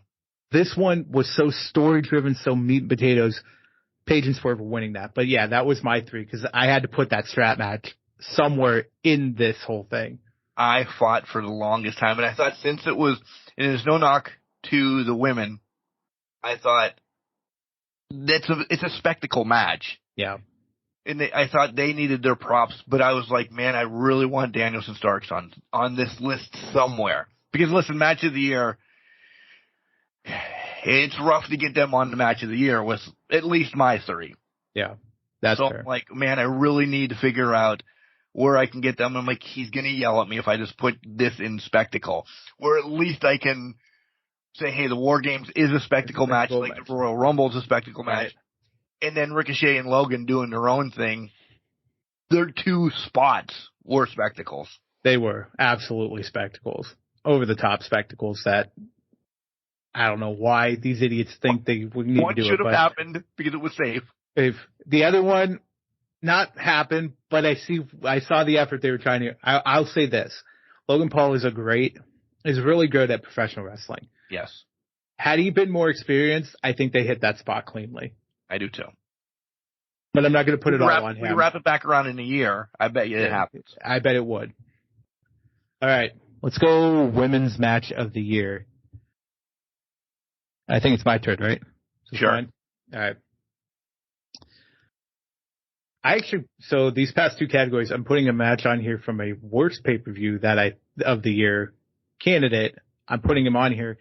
This one was so story-driven, so meat and potatoes. Page and Swerve were winning that. But, yeah, that was my 3 because I had to put that strap match somewhere in this whole thing. I fought for the longest time, and I thought since it was, and there's no knock to the women, I thought it's a spectacle match. Yeah. And I thought they needed their props, but I was like, man, I really want Danielson Starks on this list somewhere. Because, listen, match of the year, it's rough to get them on the match of the year with at least my 3. Yeah, that's fair. I'm like, man, I really need to figure out where I can get them. I'm like, he's going to yell at me if I just put this in spectacle. Where at least I can say, hey, the War Games is a spectacle match, like the Royal Rumble is a spectacle match. And then Ricochet and Logan doing their own thing. Their 2 spots were spectacles. They were absolutely spectacles. Over-the-top spectacles that I don't know why these idiots think they would need to do it. One should have happened because it was safe. If the other one not happened, but I saw the effort they were trying to. I'll say this: Logan Paul is really good at professional wrestling. Yes. Had he been more experienced, I think they hit that spot cleanly. I do too. But I'm not going to put it all on him. We wrap it back around in a year. I bet you it happens. I bet it would. All right, let's go women's match of the year. I think it's my turn, right? Sure. Fine? All right. So these past 2 categories, I'm putting a match on here from a worst pay-per-view of the year candidate. I'm putting him on here.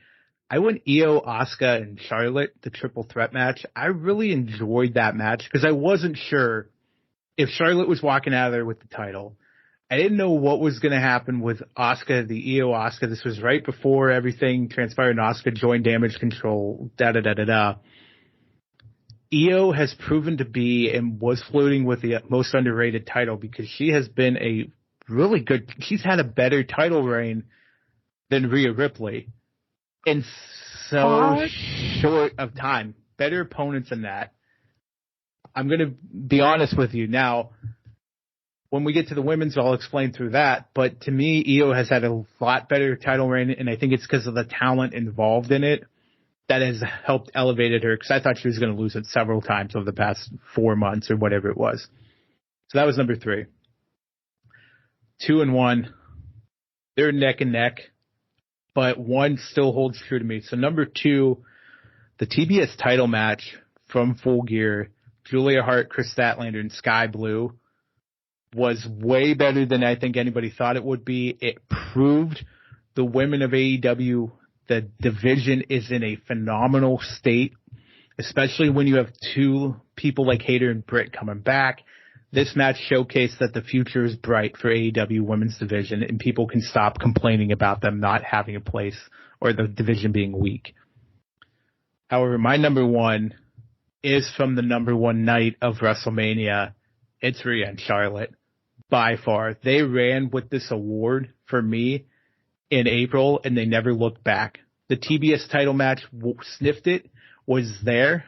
I went Io, Asuka, and Charlotte, the triple threat match. I really enjoyed that match because I wasn't sure if Charlotte was walking out of there with the title. I didn't know what was going to happen with Asuka, the Io Asuka. This was right before everything transpired and Asuka joined Damage Control, Io has proven to be and was floating with the most underrated title because she has been she's had a better title reign than Rhea Ripley in so short of time. Better opponents than that. I'm going to be honest with you. Now, when we get to the women's, I'll explain through that. But to me, Io has had a lot better title reign, and I think it's because of the talent involved in it that has helped elevated her, because I thought she was going to lose it several times over the past 4 months or whatever it was. So that was number 3. 2 and 1. They're neck and neck, but 1 still holds true to me. So number 2, the TBS title match from Full Gear, Julia Hart, Chris Statlander, and Sky Blue was way better than I think anybody thought it would be. It proved the women of AEW, the division is in a phenomenal state, especially when you have 2 people like Hayter and Britt coming back. This match showcased that the future is bright for AEW women's division, and people can stop complaining about them not having a place or the division being weak. However, my number 1 is from the number 1 night of WrestleMania, It's Rhea and Charlotte by far. They ran with this award for me in April, and they never looked back. The TBS title match sniffed it, was there,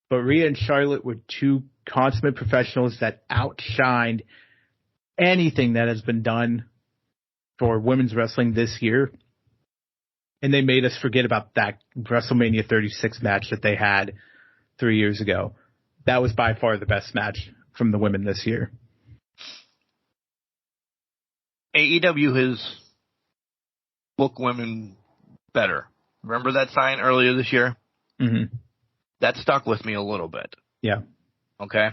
but Rhea and Charlotte were two consummate professionals that outshined anything that has been done for women's wrestling this year. And they made us forget about that WrestleMania 36 match that they had 3 years ago. That was by far the best match from the women this year. AEW has booked women better. Remember that sign earlier this year? Mm-hmm. That stuck with me a little bit. Yeah. Okay?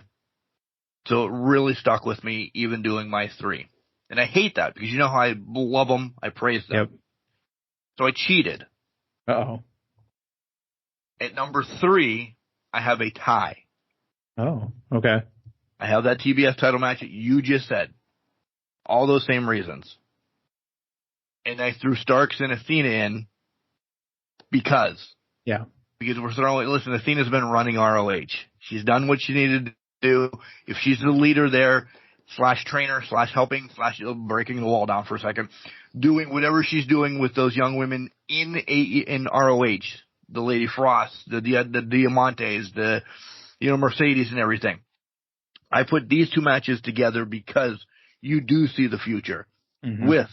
So it really stuck with me even doing my 3. And I hate that because you know how I love them, I praise them. Yep. So I cheated. Uh-oh. At number 3, I have a tie. Oh, okay. I have that TBS title match that you just said. All those same reasons. And I threw Starks and Athena in because. Yeah. Because listen, Athena's been running ROH. She's done what she needed to do. If she's the leader there, / trainer, / helping, / breaking the wall down for a second, doing whatever she's doing with those young women in ROH, the Lady Frost, the Diamantes, the Mercedes and everything. I put these two matches together because you do see the future with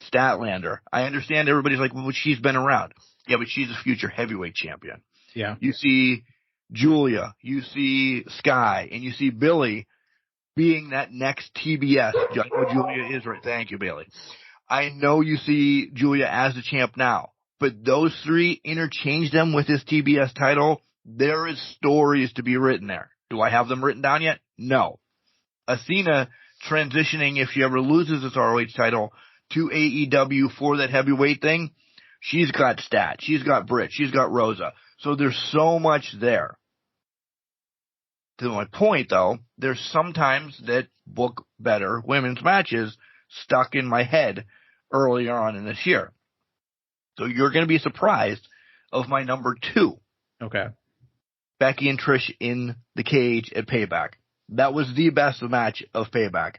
Statlander. I understand everybody's like, well, she's been around. Yeah, but she's a future heavyweight champion. Yeah. You see Julia, you see Sky, and you see Billy being that next TBS. I know Julia is right. Thank you, Bailey. I know you see Julia as the champ now, but those 3, interchange them with this TBS title. There is stories to be written there. Do I have them written down yet? No. Athena transitioning, if she ever loses this ROH title, to AEW for that heavyweight thing, she's got Stat, she's got Britt, she's got Rosa. So there's so much there. To my point, though, there's sometimes that book better women's matches stuck in my head earlier on in this year. So you're going to be surprised of my number 2. Okay. Becky and Trish in the cage at Payback. That was the best match of Payback.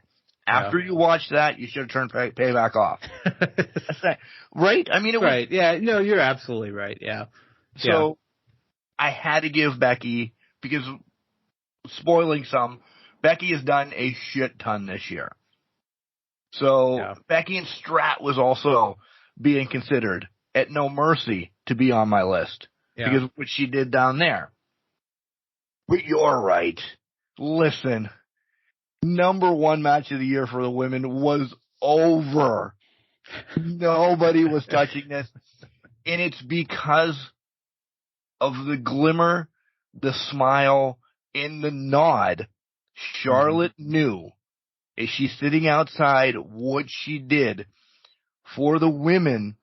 After you watch that, you should have turned Payback off. Right? I mean, it was... Right. Yeah. No, you're absolutely right. Yeah. So I had to give Becky, because... spoiling some, Becky has done a shit ton this year. So Becky and Strat was also being considered at No Mercy to be on my list because of what she did down there. But you're right. Listen, number 1 match of the year for the women was over. Nobody was touching this. And it's because of the glimmer, the smile, in the nod. Charlotte knew as she's sitting outside what she did for the women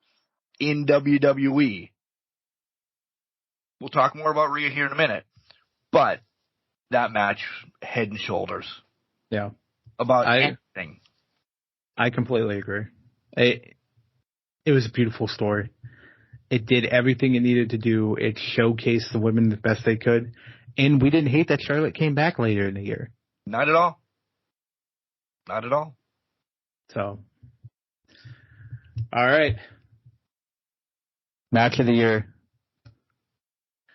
in WWE. We'll talk more about Rhea here in a minute, but that match, head and shoulders. Yeah. About anything. I completely agree. It was a beautiful story. It did everything it needed to do. It showcased the women the best they could. And we didn't hate that Charlotte came back later in the year. Not at all. Not at all. So, all right. Match of the year.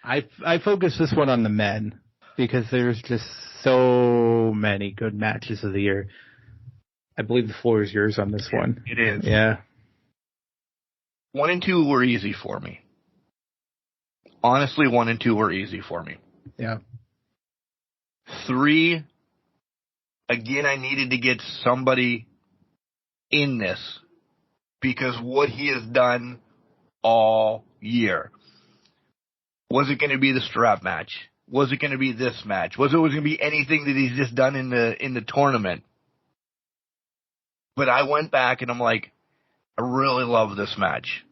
I focus this one on the men because there's just so many good matches of the year. I believe the floor is yours on this one. It is. Yeah. 1 and 2 were easy for me. Honestly, 1 and 2 were easy for me. Yeah. 3, again, I needed to get somebody in this because what he has done all year. Was it going to be the strap match? Was it going to be this match? Was it going to be anything that he's just done in the tournament? But I went back and I'm like, I really love this match.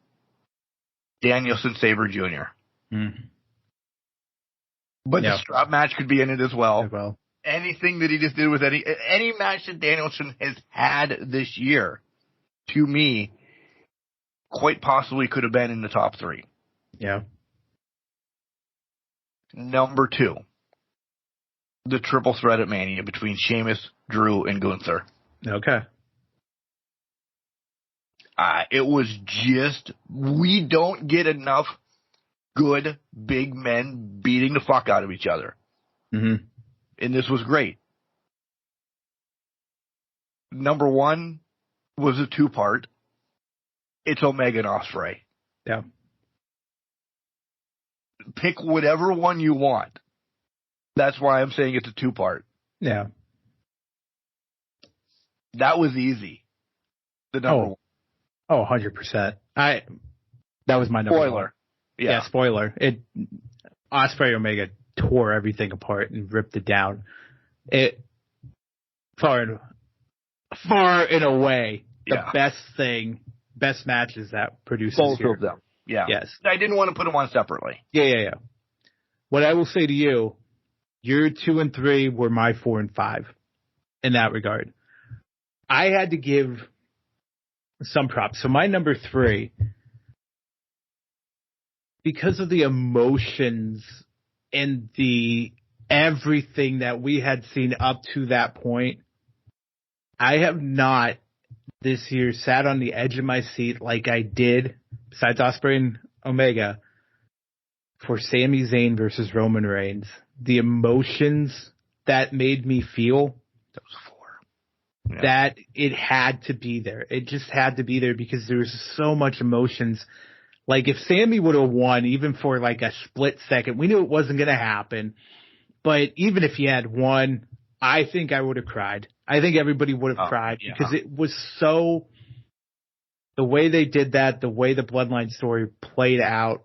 Danielson Sabre Jr. But the strap match could be in it as well. Anything that he just did with any match that Danielson has had this year, to me, quite possibly could have been in the top 3. Yeah. Number 2. the triple threat at Mania between Sheamus, Drew, and Gunther. Okay. It was just, we don't get enough good big men beating the fuck out of each other. Mm-hmm. And this was great. Number one was a two-part. It's Omega and Ospreay. Yeah. Pick whatever one you want. That's why I'm saying it's a two-part. Yeah. That was easy. The number one. Oh, 100%. That was my number Spoiler. one. Yeah, spoiler. Ospreay Omega tore everything apart and ripped it down. It far and away the best matches that produces both here. of them. Yeah. Yes. I didn't want to put them on separately. Yeah. What I will say to you, your 2 and 3 were my 4 and 5 in that regard. I had to give some props. So my number 3, because of the emotions and the everything that we had seen up to that point, I have not this year sat on the edge of my seat like I did, besides Ospreay and Omega, for Sami Zayn versus Roman Reigns. The emotions that made me feel, That was 4. Yeah. that it had to be there. It just had to be there because there was so much emotions. Like if Sammy would have won, even for like a split second, we knew it wasn't going to happen. But even if he had won, I think I would have cried. I think everybody would have cried because it was so, the way they did that, the way the Bloodline story played out,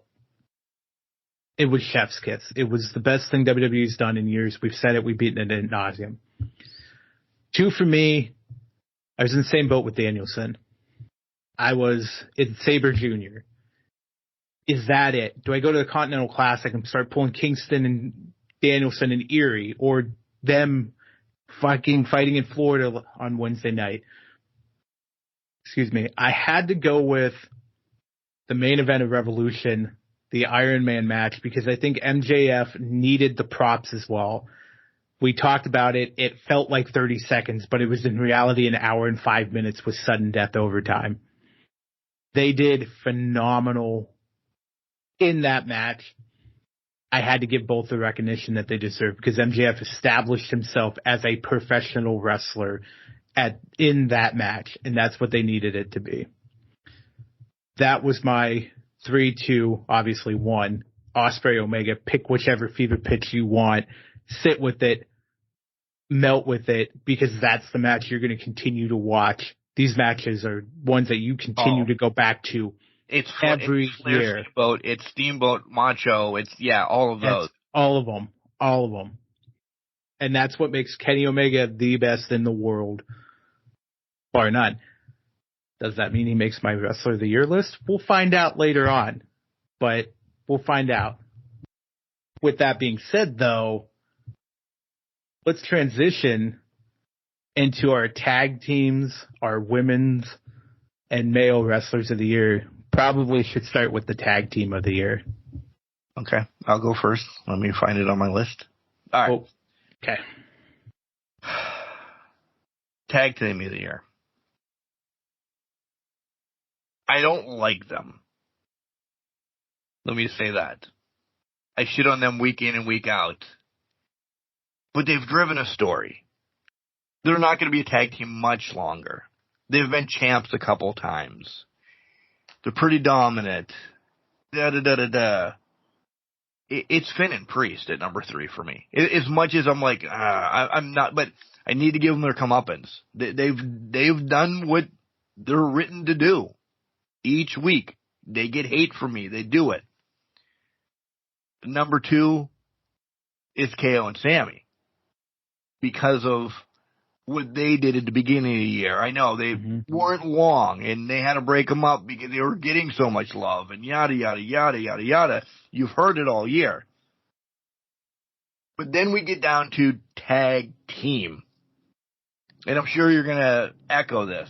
it was chef's kiss. It was the best thing WWE's done in years. We've said it. We've beaten it ad nauseum. 2 for me, I was in the same boat with Danielson. I was in Sabre Jr. Is that it? Do I go to the Continental Classic and start pulling Kingston and Danielson and Erie, or them fucking fighting in Florida on Wednesday night? Excuse me. I had to go with the main event of Revolution, the Iron Man match, because I think MJF needed the props as well. We talked about it. It felt like 30 seconds, but it was in reality an hour and 5 minutes with sudden death overtime. They did phenomenal in that match. I had to give both the recognition that they deserve because MJF established himself as a professional wrestler in that match, and that's what they needed it to be. That was my 3-2, obviously 1. Ospreay Omega, pick whichever fever pitch you want, sit with it, melt with it, because that's the match you're going to continue to watch. These matches are ones that you continue to go back to. It's every year. Steamboat, it's Steamboat Macho. It's all of those. All of them. And that's what makes Kenny Omega the best in the world, bar none. Does that mean he makes my Wrestler of the Year list? We'll find out later on, but we'll find out. With that being said, though, let's transition into our tag teams, our women's and male Wrestlers of the Year. Probably should start with the tag team of the year. Okay, I'll go first. Let me find it on my list. All right. Oh, okay. Tag team of the year. I don't like them. Let me say that. I shit on them week in and week out. But they've driven a story. They're not going to be a tag team much longer. They've been champs a couple times. They're pretty dominant. It's Finn and Priest at number 3 for me. As much as I'm like, I'm not, but I need to give them their comeuppance. They've done what they're written to do. Each week, they get hate from me. They do it. Number 2 is KO and Sammy. Because of what they did at the beginning of the year. I know they weren't long, and they had to break them up because they were getting so much love, and yada, yada, yada, yada, yada. You've heard it all year. But then we get down to tag team. And I'm sure you're going to echo this.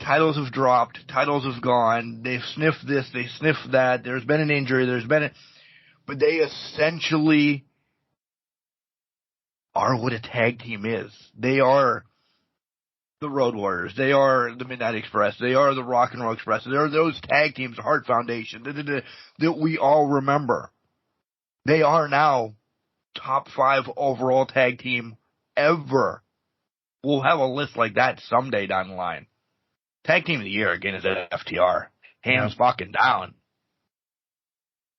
Titles have dropped. Titles have gone. They've sniffed this. They sniffed that. There's been an injury. But they essentially are what a tag team is. They are the Road Warriors. They are the Midnight Express. They are the Rock and Roll Express. They are those tag teams, the Hart Foundation, that we all remember. They are now top 5 overall tag team ever. We'll have a list like that someday down the line. Tag team of the year again is FTR. Hands fucking down.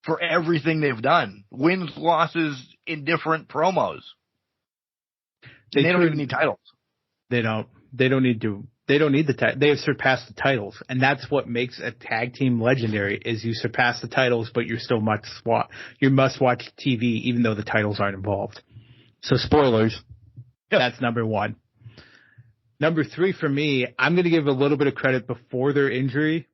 For everything they've done. Wins, losses, indifferent promos. They don't even need titles. They don't need the title. They have surpassed the titles, and that's what makes a tag team legendary. Is you surpass the titles, but you're still you must watch TV, even though the titles aren't involved. So spoilers. Yep. That's number 1. Number 3 for me, I'm going to give a little bit of credit before their injury.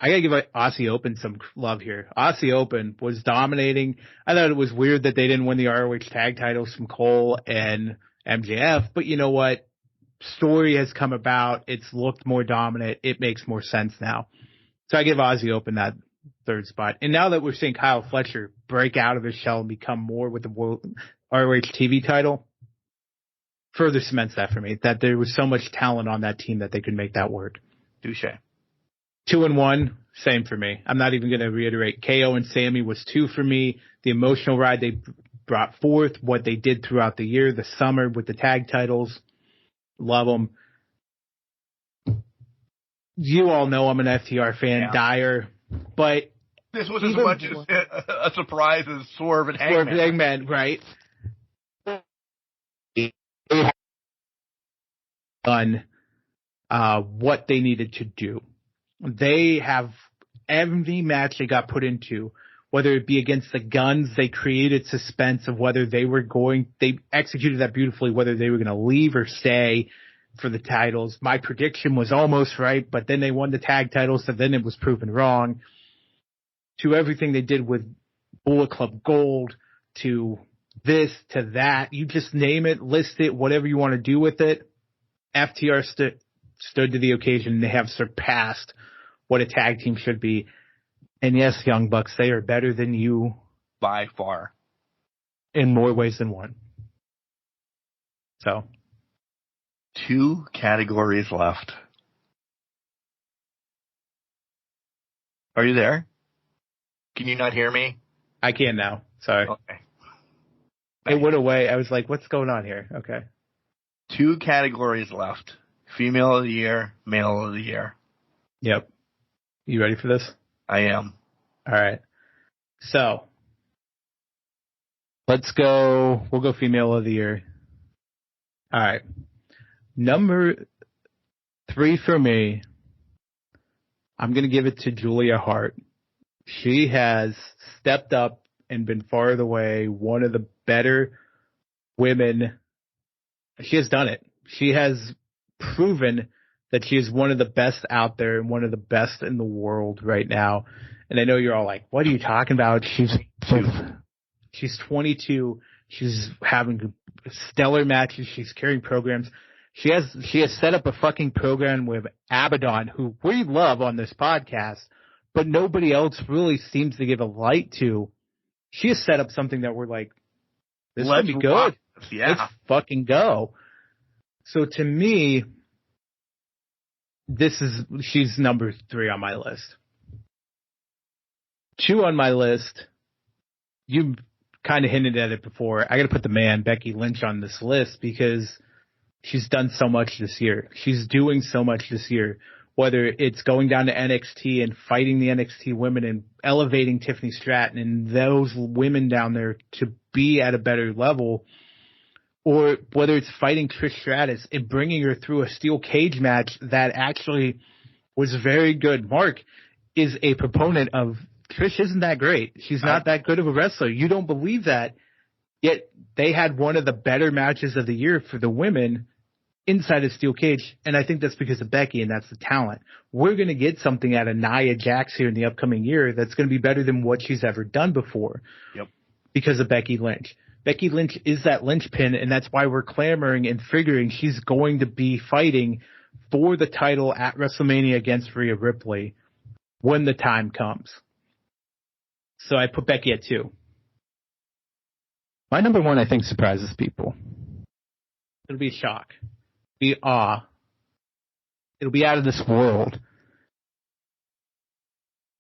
I got to give Aussie Open some love here. Aussie Open was dominating. I thought it was weird that they didn't win the ROH tag titles from Cole and MJF, but you know what? Story has come about. It's looked more dominant. It makes more sense now. So I give Aussie Open that 3rd spot. And now that we're seeing Kyle Fletcher break out of his shell and become more with the World ROH TV title, further cements that for me, that there was so much talent on that team that they could make that work. Touche. 2 and 1, same for me. I'm not even going to reiterate. KO and Sammy was 2 for me. The emotional ride they brought forth, what they did throughout the year, the summer with the tag titles. Love them. You all know I'm an FTR fan, dire, but this was as much a surprise as Swerve and Hangman. Right? Done what they needed to do. They have every match they got put into, whether it be against the Guns, they created suspense of whether they executed that beautifully, whether they were going to leave or stay for the titles. My prediction was almost right, but then they won the tag titles, so then it was proven wrong. To everything they did with Bullet Club Gold, to this, to that, you just name it, list it, whatever you want to do with it. FTR stood to the occasion, and they have surpassed what a tag team should be. And yes, Young Bucks, they are better than you. By far. In more ways than one. So. 2 categories left. Are you there? Can you not hear me? I can now. Sorry. Okay. It went away. I was like, what's going on here? Okay. 2 categories left. Female of the year, male of the year. Yep. You ready for this? I am. All right. So, we'll go female of the year. All right. Number 3 for me, I'm going to give it to Julia Hart. She has stepped up and been far and away one of the better women. She has done it. She has proven that she is one of the best out there and one of the best in the world right now. And I know you're all like, what are you talking about? She's 22. She's having stellar matches. She's carrying programs. She has set up a fucking program with Abaddon, who we love on this podcast, but nobody else really seems to give a light to. She has set up something that we're like, this could be good. Yeah. Let's fucking go. So to me, she's number 3 on my list. 2 on my list, you kind of hinted at it before. I got to put the man, Becky Lynch, on this list because she's done so much this year. She's doing so much this year, whether it's going down to NXT and fighting the NXT women and elevating Tiffany Stratton and those women down there to be at a better level, or whether it's fighting Trish Stratus and bringing her through a steel cage match that actually was very good. Mark is a proponent of Trish isn't that great. She's not that good of a wrestler. You don't believe that, yet they had one of the better matches of the year for the women inside a steel cage, and I think that's because of Becky, and that's the talent. We're going to get something out of Nia Jax here in the upcoming year that's going to be better than what she's ever done before. Yep. Because of Becky Lynch. Becky Lynch is that linchpin, and that's why we're clamoring and figuring she's going to be fighting for the title at WrestleMania against Rhea Ripley when the time comes. So I put Becky at 2. My number one, I think, surprises people. It'll be a shock. Be awe. It'll be out of this world.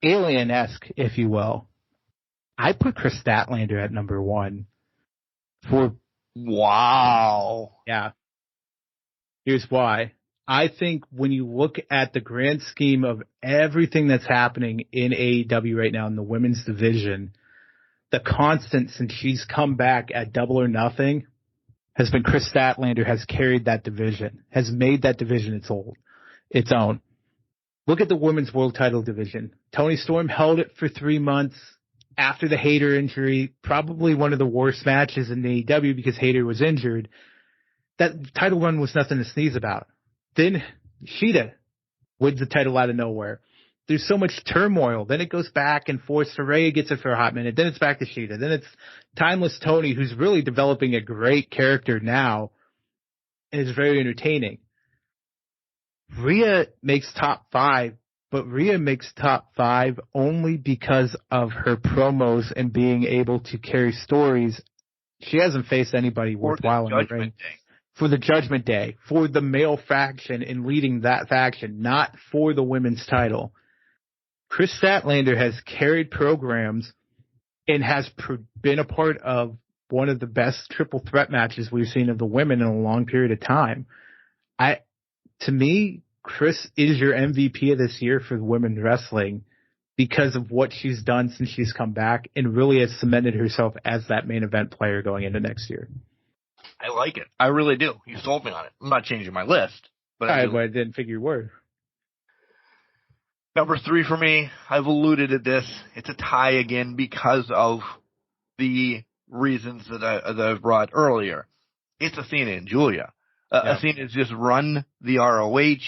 Alien-esque, if you will. I put Chris Statlander at number one. Wow. Yeah. Here's why. I think when you look at the grand scheme of everything that's happening in AEW right now in the women's division, the constant since she's come back at Double or Nothing has been Chris Statlander has carried that division, has made that division its own. Look at the women's world title division. Toni Storm held it for 3 months after the Hayter injury, probably one of the worst matches in AEW because Hayter was injured. That title run was nothing to sneeze about. Then Shida wins the title out of nowhere. There's so much turmoil. Then it goes back and forth. Saraya gets it for a hot minute. Then it's back to Shida. Then it's Timeless Tony, who's really developing a great character now and is very entertaining. Rhea makes top 5, but Rhea makes top 5 only because of her promos and being able to carry stories. She hasn't faced anybody worthwhile in the ring. For the Judgment Day, for the male faction and leading that faction, not for the women's title. Chris Statlander has carried programs and has been a part of one of the best triple threat matches we've seen of the women in a long period of time. To me, Chris is your MVP of this year for women's wrestling because of what she's done since she's come back and really has cemented herself as that main event player going into next year. I like it. I really do. You sold me on it. I'm not changing my list. But I didn't figure your word. Number 3 for me, I've alluded to this. It's a tie again because of the reasons that I've brought earlier. It's Athena and Julia. Athena's just run the ROH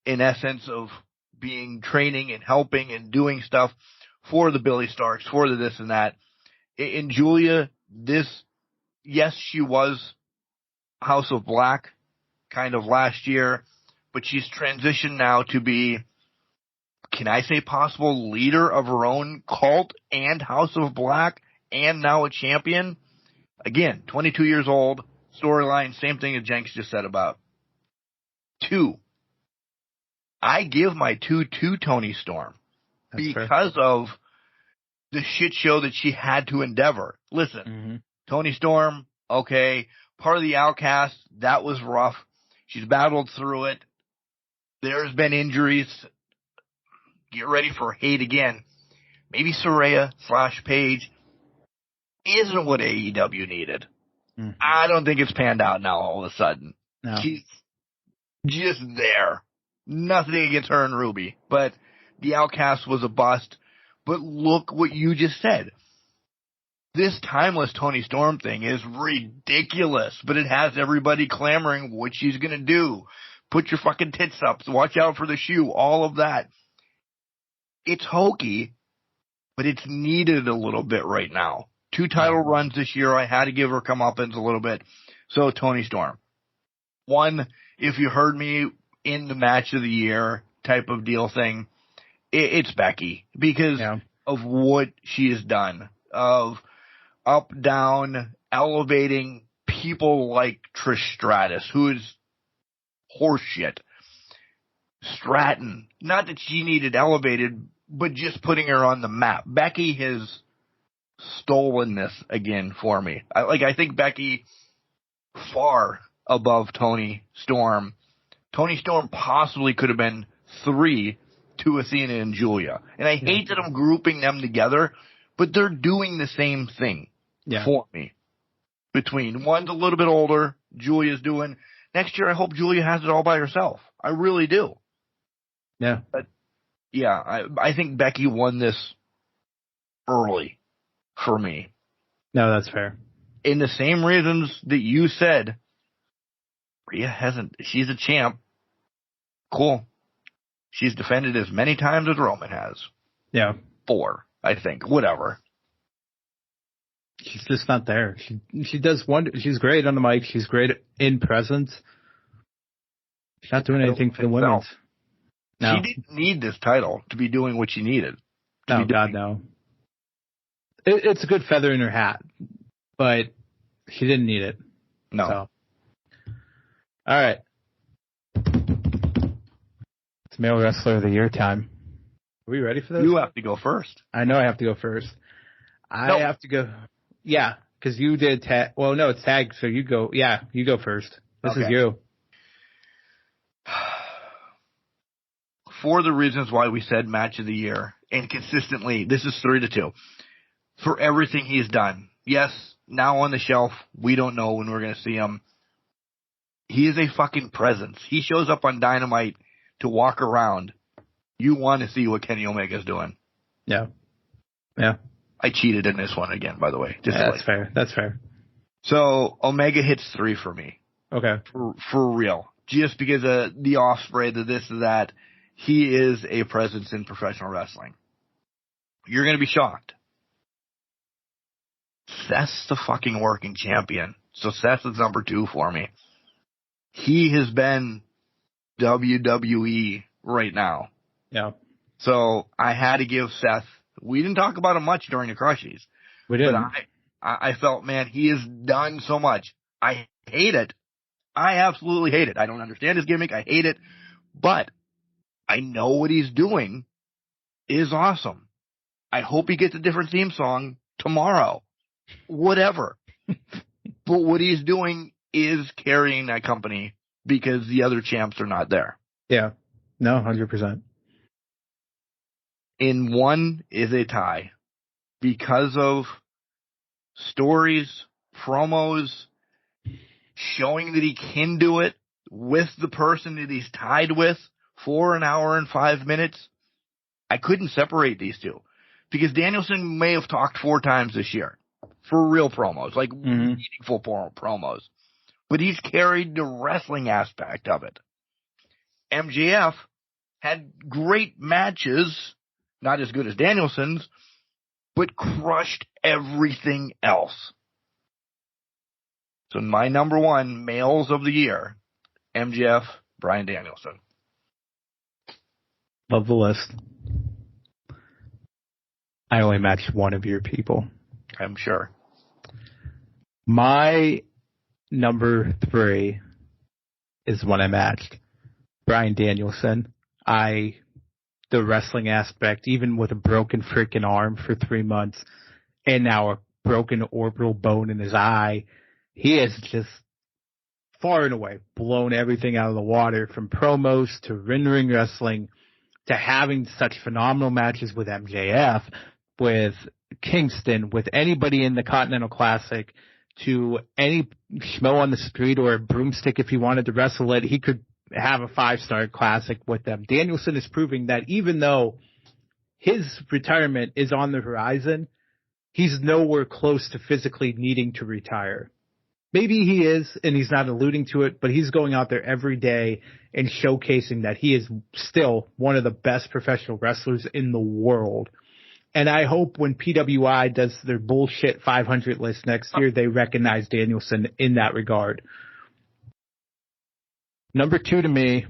in essence of being training and helping and doing stuff for the Billy Starks, for the this and that. In Julia, yes, she was House of Black kind of last year, but she's transitioned now to be, can I say possible leader of her own cult and House of Black and now a champion? Again, 22 years old, storyline, same thing as Jenks just said about. 2, I give my 2 to Toni Storm. That's because fair. Of the shit show that she had to endeavor. Listen, Toni Storm, okay, part of the Outcast, that was rough. She's battled through it. There's been injuries. Get ready for hate again. Maybe Saraya / Paige isn't what AEW needed. I don't think it's panned out now all of a sudden. No. She's just there. Nothing against her and Ruby, but the Outcast was a bust. But look what you just said. This timeless Toni Storm thing is ridiculous, but it has everybody clamoring what she's going to do. Put your fucking tits up. Watch out for the shoe. All of that. It's hokey, but it's needed a little bit right now. 2 title runs this year. I had to give her comeuppance a little bit. So Toni Storm. 1, if you heard me in the match of the year type of deal thing, it's Becky because of what she has done. Of up, down, elevating people like Trish Stratus, who is horseshit. Stratton, not that she needed elevated, but just putting her on the map. Becky has stolen this again for me. I think Becky far above Toni Storm. Toni Storm possibly could have been 3 to Athena and Julia. And I hate that I'm grouping them together, but they're doing the same thing for me. Between one's a little bit older, Julia's doing. Next year, I hope Julia has it all by herself. I really do. Yeah. But, I think Becky won this early for me. No, that's fair. In the same reasons that you said, Rhea hasn't. She's a champ. Cool. She's defended as many times as Roman has. Yeah. 4, I think. Whatever. She's just not there. She does wonder. She's great on the mic. She's great in presence. She's not doing anything for the women's. No. She didn't need this title to be doing what she needed. No, God, no. It's a good feather in her hat, but She didn't need it. No. So. All right. It's Male Wrestler of the Year time. Are we ready for this? You have to go first. I know I have to go first. I have to go. Yeah, because you did tag. Well, no, it's tag, so you go. Yeah, you go first. This is you. For the reasons why we said match of the year, and consistently, this is 3-2. For everything he's done. Yes, now on the shelf, we don't know when we're going to see him. He is a fucking presence. He shows up on Dynamite to walk around. You want to see what Kenny Omega's doing. Yeah. Yeah. I cheated in this one again, by the way. That's fair. That's fair. So, Omega hits 3 for me. Okay. For real. Just because of the Ospreay, the this, and that. He is a presence in professional wrestling. You're going to be shocked. Seth's the fucking working champion. So Seth is number 2 for me. He has been WWE right now. Yeah. So I had to give Seth, we didn't talk about him much during the Crushies. We didn't. But I felt, man, he has done so much. I hate it. I absolutely hate it. I don't understand his gimmick. I hate it. But I know what he's doing is awesome. I hope he gets a different theme song tomorrow. Whatever. But what he's doing is carrying that company because the other champs are not there. Yeah. No, 100%. In one is a tie because of stories, promos, showing that he can do it with the person that he's tied with for an hour and 5 minutes. I couldn't separate these two because Danielson may have talked 4 times this year for real promos, like meaningful promos, but he's carried the wrestling aspect of it. MJF had great matches, not as good as Danielson's, but crushed everything else. So my number 1 males of the year, MJF, Bryan Danielson. Love the list. I only matched one of your people. I'm sure. My number 3 is one I matched. Bryan Danielson. The wrestling aspect, even with a broken freaking arm for 3 months and now a broken orbital bone in his eye, he has just far and away blown everything out of the water, from promos to ring wrestling to having such phenomenal matches with MJF, with Kingston, with anybody in the Continental Classic, to any schmo on the street or a broomstick if he wanted to wrestle it, he could have a 5-star classic with them. Danielson is proving that even though his retirement is on the horizon, he's nowhere close to physically needing to retire. Maybe he is, and he's not alluding to it, but he's going out there every day and showcasing that he is still one of the best professional wrestlers in the world. And I hope when PWI does their bullshit 500 list next year, they recognize Danielson in that regard. Number 2 to me,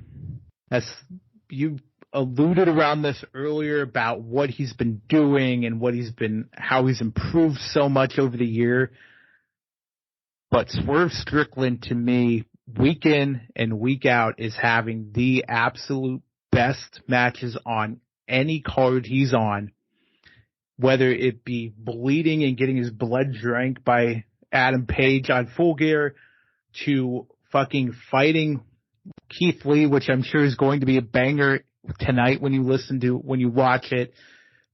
as you alluded around this earlier about what he's been doing and how he's improved so much over the year. But Swerve Strickland, to me, week in and week out, is having the absolute best matches on any card he's on, whether it be bleeding and getting his blood drank by Adam Page on Full Gear, to fucking fighting Keith Lee, which I'm sure is going to be a banger tonight when you watch it,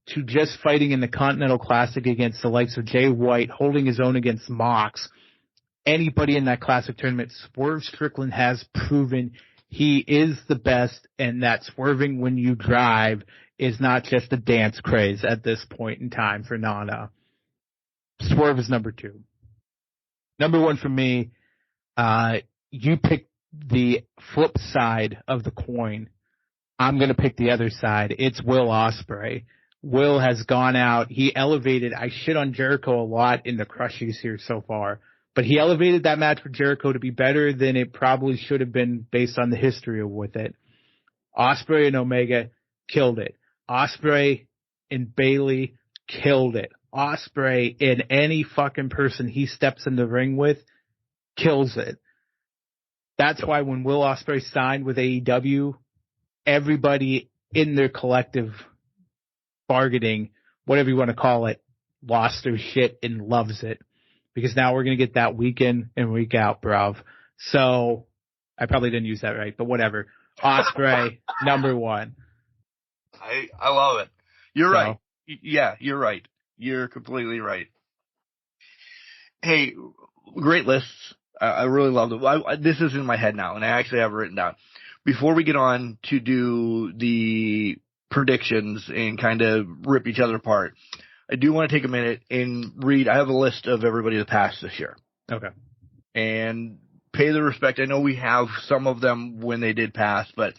to just fighting in the Continental Classic against the likes of Jay White, holding his own against Mox. Anybody in that classic tournament, Swerve Strickland has proven he is the best, and that swerving when you drive is not just a dance craze at this point in time for Nana. Swerve is number 2. Number 1 for me, you picked the flip side of the coin. I'm going to pick the other side. It's Will Ospreay. Will has gone out. He elevated. I shit on Jericho a lot in the Crushies here so far, but he elevated that match for Jericho to be better than it probably should have been based on the history with it. Ospreay and Omega killed it. Ospreay and Bayley killed it. Ospreay and any fucking person he steps in the ring with kills it. That's why when Will Ospreay signed with AEW, everybody in their collective bargaining, whatever you want to call it, lost their shit and loves it. Because now we're going to get that week in and week out, bruv. So, I probably didn't use that right, but whatever. Ospreay, number one. I love it. You're right. Yeah, you're right. You're completely right. Hey, great lists. I really loved it. This is in my head now, and I actually have it written down. Before we get on to do the predictions and kind of rip each other apart, I do want to take a minute and read. I have a list of everybody that passed this year. Okay. And pay the respect. I know we have some of them when they did pass, but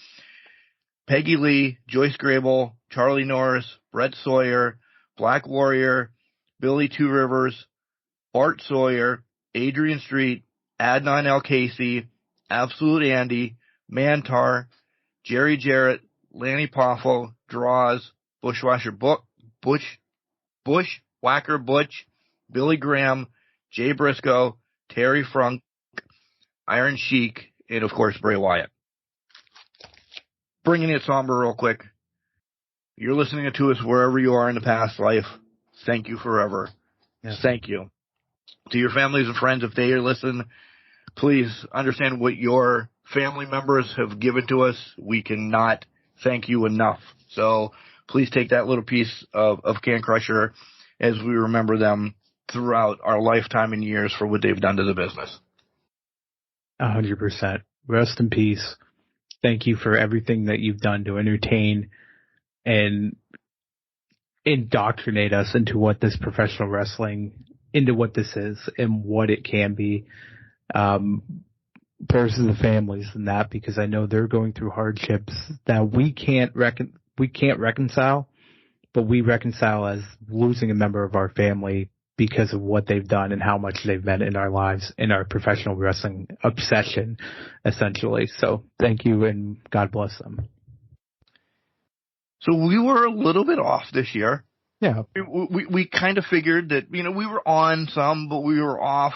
Peggy Lee, Joyce Grable, Charlie Norris, Brett Sawyer, Black Warrior, Billy Two Rivers, Bart Sawyer, Adrian Street, Adnan L. Casey, Absolute Andy, Mantar, Jerry Jarrett, Lanny Poffo, Draws, Bushwhacker Butch, Billy Graham, Jay Briscoe, Terry Funk, Iron Sheik, and of course Bray Wyatt. Bringing it somber real quick. You're listening to us wherever you are in the past life. Thank you forever. Yes. Thank you. To your families and friends, if they listen, please understand what your family members have given to us. We cannot thank you enough. So please take that little piece of Can Crusher as we remember them throughout our lifetime and years for what they've done to the business. 100%. Rest in peace. Thank you for everything that you've done to entertain and indoctrinate us into what this professional wrestling, into what this is and what it can be. Prayers to the families and that, because I know they're going through hardships that we can't reconcile, but we reconcile as losing a member of our family because of what they've done and how much they've meant in our lives, in our professional wrestling obsession, essentially. So thank you and God bless them. So we were a little bit off this year. Yeah. We kind of figured that, we were on some, but we were off.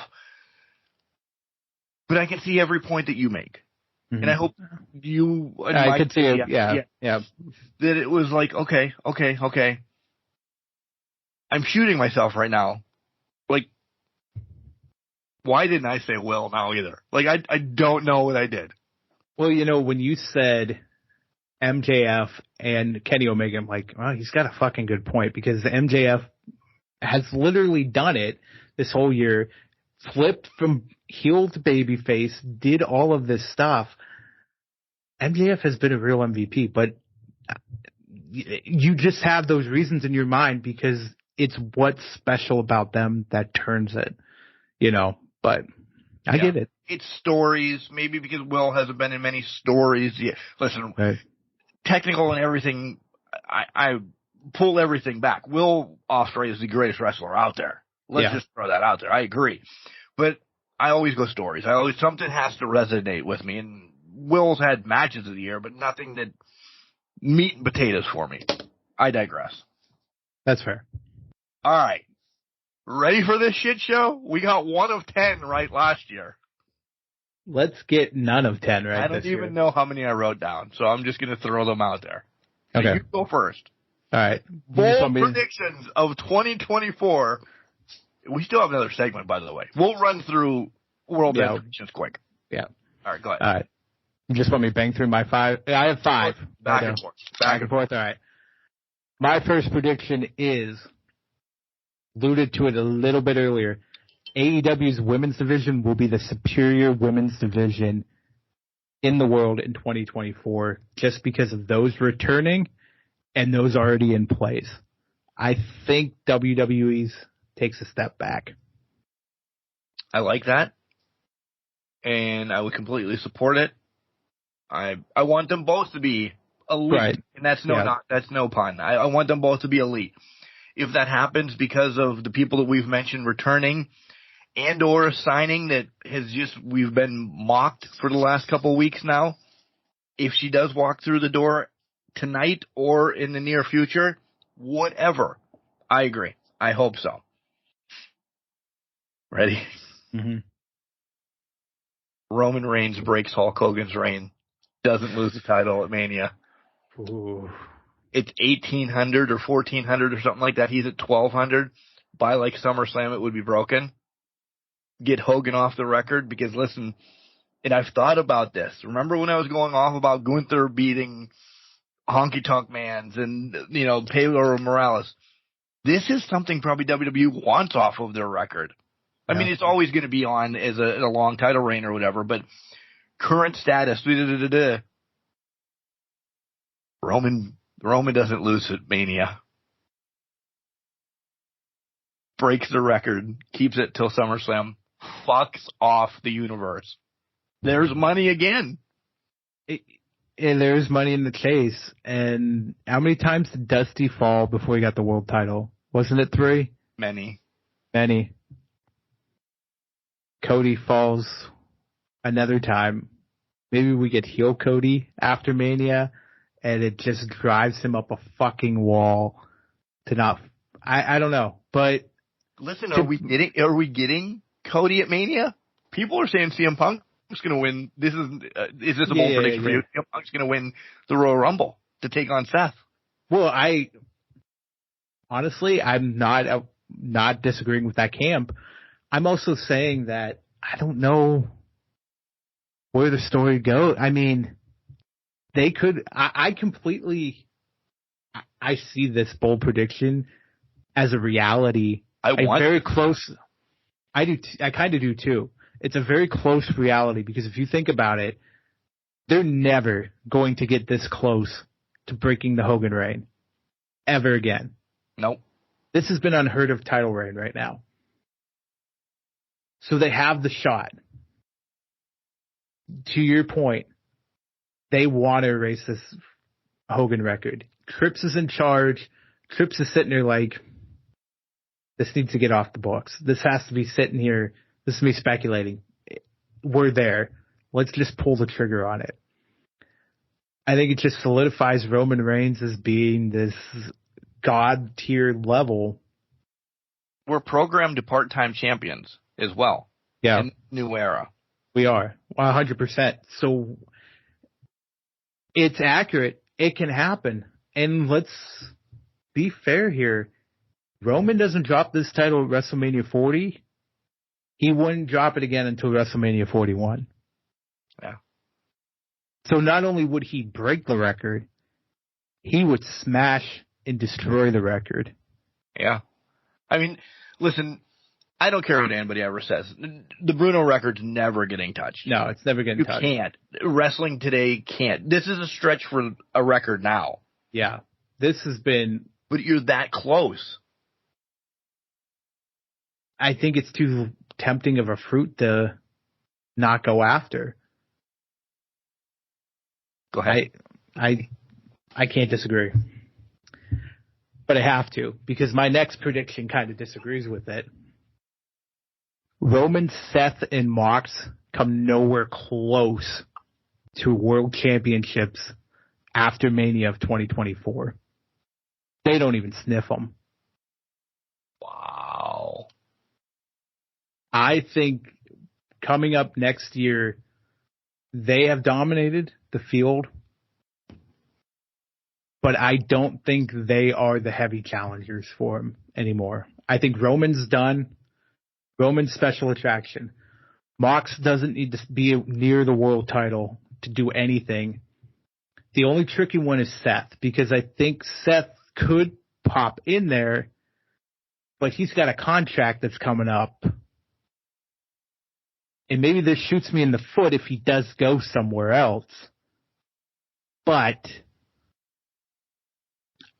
But I can see every point that you make. Mm-hmm. And I hope you and I could see it. Yeah. That it was like, okay. I'm shooting myself right now. Like, why didn't I say Will now either? Like, I don't know what I did. Well, when you said MJF and Kenny Omega, I'm like, well, he's got a fucking good point, because the MJF has literally done it this whole year, flipped from heel to babyface, did all of this stuff. MJF has been a real MVP, but you just have those reasons in your mind because it's what's special about them that turns it, but I get it. It's stories, maybe because Will hasn't been in many stories. Yeah, listen, right. Technical and everything, I pull everything back. Will Ospreay is the greatest wrestler out there. Let's just throw that out there. I agree. But I always go stories. Something has to resonate with me. And Will's had matches of the year, but nothing that meat and potatoes for me. I digress. That's fair. All right. Ready for this shit show? We got 1 of 10 right last year. Let's get none of 10 right. I don't even know how many I wrote down, so I'm just going to throw them out there. So okay. You go first. All right. Bold predictions of 2024. We still have another segment, by the way. We'll run through world predictions quick. Yeah. All right, go ahead. All right. You just want me to bang through my 5? I have 5. Back and forth. Back and forth. All right. My first prediction is, alluded to it a little bit earlier, AEW's women's division will be the superior women's division in the world in 2024 just because of those returning and those already in place. I think WWE's takes a step back. I like that. And I would completely support it. I want them both to be elite. Right. And that's no pun. I want them both to be elite. If that happens because of the people that we've mentioned returning and or a signing that we've been mocked for the last couple of weeks now, if she does walk through the door tonight or in the near future, whatever, I agree. I hope so. Ready? Mm-hmm. Roman Reigns breaks Hulk Hogan's reign. Doesn't lose the title at Mania. Ooh. It's 1,800 or 1,400 or something like that. He's at 1,200. By like SummerSlam, it would be broken. Get Hogan off the record because, listen, and I've thought about this. Remember when I was going off about Gunther beating Honky Tonk Mans and, Pedro Morales? This is something probably WWE wants off of their record. I mean, it's always going to be on as a long title reign or whatever, but current status, Roman doesn't lose at Mania. Breaks the record, keeps it till SummerSlam, fucks off the universe. There's money again. And there's money in the chase. And how many times did Dusty fall before he got the world title? Wasn't it 3? Many. Cody falls another time. Maybe we get heel Cody after Mania, and it just drives him up a fucking wall to not. I don't know, but listen, are we getting Cody at Mania? People are saying CM Punk is going to win. Is this a bold prediction for you? CM Punk's going to win the Royal Rumble to take on Seth. Well, honestly, I'm not disagreeing with that camp. I'm also saying that I don't know where the story goes. I mean, they could. I see this bold prediction as a reality. Very close. I do. I kind of do too. It's a very close reality because if you think about it, they're never going to get this close to breaking the Hogan reign ever again. Nope. This has been unheard of title reign right now. So they have the shot. To your point, they want to erase this Hogan record. Trips is in charge. Trips is sitting there like, this needs to get off the books. This has to be sitting here. This is me speculating. We're there. Let's just pull the trigger on it. I think it just solidifies Roman Reigns as being this God tier level. We're programmed to part-time champions as well. Yeah. In the new era. We are 100%. So it's accurate. It can happen. And let's be fair here. Roman doesn't drop this title at WrestleMania 40. He wouldn't drop it again until WrestleMania 41. Yeah. So not only would he break the record, he would smash and destroy the record. Yeah. I mean, listen, I don't care what anybody ever says. The Bruno record's never getting touched. No, it's never getting touched. You can't. Wrestling today can't. This is a stretch for a record now. Yeah. This has been... But you're that close. I think it's too tempting of a fruit to not go after. Go ahead. I can't disagree. But I have to, because my next prediction kind of disagrees with it. Roman, Seth, and Mox come nowhere close to world championships after Mania of 2024. They don't even sniff them. Wow. I think coming up next year, they have dominated the field, but I don't think they are the heavy challengers for him anymore. I think Roman's done. Roman's special attraction. Mox doesn't need to be near the world title to do anything. The only tricky one is Seth, because I think Seth could pop in there, but he's got a contract that's coming up. And maybe this shoots me in the foot if he does go somewhere else. But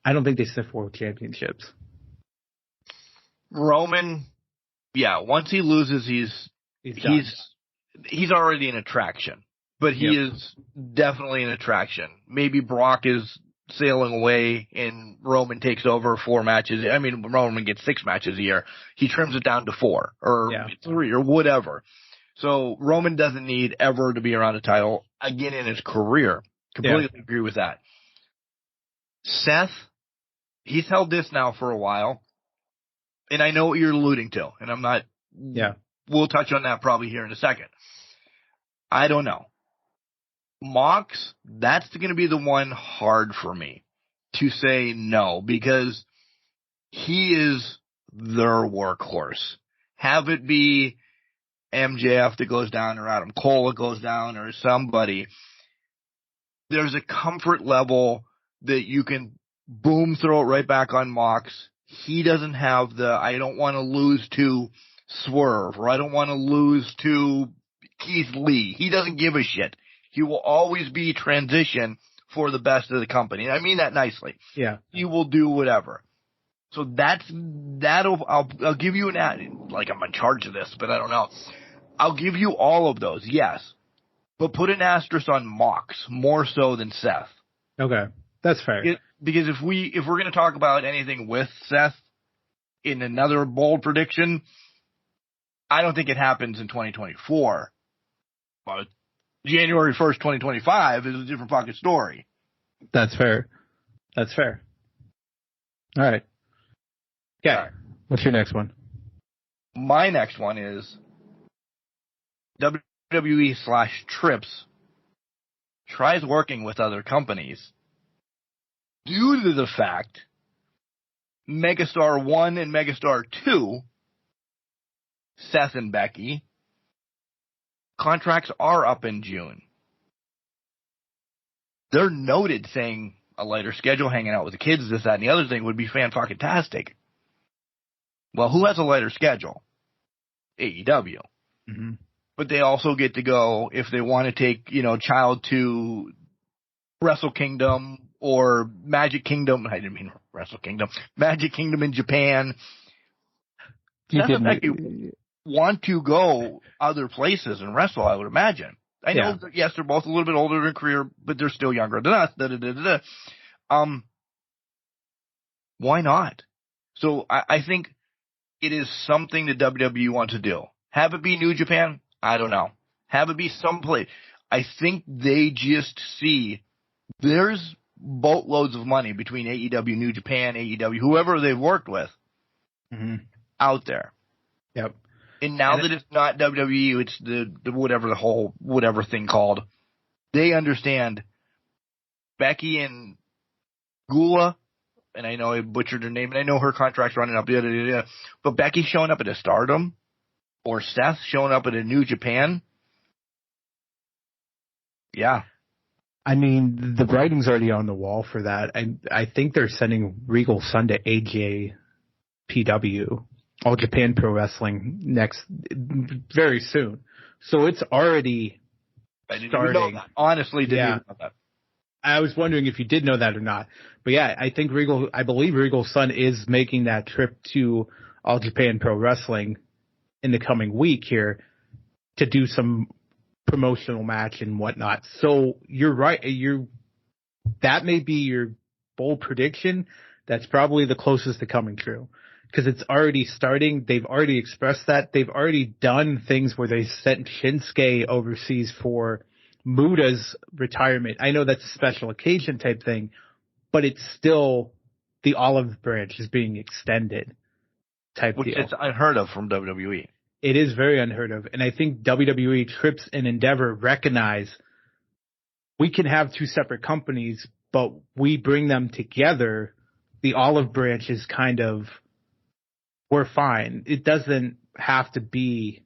I don't think they sniff world championships. Roman, yeah, once he loses, he's already an attraction. But he is definitely an attraction. Maybe Brock is sailing away and Roman takes over 4 matches. I mean, Roman gets 6 matches a year. He trims it down to 4 or 3 or whatever. So Roman doesn't need ever to be around a title again in his career. Completely agree with that. Seth, he's held this now for a while. and I know what you're alluding to, and I'm not. Yeah. We'll touch on that probably here in a second. I don't know. Mox, that's going to be the one hard for me to say no, because he is their workhorse. Have it be MJF that goes down, or Adam Cole that goes down, or somebody. There's a comfort level that you can boom, throw it right back on Mox. He doesn't have the, I don't want to lose to Swerve, or I don't want to lose to Keith Lee. He doesn't give a shit. He will always be transition for the best of the company. And I mean that nicely. Yeah. He will do whatever. So I'll give you like I'm in charge of this, but I don't know. I'll give you all of those, yes. But put an asterisk on Mox more so than Seth. Okay. That's fair. Because if we're going to talk about anything with Seth in another bold prediction, I don't think it happens in 2024. But January 1st, 2025 is a different fucking story. That's fair. That's fair. All right. Okay. Right. What's your next one? My next one is WWE/Trips tries working with other companies due to the fact Megastar 1 and Megastar 2, Seth and Becky, contracts are up in June. They're noted saying a lighter schedule, hanging out with the kids, this, that, and the other thing would be fan-fucking-tastic. Well, who has a lighter schedule? AEW. Mm-hmm. But they also get to go, if they want to take, Child to Wrestle Kingdom or Magic Kingdom. I didn't mean Wrestle Kingdom. Magic Kingdom in Japan. Seth and Becky want to go other places and wrestle, I would imagine. I know, that, yes, they're both a little bit older in their career, but they're still younger than us. Why not? So I think it is something that WWE wants to do. Have it be New Japan? I don't know. Have it be someplace. I think they just see there's boatloads of money between AEW, New Japan, AEW, whoever they've worked with out there. Yep. And now that it's not WWE, it's the whatever thing called. They understand Becky and Gula, and I know I butchered her name, and I know her contract's running up, but Becky showing up at a Stardom, or Seth showing up at a New Japan, yeah. I mean, the writing's already on the wall for that. I think they're sending Regal Sun to AJPW, All Japan Pro Wrestling, very soon. So it's already starting. Honestly, didn't even know that. I was wondering if you did know that or not. But yeah, I believe Regal Sun is making that trip to All Japan Pro Wrestling in the coming week here to do some promotional match and whatnot. So you're right. That may be your bold prediction. That's probably the closest to coming true, because it's already starting. They've already expressed that. They've already done things where they sent Shinsuke overseas for Muda's retirement. I know that's a special occasion type thing, but it's still the olive branch is being extended type Which deal. it's unheard of from WWE. It is very unheard of. And I think WWE, Trips, and Endeavor recognize we can have two separate companies, but we bring them together. The olive branch is kind of, we're fine. It doesn't have to be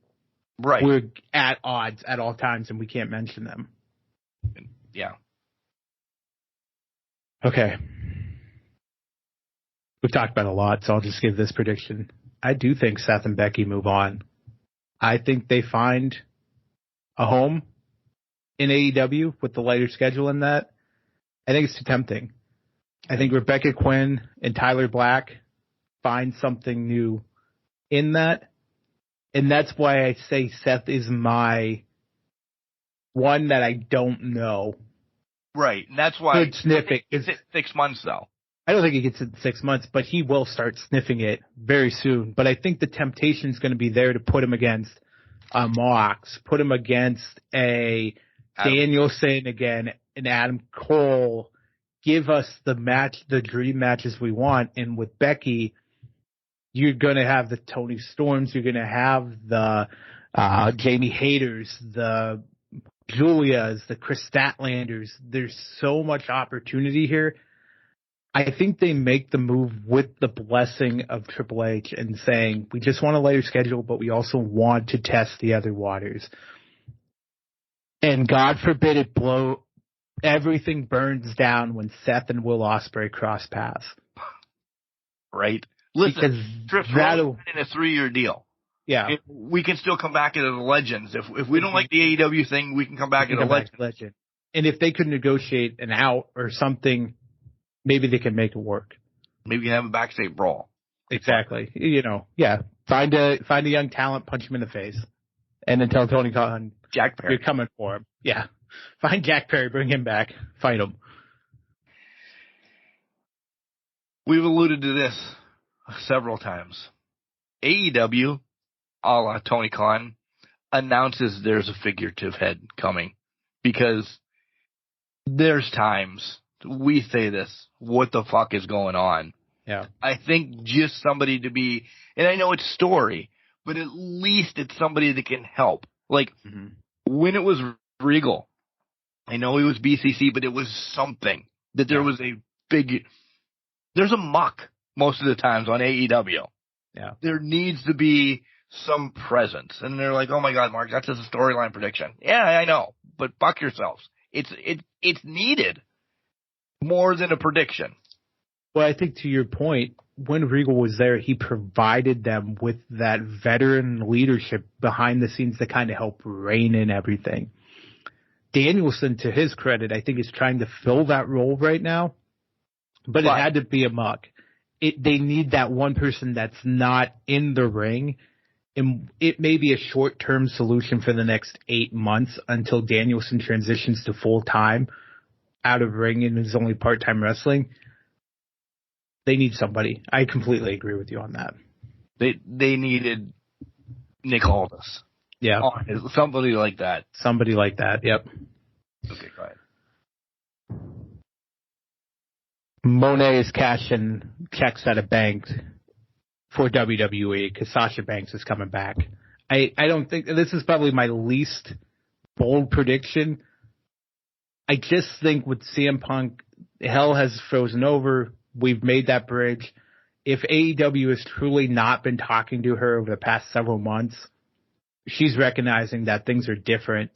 right. We're at odds at all times and we can't mention them. Yeah. Okay. We've talked about it a lot, so I'll just give this prediction. I do think Seth and Becky move on. I think they find a home in AEW with the lighter schedule in that. I think it's too tempting. I think Rebecca Quinn and Tyler Black find something new in that. And that's why I say Seth is my one that I don't know. Right. And that's why Could sniff it. It's 6 months, though. I don't think he gets it in 6 months, but he will start sniffing it very soon. But I think the temptation is going to be there to put him against a Mox, put him against a Danielson again, an Adam Cole. Give us the match, the dream matches we want. And with Becky, you're going to have the Tony Storms, you're going to have the Jamie Hayters, the Julias, the Chris Statlanders. There's so much opportunity here. I think they make the move with the blessing of Triple H and saying, we just want a lighter schedule, but we also want to test the other waters. And God forbid everything burns down when Seth and Will Ospreay cross paths. Right? Listen, Trips in a 3-year deal. Yeah. We can still come back into the Legends. If we don't like the AEW thing, we can come back into Legend. And if they could negotiate an out or something, maybe they can make it work. Maybe we can have a backstage brawl. Exactly. Find a young talent, punch him in the face, and then tell Tony Khan, Jack Perry, you're coming for him. Yeah. Find Jack Perry, bring him back, fight him. We've alluded to this several times. AEW, a la Tony Khan, announces there's a figurative head coming because there's times we say this, what the fuck is going on? Yeah. I think just somebody to be, and I know it's story, but at least it's somebody that can help. Like, when it was Regal, I know it was BCC, but it was something that there was there's a muck most of the times on AEW. Yeah. There needs to be some presence. And they're like, oh my God, Mark, that's just a storyline prediction. Yeah, I know, but fuck yourselves. It's needed more than a prediction. Well, I think to your point, when Regal was there, he provided them with that veteran leadership behind the scenes that kind of help rein in everything. Danielson, to his credit, I think is trying to fill that role right now, but it had to be a muck. They need that one person that's not in the ring, and it may be a short-term solution for the next 8 months until Danielson transitions to full-time out of ring and is only part-time wrestling. They need somebody. I completely agree with you on that. They needed Nick Aldis. Yeah. Somebody like that. Somebody like that, yep. Okay, go ahead. Monet is cashing checks out of banks for WWE because Sasha Banks is coming back. I don't think this is probably my least bold prediction. I just think with CM Punk, hell has frozen over. We've made that bridge. If AEW has truly not been talking to her over the past several months, she's recognizing that things are different.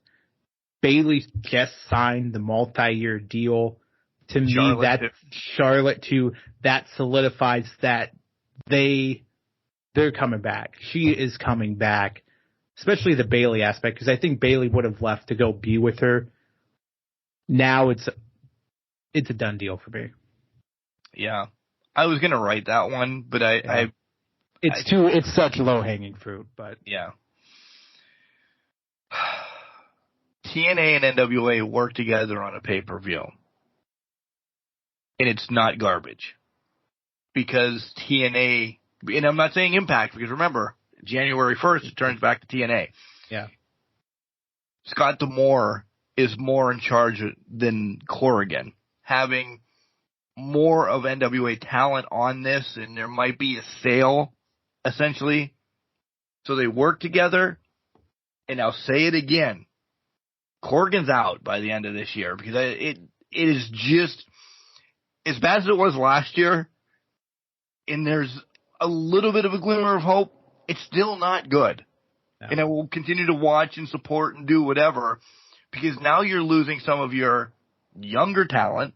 Bayley just signed the multi-year deal. To me, Charlotte too, that solidifies that they're coming back. She is coming back, especially the Bayley aspect, because I think Bayley would have left to go be with her. Now it's a done deal for me. Yeah, I was gonna write that one, but it's such low hanging fruit. But yeah, TNA and NWA work together on a pay-per-view. And it's not garbage. Because TNA, and I'm not saying Impact, because remember, January 1st, it turns back to TNA. Yeah. Scott D'Amore is more in charge than Corrigan. Having more of NWA talent on this, and there might be a sale, essentially. So they work together, and I'll say it again. Corrigan's out by the end of this year, because it is just as bad as it was last year, and there's a little bit of a glimmer of hope, it's still not good. No. And I will continue to watch and support and do whatever, because now you're losing some of your younger talent,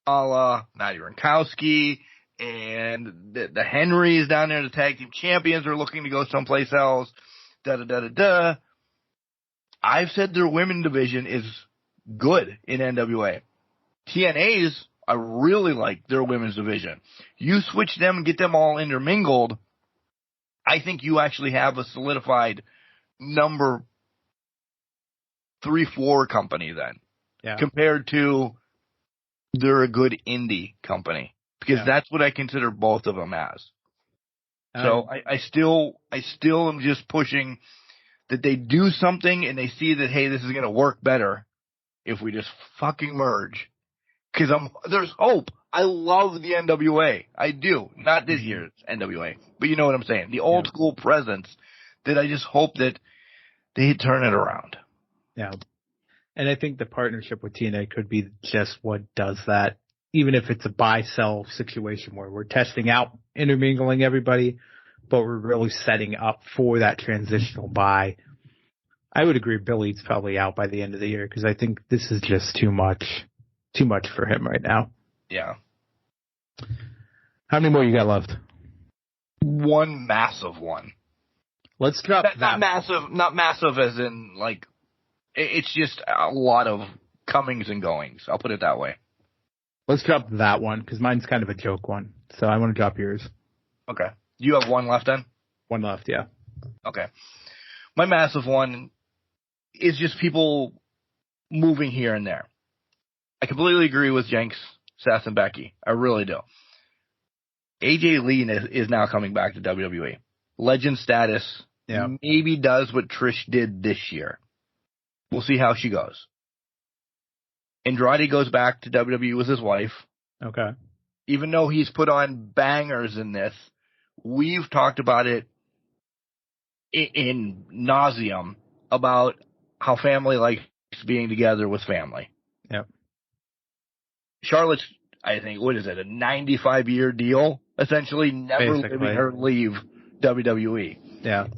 a la Nadia Rankowski, and the Henrys down there, the tag team champions are looking to go someplace else, da-da-da-da-da. I've said their women division is good in NWA. TNA's, I really like their women's division. You switch them and get them all intermingled, I think you actually have a solidified number 3-4 company then. Yeah. Compared to they're a good indie company. Because that's what I consider both of them as. So I still am just pushing that they do something and they see that, hey, this is going to work better if we just fucking merge. Because there's hope. I love the NWA. I do. Not this year's NWA, but you know what I'm saying. The old school presence that I just hope that they turn it around. Yeah. And I think the partnership with TNA could be just what does that, even if it's a buy-sell situation where we're testing out intermingling everybody, but we're really setting up for that transitional buy. I would agree Billy's probably out by the end of the year because I think this is just too much for him right now. Yeah. How many more you got left? One massive one. Let's drop that. Not massive as in, like, it's just a lot of comings and goings. I'll put it that way. Let's drop that one because mine's kind of a joke one. So I want to drop yours. Okay. You have one left then? One left, yeah. Okay. My massive one is just people moving here and there. I completely agree with Jenks, Seth, and Becky. I really do. AJ Lee is now coming back to WWE. Legend status. Yeah. Maybe does what Trish did this year. We'll see how she goes. Andrade goes back to WWE with his wife. Okay. Even though he's put on bangers in this, we've talked about it in nauseum about how family likes being together with family. Yep. Charlotte's, I think, what is it, a 95-year deal? Essentially, never letting her leave WWE. Yeah.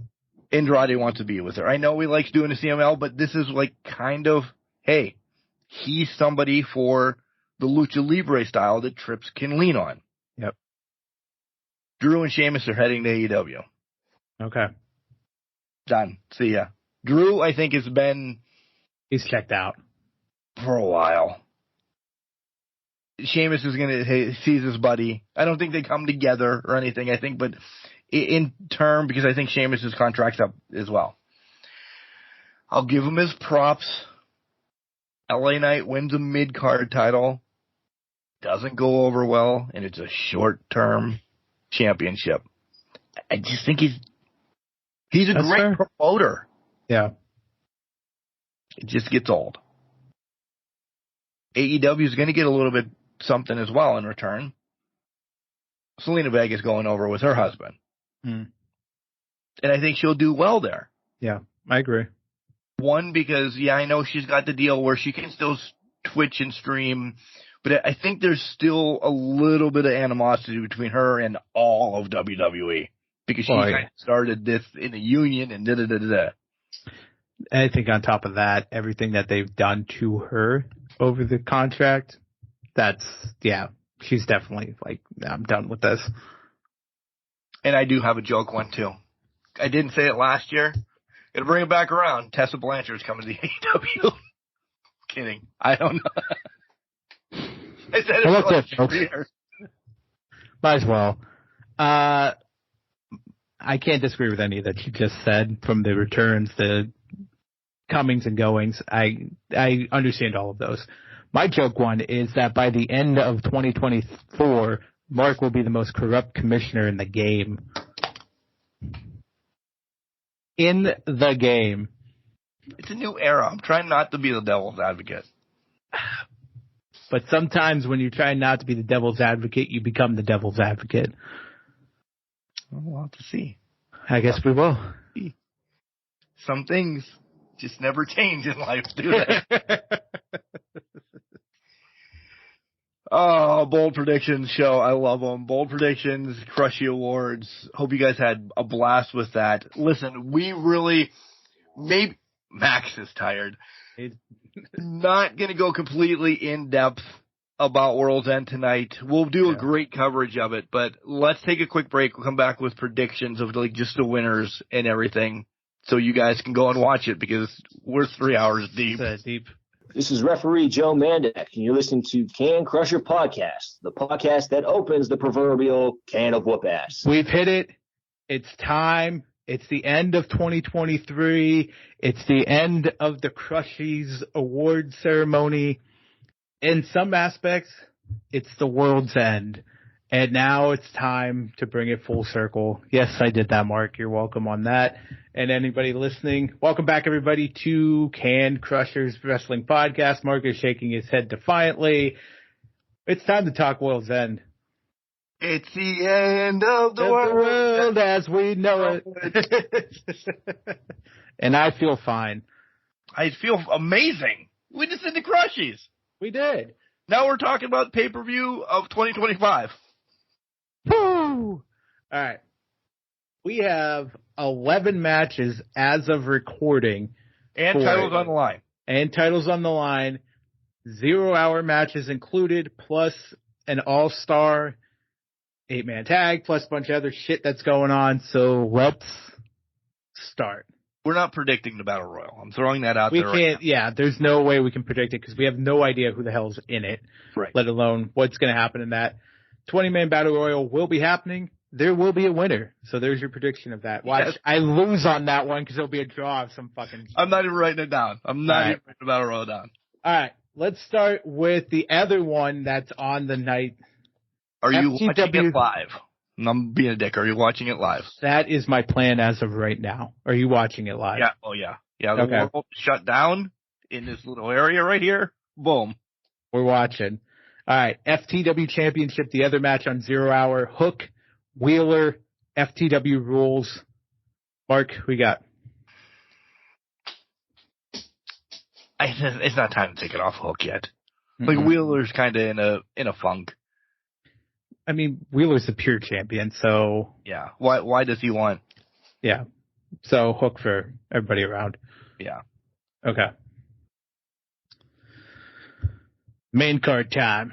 Andrade wants to be with her. I know he likes doing the CML, but this is like kind of, hey, he's somebody for the Lucha Libre style that Trips can lean on. Yep. Drew and Sheamus are heading to AEW. Okay. Done. See ya. Drew, I think, he's checked out for a while. Sheamus is going to sees his buddy. I don't think they come together or anything, I think, but in term, because I think Sheamus' contract's up as well. I'll give him his props. LA Knight wins a mid-card title. Doesn't go over well, and it's a short-term championship. I just think he's a great promoter. Yeah. It just gets old. AEW is going to get a little bit something as well in return. Selena Vega's going over with her husband. Mm. And I think she'll do well there. Yeah, I agree. One, because, I know she's got the deal where she can still Twitch and stream, but I think there's still a little bit of animosity between her and all of WWE because she kind of started this in a union and da-da-da-da-da. I think on top of that, everything that they've done to her over the contract, she's definitely like, I'm done with this. And I do have a joke one, too. I didn't say it last year. Gonna bring it back around. Tessa Blanchard's coming to the AEW. Kidding. I don't know. I said it for like 3 years. Might as well. I can't disagree with any that you just said, from the returns, the comings and goings. I understand all of those. My joke one is that by the end of 2024, Mark will be the most corrupt commissioner in the game. In the game. It's a new era. I'm trying not to be the devil's advocate. But sometimes when you try not to be the devil's advocate, you become the devil's advocate. We'll have to see. I guess we will. Some things just never change in life, do they? Oh, Bold Predictions show. I love them. Bold Predictions, Crushie Awards. Hope you guys had a blast with that. Listen, maybe Max is tired. Not going to go completely in depth about World's End tonight. We'll do a great coverage of it, but let's take a quick break. We'll come back with predictions of like just the winners and everything, so you guys can go and watch it because we're 3 hours deep. This is referee Joe Mandak, and you're listening to Can Crusher Podcast, the podcast that opens the proverbial can of whoop ass. We've hit it. It's time. It's the end of 2023. It's the end of the Crushie's award ceremony. In some aspects, it's the world's end. And now it's time to bring it full circle. Yes, I did that, Mark. You're welcome on that. And anybody listening, welcome back, everybody, to Can Crushers Wrestling Podcast. Mark is shaking his head defiantly. It's time to talk World's End. It's the end of the world as we know it. And I feel fine. I feel amazing. We just did the Crushies. We did. Now we're talking about pay-per-view of 2025. Woo! All right. We have 11 matches as of recording. And titles on the line. And titles on the line. 0-hour matches included, plus an all-star 8-man tag, plus a bunch of other shit that's going on. So let's start. We're not predicting the Battle Royal. I'm throwing that out there. We can't, yeah, there's no way we can predict it because we have no idea who the hell's in it, right? Let alone what's going to happen in that. 20-man Battle Royal will be happening. There will be a winner. So there's your prediction of that. Watch, yes. I lose on that one because it'll be a draw of some fucking... I'm not even writing it down. I'm not even writing the Battle Royal down. All right. Let's start with the other one that's on the night. Are you watching it live? I'm being a dick. Are you watching it live? That is my plan as of right now. Are you watching it live? Yeah. Oh, yeah. Yeah, the world shut down in this little area right here. Boom. We're watching. All right. FTW Championship, the other match on 0-hour. Hook, Wheeler, FTW rules. Mark, who we got? It's not time to take it off Hook yet. Like Wheeler's kind of in a funk. I mean, Wheeler's the pure champion, so yeah. Why does he want? Yeah. So Hook for everybody around. Yeah. Okay. Main card time.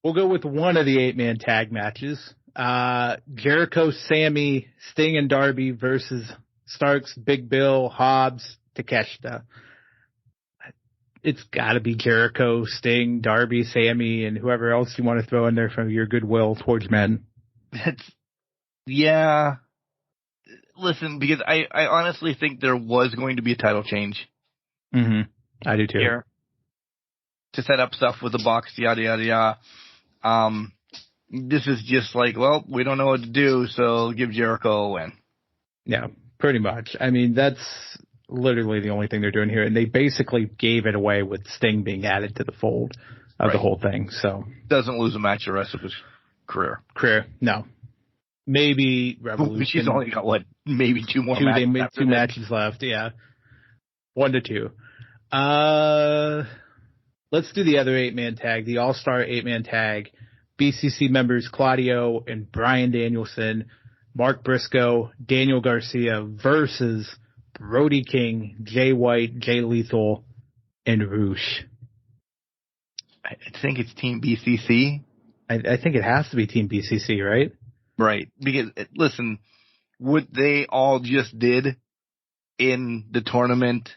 We'll go with one of the 8-man tag matches. Jericho, Sammy, Sting, and Darby versus Starks, Big Bill, Hobbs, Takeshita. It's got to be Jericho, Sting, Darby, Sammy, and whoever else you want to throw in there from your goodwill towards men. Yeah. Listen, because I honestly think there was going to be a title change. Mm-hmm. I do too. Here. To set up stuff with the Bucks, yada, yada, yada. This is just like, well, we don't know what to do, so give Jericho a win. Yeah, pretty much. I mean, that's literally the only thing they're doing here, and they basically gave it away with Sting being added to the fold of the whole thing. So doesn't lose a match the rest of his career. No. Maybe Revolution. She's only got maybe two matches. Two matches left. Yeah, 1 to 2. Let's do the other 8-man tag, the All-Star 8-man tag. BCC members Claudio and Bryan Danielson, Mark Briscoe, Daniel Garcia versus Brody King, Jay White, Jay Lethal, and Roosh. I think it's Team BCC. I think it has to be Team BCC, right? Right. Because, listen, what they all just did in the tournament,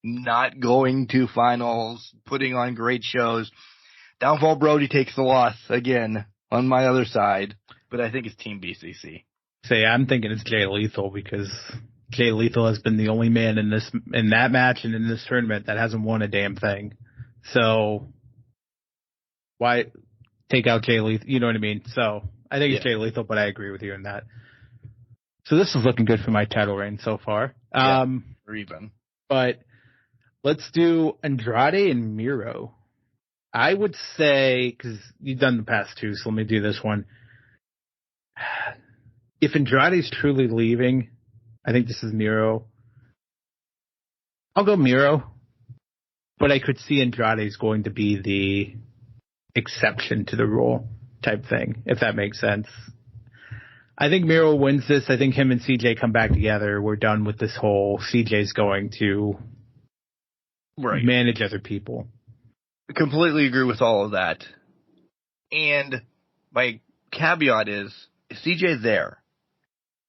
not going to finals, putting on great shows. Downfall Brody takes the loss again on my other side, but I think it's Team BCC. I'm thinking it's Jay Lethal because Jay Lethal has been the only man in that match and in this tournament that hasn't won a damn thing. So why take out Jay Lethal? You know what I mean? So I think it's Jay Lethal, but I agree with you on that. So this is looking good for my title reign so far. Or even. But let's do Andrade and Miro. I would say, because you've done the past two, so let me do this one. If Andrade's truly leaving, I think this is Miro. I'll go Miro. But I could see Andrade's going to be the exception to the rule type thing, if that makes sense. I think Miro wins this. I think him and CJ come back together. We're done with this whole CJ's going to manage other people. Completely agree with all of that. And my caveat is CJ there?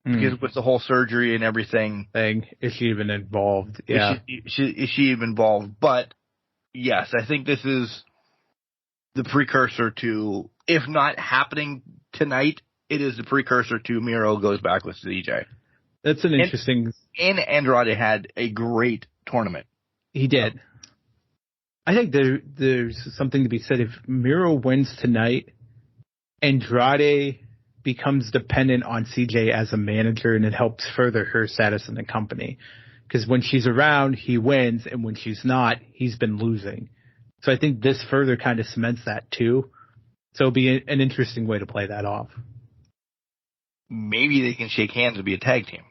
Because with the whole surgery and everything. Is she even involved? Yeah. Is she even involved? But, yes, I think this is the precursor to, if not happening tonight, it is the precursor to Miro goes back with CJ. That's an interesting... And Andrade had a great tournament. He did. I think there's something to be said. If Miro wins tonight, Andrade becomes dependent on CJ as a manager, and it helps further her status in the company. Because when she's around, he wins, and when she's not, he's been losing. So I think this further kind of cements that too. So it'll be an interesting way to play that off. Maybe they can shake hands and be a tag team.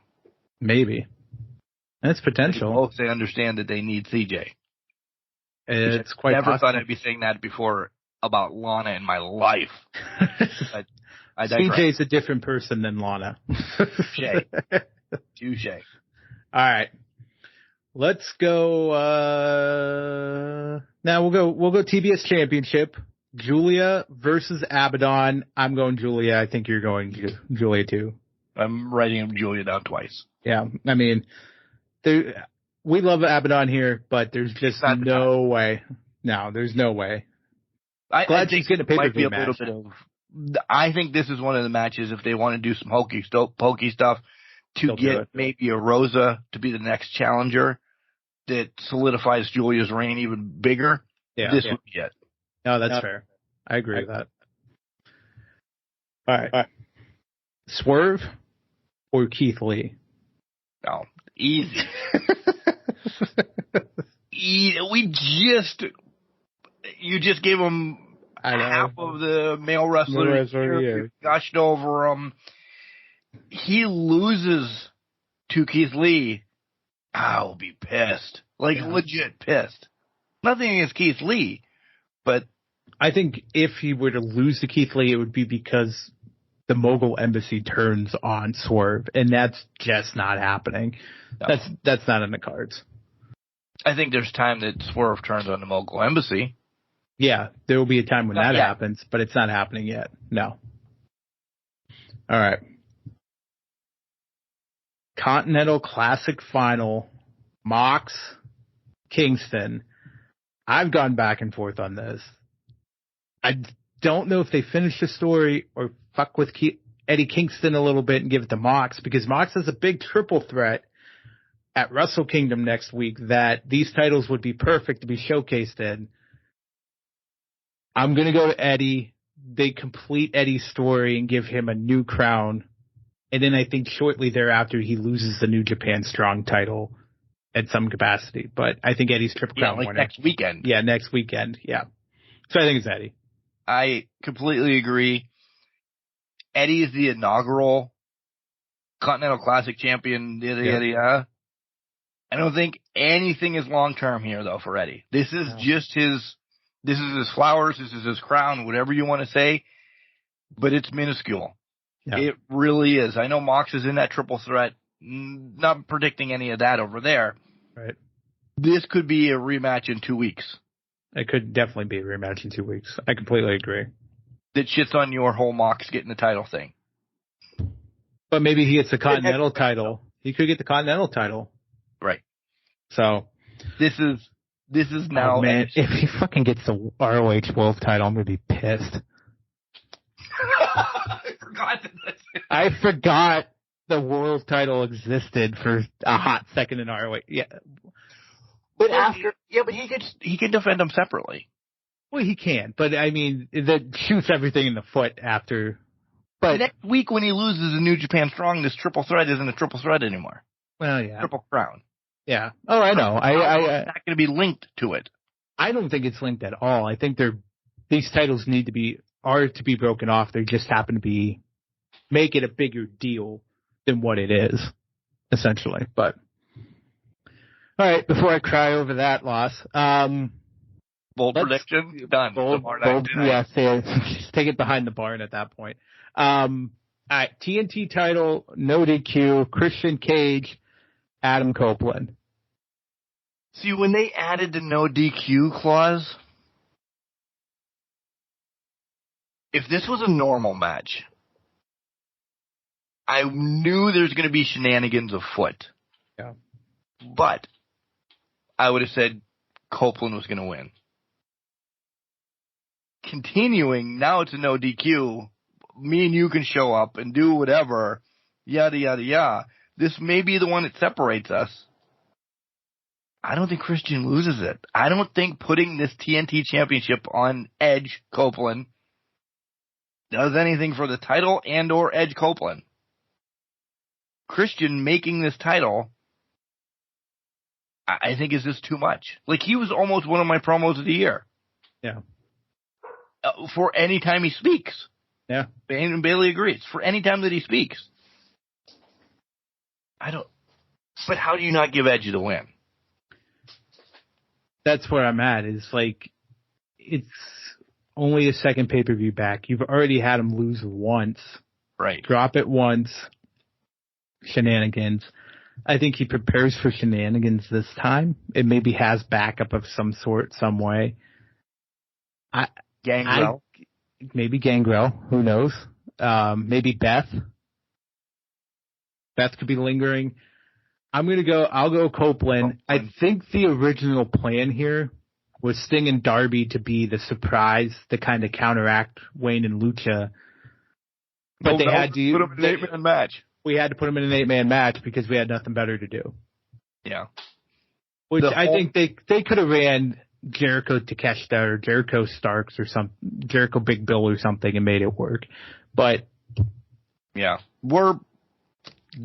Maybe. That's potential. Both they understand that they need CJ. It's quite never possible. thought I'd be saying that before about Lana in my life. But I digress. CJ's a different person than Lana. Touche. All right. Let's go now we'll go TBS Championship. Julia versus Abaddon. I'm going Julia. I think you're going Julia too. I'm writing Julia down twice. Yeah. I mean, we love Abaddon here, but there's just no way. No, there's no way. Glad she's getting a pay-per-view match. I think this is one of the matches, if they want to do some pokey stuff, to get maybe a Rosa to be the next challenger that solidifies Julia's reign even bigger. Yeah, this would be it. No, that's fair. I agree with that. All right. Swerve or Keith Lee? No, easy. You just gave him half of the male wrestlers. You gushed over him. He loses to Keith Lee. I'll be pissed. Legit pissed. Nothing against Keith Lee, but I think if he were to lose to Keith Lee, it would be because the Mogul Embassy turns on Swerve, and that's just not happening. No. That's not in the cards. I think there's time that Swerve turns on the Mogul Embassy. Yeah, there will be a time when that happens, but it's not happening yet. No. All right. Continental Classic Final, Mox, Kingston. I've gone back and forth on this. I don't know if they finish the story or fuck with Eddie Kingston a little bit and give it to Mox, because Mox has a big triple threat at Wrestle Kingdom next week that these titles would be perfect to be showcased in. I'm going to go to Eddie. They complete Eddie's story and give him a new crown. And then I think shortly thereafter he loses the New Japan Strong title at some capacity. But I think Eddie's Triple Crown winner. Next weekend. Yeah, next weekend. Yeah. So I think it's Eddie. I completely agree. Eddie is the inaugural Continental Classic champion. I don't think anything is long-term here, though, for Eddie. This is just his flowers. This is his crown, whatever you want to say. But it's minuscule. Yeah. It really is. I know Mox is in that triple threat. Not predicting any of that over there. Right. This could be a rematch in 2 weeks. It could definitely be a rematch in 2 weeks. I completely agree. That shits on your whole Mox getting the title thing. But maybe he gets the Continental title. He could get the Continental title. Right. So this is now. Oh, man, if he fucking gets the ROH World title, I'm gonna be pissed. I forgot the world title existed for a hot second in ROH. Yeah. But he can defend them separately. Well, he can, but I mean, that shoots everything in the foot after. But next week when he loses the New Japan Strong, this triple threat isn't a triple threat anymore. Well, yeah. Triple Crown. Yeah. Oh, I know. It's not going to be linked to it. I don't think it's linked at all. I think these titles are to be broken off. They just happen to make it a bigger deal than what it is, essentially. But all right, before I cry over that loss, bold prediction done. Bold, yes, just take it behind the barn at that point. All right, TNT title, no DQ, Christian Cage, Adam Copeland. See, when they added the no DQ clause, if this was a normal match, I knew there's going to be shenanigans afoot. Yeah. But I would have said Copeland was going to win. Continuing, now it's a no DQ. Me and you can show up and do whatever, yada, yada, yada. This may be the one that separates us. I don't think Christian loses it. I don't think putting this TNT championship on Edge Copeland does anything for the title and or Edge Copeland. Christian making this title, I think is just too much. Like, he was almost one of my promos of the year. Yeah. for any time he speaks. Yeah. And Bailey agrees. For any time that he speaks. But how do you not give Edge the win? That's where I'm at. Is like, it's only a second pay-per-view back. You've already had him lose once. Right. Drop it once. Shenanigans. I think he prepares for shenanigans this time. It maybe has backup of some sort, some way. Gangrel. Maybe Gangrel. Who knows? Maybe Beth. Beth could be lingering. I'll go Copeland. I think the original plan here was Sting and Darby to be the surprise to kind of counteract Wayne and Lucha. But they had to put him in an 8-man match. We had to put him in an 8-man match because we had nothing better to do. Yeah. Which I think they could have ran Jericho Takeshita or Jericho Starks or Jericho Big Bill or something and made it work. But yeah, we're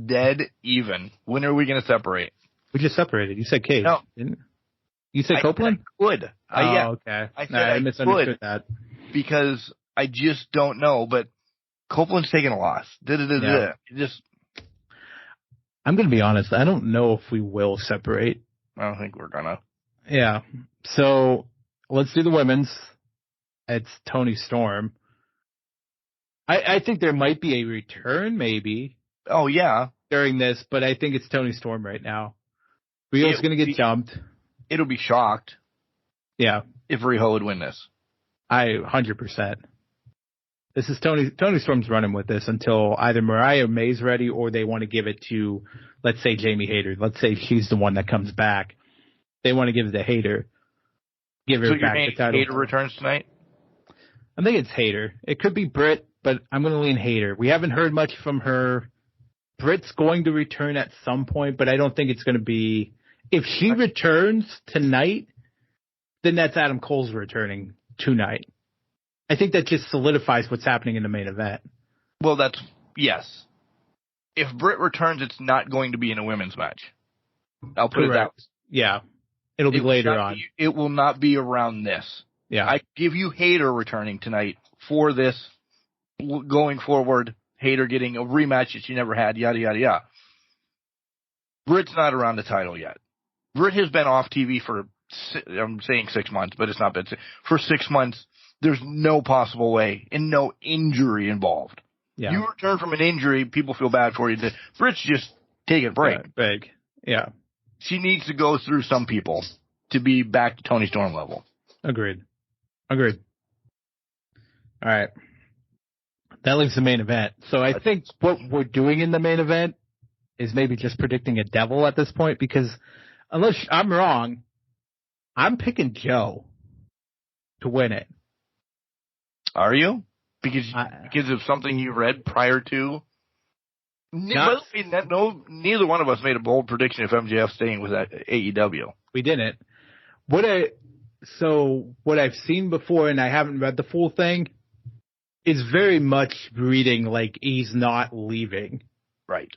dead even. When are we going to separate? We just separated. You said Cage. No. Didn't you say Copeland? I would. Yeah. Okay. I said I misunderstood that. Because I just don't know, but Copeland's taking a loss. Yeah. Just. I'm going to be honest. I don't know if we will separate. I don't think we're going to. Yeah. So let's do the women's. It's Toni Storm. I think there might be a return, maybe. Oh, yeah. During this, but I think it's Toni Storm right now. Rio's going to get jumped. It'll be shocked. Yeah. If Riho would win this. 100%. This is Toni Storm's running with this until either Mariah May's ready or they want to give it to, let's say, Jamie Hayter. Let's say she's the one that comes back. They want to give it to Hayter. Give her back the title. Hayter returns tonight? I think it's Hayter. It could be Britt, but I'm going to lean Hayter. We haven't heard much from her. Britt's going to return at some point, but I don't think it's going to be. If she returns tonight, then that's Adam Cole's returning tonight. I think that just solidifies what's happening in the main event. Well, yes. If Britt returns, it's not going to be in a women's match. I'll put it that way. Yeah. It'll be later on. It will not be around this. Yeah. I give you Hayter returning tonight for this going forward. Hayter getting a rematch that she never had, yada, yada, yada. Britt's not around the title yet. Britt has been off TV for, I'm saying 6 months, but it's not been, for 6 months. There's no possible way and no injury involved. Yeah. You return from an injury, people feel bad for you. Britt's just taking a break. Yeah, big. Yeah. She needs to go through some people to be back to Toni Storm level. Agreed. All right. That leaves the main event. So I think what we're doing in the main event is maybe just predicting a devil at this point because unless I'm wrong, I'm picking Joe to win it. Are you? Because of something you read prior to? Neither one of us made a bold prediction if MJF staying with AEW. We didn't. What I've seen before, and I haven't read the full thing, is very much reading like he's not leaving. Right.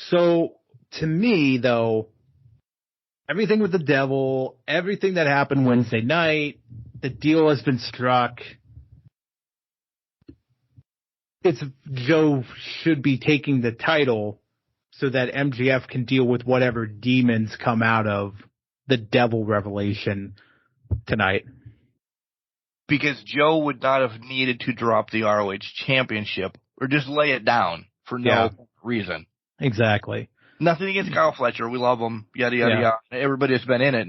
So to me, though, everything with the devil, everything that happened Wednesday night, the deal has been struck. Joe should be taking the title so that MJF can deal with whatever demons come out of the devil revelation tonight. Because Joe would not have needed to drop the ROH championship or just lay it down for no reason. Exactly. Nothing against Kyle Fletcher. We love him. Yada, yada, yada. Everybody has been in it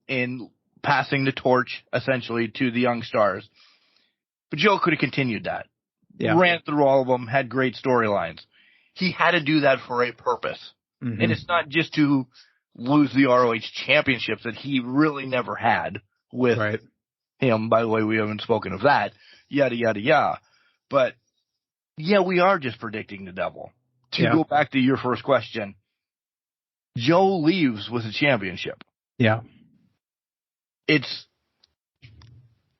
and passing the torch essentially to the young stars. But Joe could have continued that. Yeah. Ran through all of them, had great storylines. He had to do that for a purpose. Mm-hmm. And it's not just to lose the ROH championships that he really never had with him. By the way, we haven't spoken of that. Yada, yada, yada. But, yeah, we are just predicting the devil. To go back to your first question, Joe leaves with a championship. Yeah.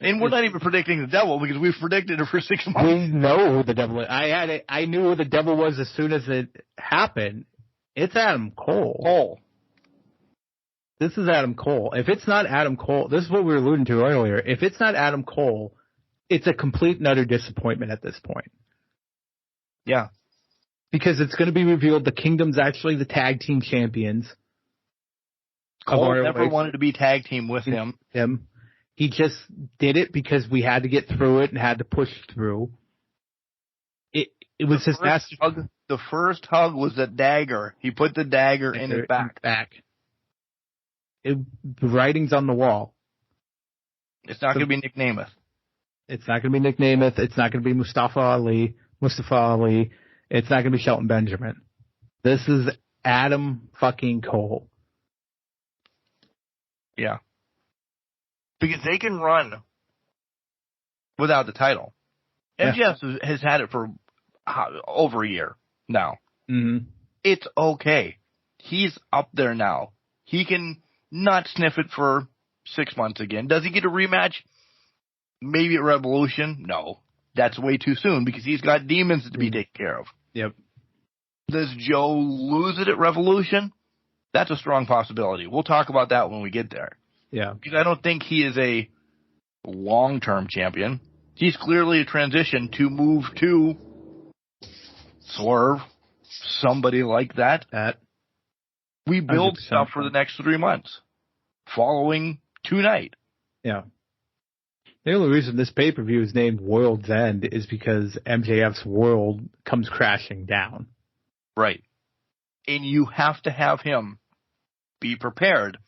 And we're not even predicting the devil because we've predicted it for 6 months. We know who the devil is. I knew who the devil was as soon as it happened. It's Adam Cole. This is Adam Cole. If it's not Adam Cole, this is what we were alluding to earlier. If it's not Adam Cole, it's a complete and utter disappointment at this point. Yeah. Because it's going to be revealed the Kingdom's actually the tag team champions. Cole never wanted to be tag team with him. He just did it because we had to get through it and had to push through. It was his master. The first hug was a dagger. He put the dagger in his back. The writing's on the wall. It's not going to be Nick Namath. It's not going to be Nick Namath. It's not going to be Mustafa Ali. It's not going to be Shelton Benjamin. This is Adam fucking Cole. Yeah. Because they can run without the title. MJF has had it for over a year now. Mm-hmm. It's okay. He's up there now. He can not sniff it for 6 months again. Does he get a rematch? Maybe at Revolution? No. That's way too soon because he's got demons to be taken care of. Yep. Does Joe lose it at Revolution? That's a strong possibility. We'll talk about that when we get there. Yeah. Because I don't think he is a long-term champion. He's clearly a transition to move to Swerve, somebody like that. We build stuff for the next 3 months following tonight. Yeah. The only reason this pay-per-view is named World's End is because MJF's world comes crashing down. Right. And you have to have him be prepared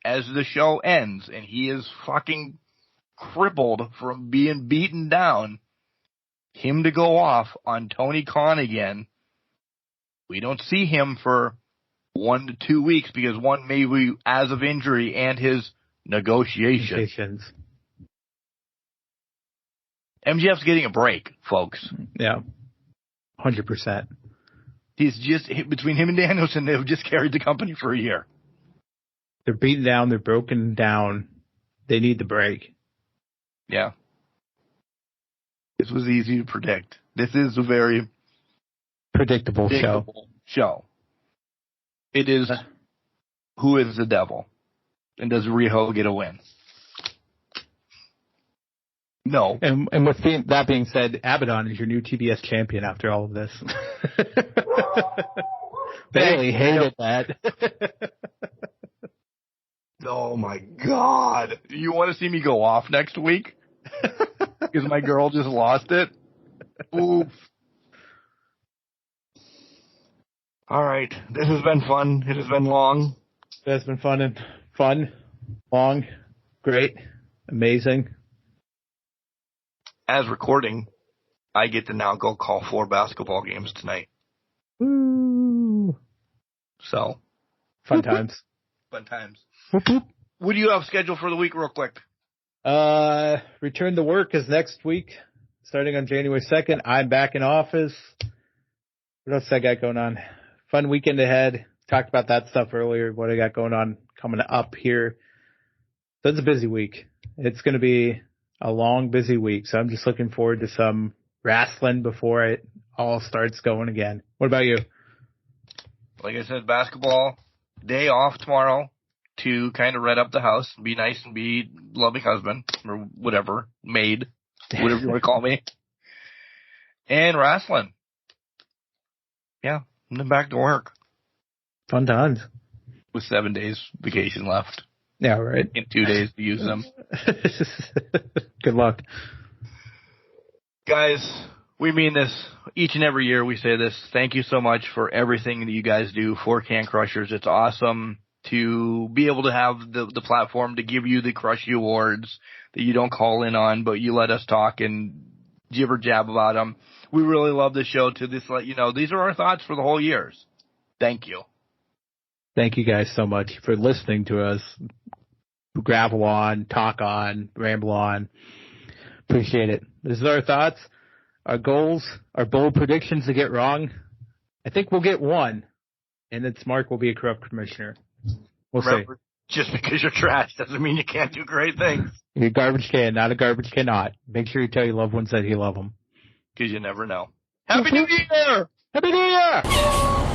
as the show ends and he is fucking crippled from being beaten down, him to go off on Tony Khan again. We don't see him for 1 to 2 weeks because one may be as of injury and his negotiations. MJF's getting a break, folks. Yeah. 100%. He's just, between him and Danielson, they've just carried the company for a year. They're beaten down. They're broken down. They need the break. Yeah. This was easy to predict. This is a very predictable show. It is who is the devil? And does Riho get a win? No. And with that being said, Abaddon is your new TBS champion after all of this. Bailey hated that. Oh my God. You want to see me go off next week? Because my girl just lost it? Oof. All right. This has been fun. It has been long. It has been fun, long, great, amazing. As recording, I get to now go call 4 basketball games tonight. Woo. So. Fun times. Fun times. What do you have scheduled for the week real quick? Return to work is next week, starting on January 2nd. I'm back in office. What else I got going on? Fun weekend ahead. Talked about that stuff earlier, what I got going on coming up here. So it's a busy week. It's going to be a long, busy week. So I'm just looking forward to some wrestling before it all starts going again. What about you? Like I said, basketball, day off tomorrow to kind of red up the house, be nice and be loving husband or whatever, maid, whatever you want to call me. And wrestling. Yeah, and then back to work. Fun times. With 7 days vacation left. Yeah, right. In 2 days to use them. Good luck. Guys, we mean this. Each and every year we say this. Thank you so much for everything that you guys do for Can Crushers. It's awesome to be able to have the platform to give you the Crushie Awards that you don't call in on, but you let us talk and jibber jab about them. We really love the show to just let you know these are our thoughts for the whole years. Thank you. Thank you guys so much for listening to us gravel on, talk on, ramble on. Appreciate it. This is our thoughts, our goals, our bold predictions to get wrong. I think we'll get one, and it's Mark will be a corrupt commissioner. We'll see. Just because you're trash doesn't mean you can't do great things. You're a garbage can, not a garbage cannot. Make sure you tell your loved ones that you love them. Because you never know. Happy New Year! Happy New Year!